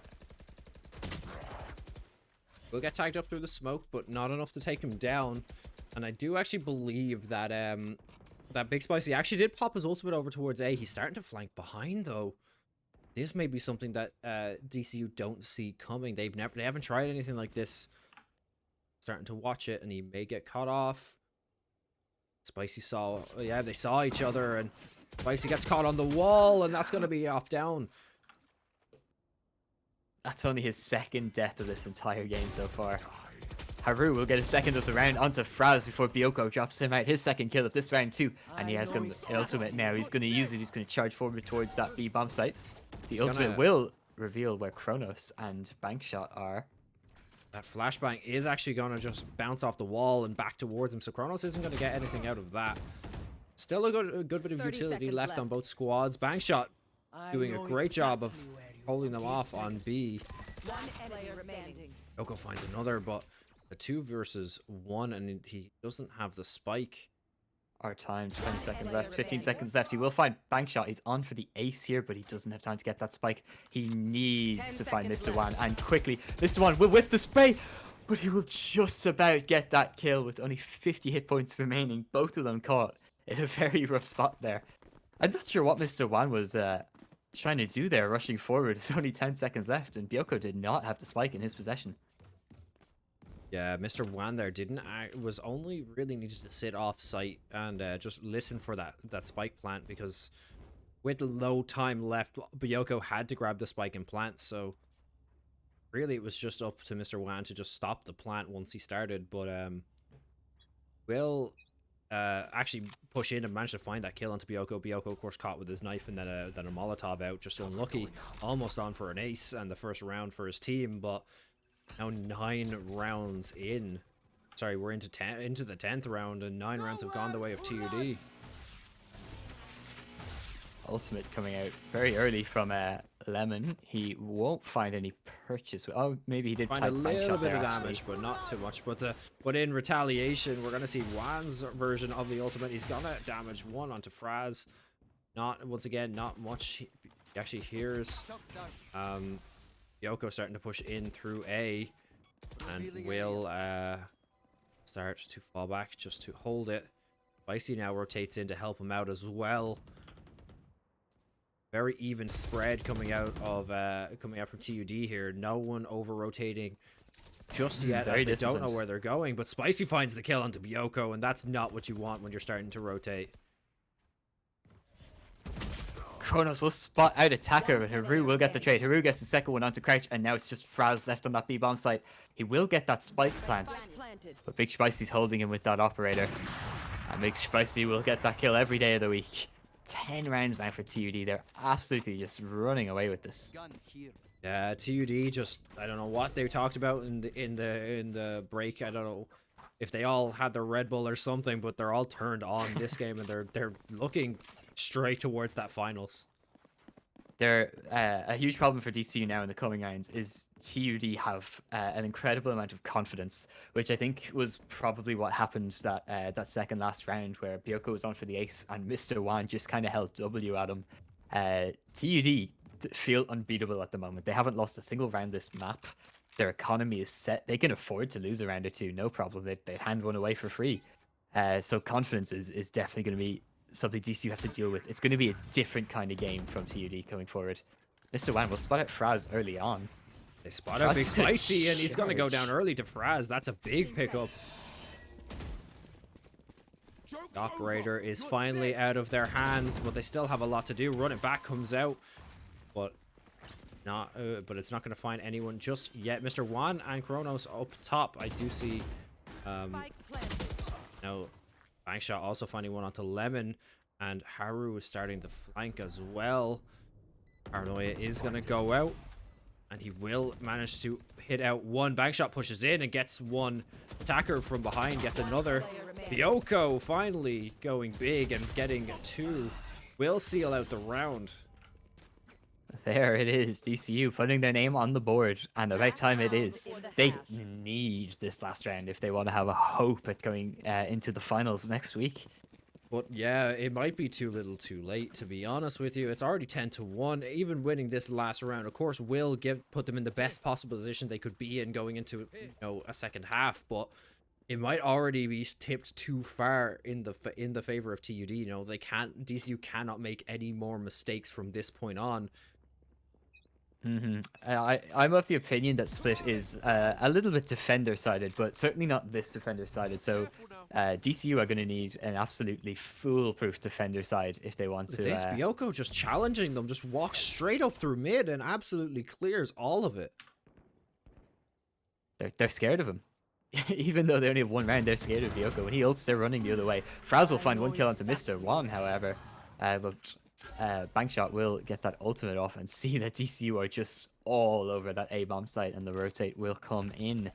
We'll get tagged up through the smoke, but not enough to take him down. And I do actually believe that that Big Spicy actually did pop his ultimate over towards A. He's starting to flank behind though. This may be something that DCU don't see coming. They haven't tried anything like this. Starting to watch it, and he may get caught off. Spicy saw, yeah, they saw each other, and Spicy gets caught on the wall, and that's going to be off down. That's only his 2nd death of this entire game so far. Haru will get a 2nd of the round onto Fraz before Bioko drops him out. His 2nd kill of this round too, and he has got the ultimate now. He's going to use it. He's going to charge forward towards that B bomb site. The ultimate will reveal where Kronos and Bankshot are. That flashbang is actually going to just bounce off the wall and back towards him, so Kronos isn't going to get anything out of that. Still a good bit of utility left on both squads. Bankshot doing a great job of holding them off on B. One enemy remaining. Yoko finds another, but a 2 versus 1, and he doesn't have the spike. our time. 20 seconds left, 15 seconds left. He will find bank shot. He's on for the ace here, but he doesn't have time to get that spike. He needs 10 to find seconds Mr. left. Wan, and quickly. Mr. Wan will whiff the spray, but he will just about get that kill with only 50 hit points remaining. Both of them caught in a very rough spot there. I'm not sure what Mr. Wan was trying to do there, rushing forward. It's only 10 seconds left, and Bioko did not have the spike in his possession. Yeah, Mr. Wan there was only really needed to sit off site and just listen for that spike plant, because with low time left, Bioko had to grab the spike and plant, so really it was just up to Mr. Wan to just stop the plant once he started, but will actually push in and manage to find that kill onto Bioko. Bioko, of course, caught with his knife and then a Molotov out, just unlucky, almost on for an ace and the first round for his team, but now 9 rounds in. Sorry, we're into the 10th round, and 9 rounds have gone the way of TUD. Ultimate coming out very early from Lemon. He won't find any purchase. Oh, maybe he did Find a type bank little shot bit there, of actually. damage, but not too much. But in retaliation, we're gonna see Wan's version of the ultimate. He's gonna damage 1 onto Fraz. Not once again, not much. He actually hears Yoko starting to push in through A, and will start to fall back just to hold it. Spicy now rotates in to help him out as well. Very even spread coming out from TUD here. No one over rotating just yet, Very as they don't know disciplined. where they're going. But Spicy finds the kill onto Bioko, and that's not what you want when you're starting to rotate. Kronos will spot out attacker, but Haru will get the trade. Haru gets the second one onto Crouch, and now it's just Fraz left on that B-bomb site. He will get that spike plant, Planted. but Big Spicy's holding him with that operator. And Big Spicy will get that kill every day of the week. 10 rounds now for TUD. They're absolutely just running away with this. Gun here. Yeah, TUD just, I don't know what they talked about in the break. I don't know if they all had their Red Bull or something, but they're all turned on this game, and they're looking straight towards that finals. They're a huge problem for DCU now in the coming rounds is TUD have an incredible amount of confidence, which I think was probably what happened that second last round where Bioko was on for the ace and Mr. Wan just kind of held W at him. TUD feel unbeatable at the moment. They haven't lost a single round this map. Their economy is set. They can afford to lose a round or two, no problem. They'd hand one away for free. So confidence is definitely going to be something DCU have to deal with. It's going to be a different kind of game from TUD coming forward. Mr. Wan will spot out Fraz early on. They spot out Big Fraz did a Spicy, and he's going to go down charge. early to Fraz. That's a big pickup. The operator is finally out of their hands, but they still have a lot to do. Running back comes out, but it's not going to find anyone just yet. Mr. Wan and Kronos up top. I do see Spike planted. now Bankshot also finding one onto Lemon, and Haru is starting to flank as well. Paranoia is going to go out, and he will manage to hit out one. Bankshot pushes in and gets one. Attacker from behind gets another. Bioko finally going big and getting 2. Will seal out the round. There it is, DCU putting their name on the board, and about time it is. They need this last round if they want to have a hope at going into the finals next week. But yeah, it might be too little too late, to be honest with you. It's already 10-1. Even winning this last round, of course, will put them in the best possible position they could be in going into, a second half, but it might already be tipped too far in the favor of TUD. DCU cannot make any more mistakes from this point on. I'm of the opinion that Split is a little bit defender-sided, but certainly not this defender-sided. So DCU are going to need an absolutely foolproof defender side if they want to. This Bioko just challenging them, just walks straight up through mid and absolutely clears all of it. They're scared of him. Even though they only have one round, they're scared of Bioko. When he ults, they're running the other way. Fraz will find one kill onto Mr. Wan, however. But Bankshot will get that ultimate off and see that DCU are just all over that A-bomb site, and the rotate will come in.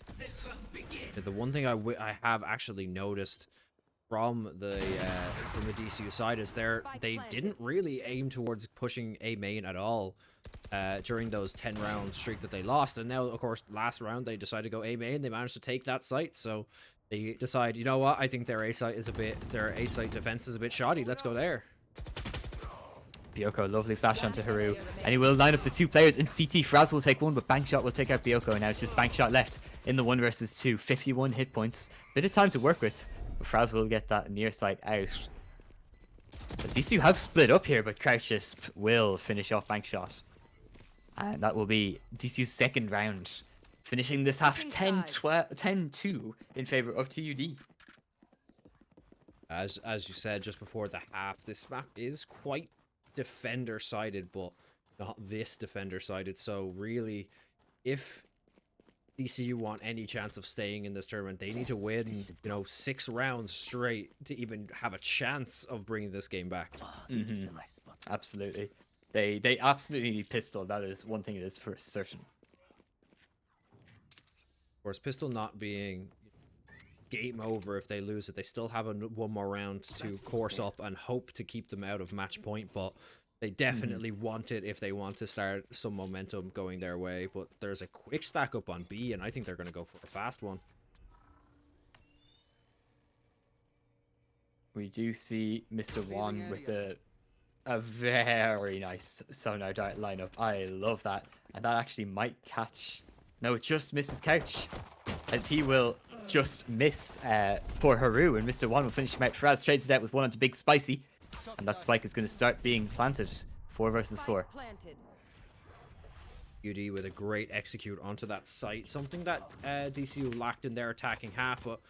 The one thing I have actually noticed from the DCU side is they didn't really aim towards pushing A main at all during those 10-round streak that they lost, and now of course last round they decided to go A main. They managed to take that site, so They decide, you know what? I think their A site defense is a bit shoddy. Let's go there. Bioko, lovely flash onto Haru, and he will line up the 2 players in CT. Fraz will take 1, but Bankshot will take out Bioko, and now it's just Bankshot left in the 1 versus 2. 51 hit points. Bit of time to work with, but Fraz will get that near side out. But DCU have split up here, but Crouchist will finish off Bankshot. And that will be DCU's 2nd round, finishing this half 10-2 in favor of TUD. As you said just before the half, this map is quite defender-sided, but not this defender-sided. So really, if DCU want any chance of staying in this tournament, they need to win, 6 rounds straight to even have a chance of bringing this game back. This is a nice spot. Absolutely. They absolutely need Pistol. That is one thing it is for certain. Of course, Pistol not being game over if they lose it. They still have one more round to course up and hope to keep them out of match point, but they definitely want it if they want to start some momentum going their way. But there's a quick stack up on B, and I think they're going to go for a fast one. We do see Mr. Wan with a very nice sonar dart lineup. I love that. And that actually might catch. No, it just misses Couch, as he will just miss poor Haru, and Mr. Wan will finish him out. Fraz trades it out with 1 onto Big Spicy, and that spike is going to start being planted. 4 versus 4. Planted. UD with a great execute onto that site, something that DCU lacked in their attacking half, but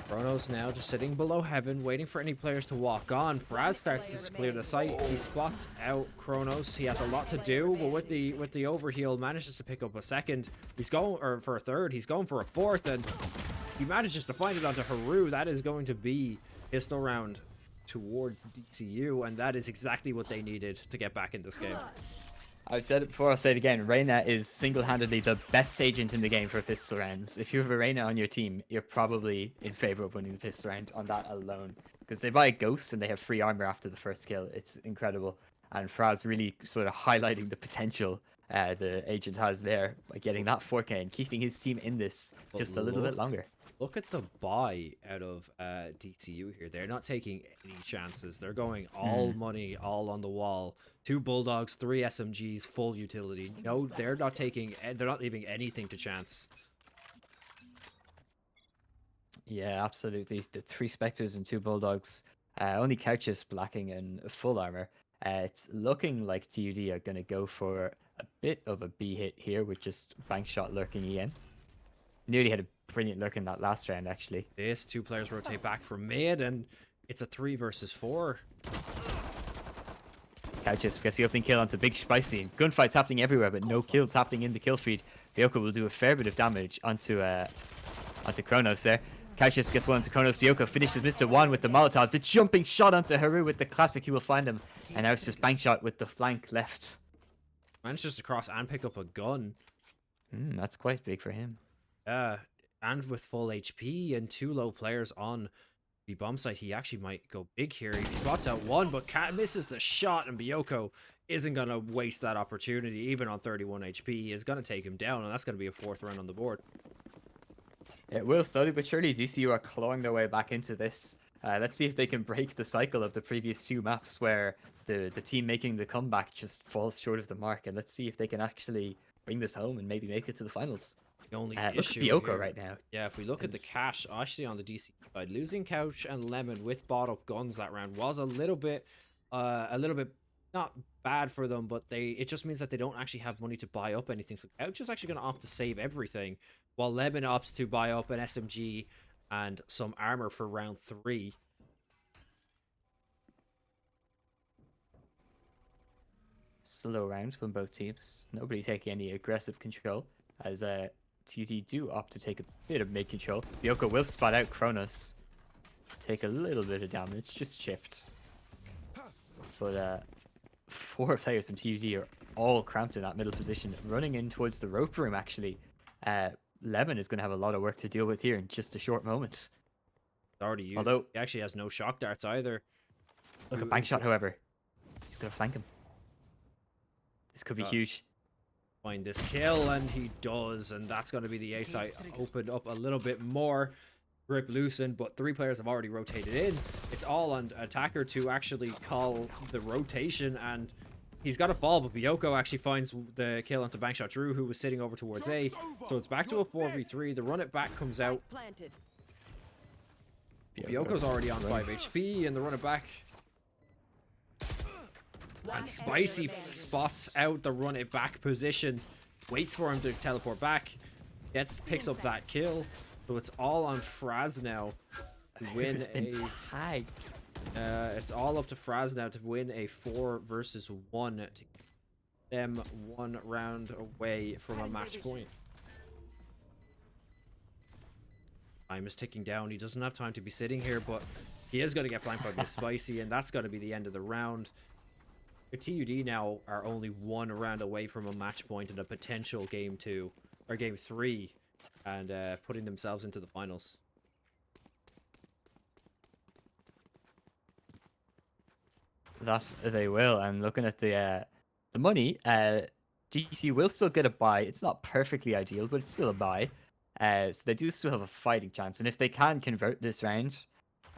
Chronos now just sitting below heaven, waiting for any players to walk on. Fraz starts to clear the site. He spots out Chronos. He has a lot to do, but with the overheal, manages to pick up a 2nd. He's going for a 3rd. He's going for a 4th, and he manages to find it onto Haru. That is going to be pistol round towards DCU, and that is exactly what they needed to get back in this game. I've said it before, I'll say it again. Reyna is single-handedly the best agent in the game for pistol rounds. If you have a Reyna on your team, you're probably in favor of winning the pistol round on that alone. Because they buy a Ghost and they have free armor after the first kill. It's incredible. And Fraz really sort of highlighting the potential the agent has there by getting that 4K and keeping his team in this just a little bit longer. Look at the buy out of DCU here. They're not taking any chances. They're going all money, all on the wall. 2 Bulldogs, 3 SMGs, full utility. No, they're not leaving anything to chance. Yeah, absolutely. The 3 Spectres and 2 Bulldogs. Only Couches blacking and full armor. It's looking like TUD are going to go for a bit of a B hit here with just Bankshot lurking again. Nearly had a brilliant lurk in that last round, actually. This 2 players rotate back from mid, and it's a 3 versus 4. Couches gets the opening kill onto Big Spicy. Gunfights happening everywhere, but no kills happening in the kill feed. Bioko will do a fair bit of damage onto Chronos there. Couches gets 1 onto Chronos. Bioko finishes Mr. Wan with the Molotov. The jumping shot onto Haru with the classic. He will find him. And now it's just Bankshot with the flank left. Manages to cross and pick up a gun. That's quite big for him. And with full HP and 2 low players on the bomb site, he actually might go big here. He spots out 1, but Cat misses the shot, and Bioko isn't going to waste that opportunity. Even on 31 HP, he is going to take him down, and that's going to be a 4th round on the board. It will slowly but surely. DCU are clawing their way back into this. Let's see if they can break the cycle of the previous 2 maps where the team making the comeback just falls short of the mark. And let's see if they can actually bring this home and maybe make it to the finals. The only look at issue Bioko here, right now. Yeah, if we look at the cash, actually on the DC side, losing Couch and Lemon with bought up guns that round was a little bit not bad for them, but it just means that they don't actually have money to buy up anything. So Couch is actually going to opt to save everything, while Lemon opts to buy up an SMG and some armor for round 3. Slow round from both teams. Nobody taking any aggressive control, as TUT do opt to take a bit of mid control. Bioko will spot out Chronos. Take a little bit of damage, just chipped. But 4 players from TUT are all cramped in that middle position, running in towards the rope room actually. Lemon is going to have a lot of work to deal with here in just a short moment. Already used. Although He actually has no shock darts either. Look at Bankshot, however. He's going to flank him. This could be huge. Find this kill, and he does, and that's going to be the A site opened up a little bit more. grip loosened, but 3 players have already rotated in. It's all on attacker to actually call the rotation, and he's got to fall, but Bioko actually finds the kill onto Bankshot Drew, who was sitting over towards A. So it's back to a 4v3. The run it back comes out. Planted. Bioko's already on 5 HP, and the run it back. And Spicy spots out the run it back position, waits for him to teleport back, picks up that kill. So it's all on Fraz now to win it's all up to Fraz now to win a 4 versus 1 to get them 1 round away from a match point. Time is ticking down. He doesn't have time to be sitting here, but he is going to get flanked by Miss Spicy, and that's going to be the end of the round. The TUD now are only 1 round away from a match point and a potential game 2 or game 3, and putting themselves into the finals. That they will, and looking at the money, DC will still get a buy. It's not perfectly ideal, but it's still a buy. So they do still have a fighting chance, and if they can convert this round,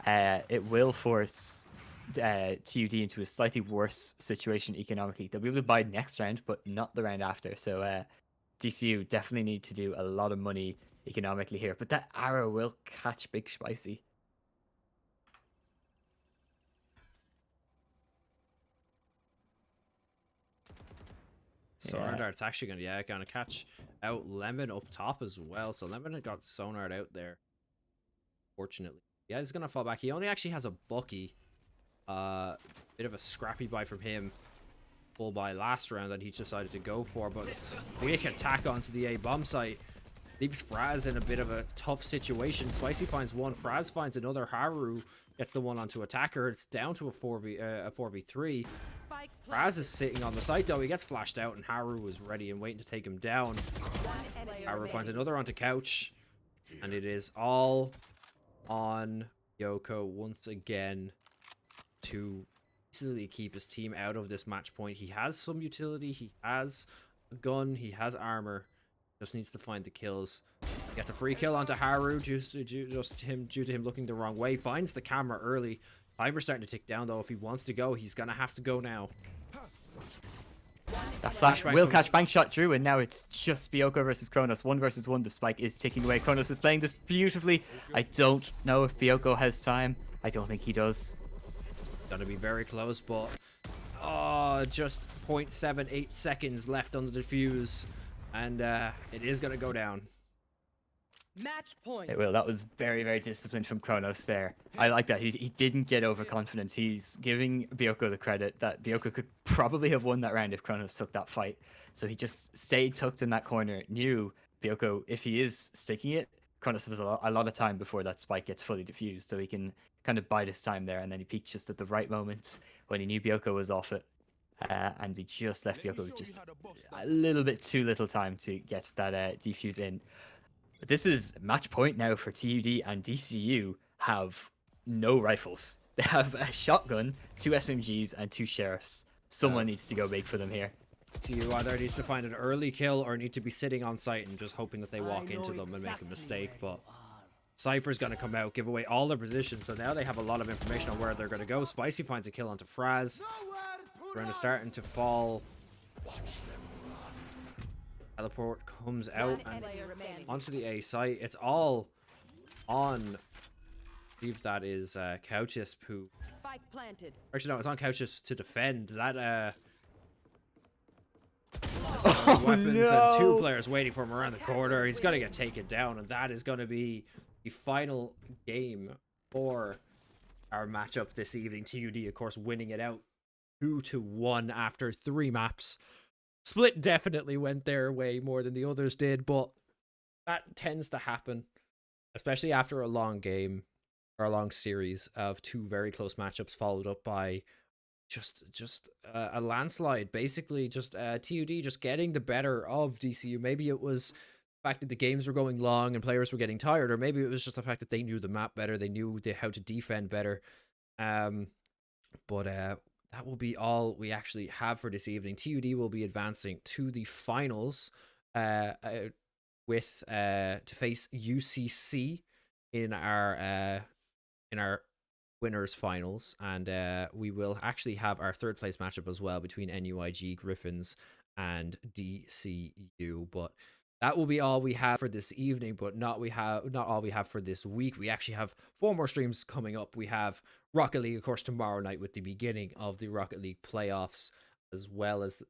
it will force TUD into a slightly worse situation economically. They'll be able to buy next round, but not the round after. So DCU definitely need to do a lot of money economically here, but that arrow will catch Big Spicy. Sonar Dart's actually gonna catch out Lemon up top as well. So Lemon had got Sonar out there. Fortunately, yeah, he's gonna fall back. He only actually has a Bucky. Bit of a scrappy buy from him. Full buy last round that he decided to go for, but quick attack onto the A bomb site leaves Fraz in a bit of a tough situation. Spicy finds one, Fraz finds another. Haru gets the one onto attacker. It's down to a 4v3. Fraz is sitting on the site though. He gets flashed out, and Haru is ready and waiting to take him down. Haru finds another onto couch, and it is all on Yoko once again to easily keep his team out of this match point. He has some utility. He has a gun. He has armor. Just needs to find the kills. Gets a free kill onto Haru due to him looking the wrong way. Finds the camera early. Timer's starting to tick down though. If he wants to go, he's gonna have to go now. That flash will catch Bankshot Drew, and now it's just Bioko versus Kronos. 1 versus 1. The spike is ticking away. Kronos is playing this beautifully. I don't know if Bioko has time. I don't think he does. Gonna be very close, but just 0.78 seconds left on the defuse, and it is gonna go down. Match point. It will. That was very, very disciplined from Kronos there. I like that. He didn't get overconfident. He's giving Bioko the credit that Bioko could probably have won that round if Kronos took that fight. So he just stayed tucked in that corner, knew Bioko, if he is sticking it, Kronos has a lot of time before that spike gets fully diffused, so he can kind of bide his time there, and then he peeked just at the right moment when he knew Bioko was off it. And he just left Bioko with just a little bit too little time to get that defuse in. But this is match point now for TUD, and DCU have no rifles. They have a shotgun, 2 SMGs, and 2 sheriffs. Someone needs to go big for them here. TU either needs to find an early kill or need to be sitting on site and just hoping that they walk into them and make a mistake. But Cypher's going to come out, give away all their positions, so now they have a lot of information on where they're going to go. Spicy finds a kill onto Fraz. Brenda starting to fall. Teleport comes out and onto the A site. It's all on, I believe that is Couchis who... Spike planted. Actually, no, it's on Couchis to defend. That, weapons and 2 players waiting for him around the corner. He's going to get taken down, and that is going to be the final game for our matchup this evening. TUD, of course, winning it out 2-1 after 3 maps. Split definitely went their way more than the others did, but that tends to happen, especially after a long game or a long series of 2 very close matchups followed up by just a landslide. Basically, just TUD just getting the better of DCU. Maybe it was the fact that the games were going long and players were getting tired, or maybe it was just the fact that they knew the map better, they knew how to defend better. But that will be all we actually have for this evening. TUD will be advancing to the finals with to face UCC in our winners finals, and we will actually have our third place matchup as well between NUIG Griffins and DCU. But that will be all we have for this evening, but not all we have for this week. We actually have 4 more streams coming up. We have Rocket League, of course, tomorrow night with the beginning of the Rocket League playoffs, as well as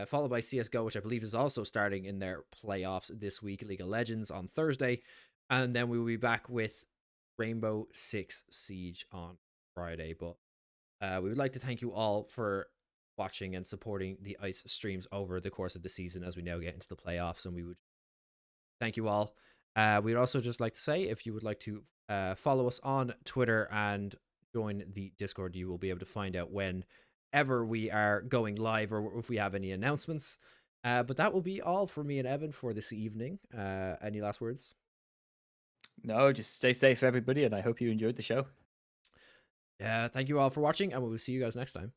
followed by CSGO, which I believe is also starting in their playoffs this week. League of Legends on Thursday, and then we will be back with Rainbow Six Siege on Friday. But we would like to thank you all for watching and supporting the ICE streams over the course of the season as we now get into the playoffs, and we would thank you all. We'd also just like to say, if you would like to follow us on Twitter and join the Discord, you will be able to find out whenever we are going live or if we have any announcements. But that will be all for me and Evan for this evening. Any last words? No, just stay safe, everybody, and I hope you enjoyed the show. Thank you all for watching, and we will see you guys next time.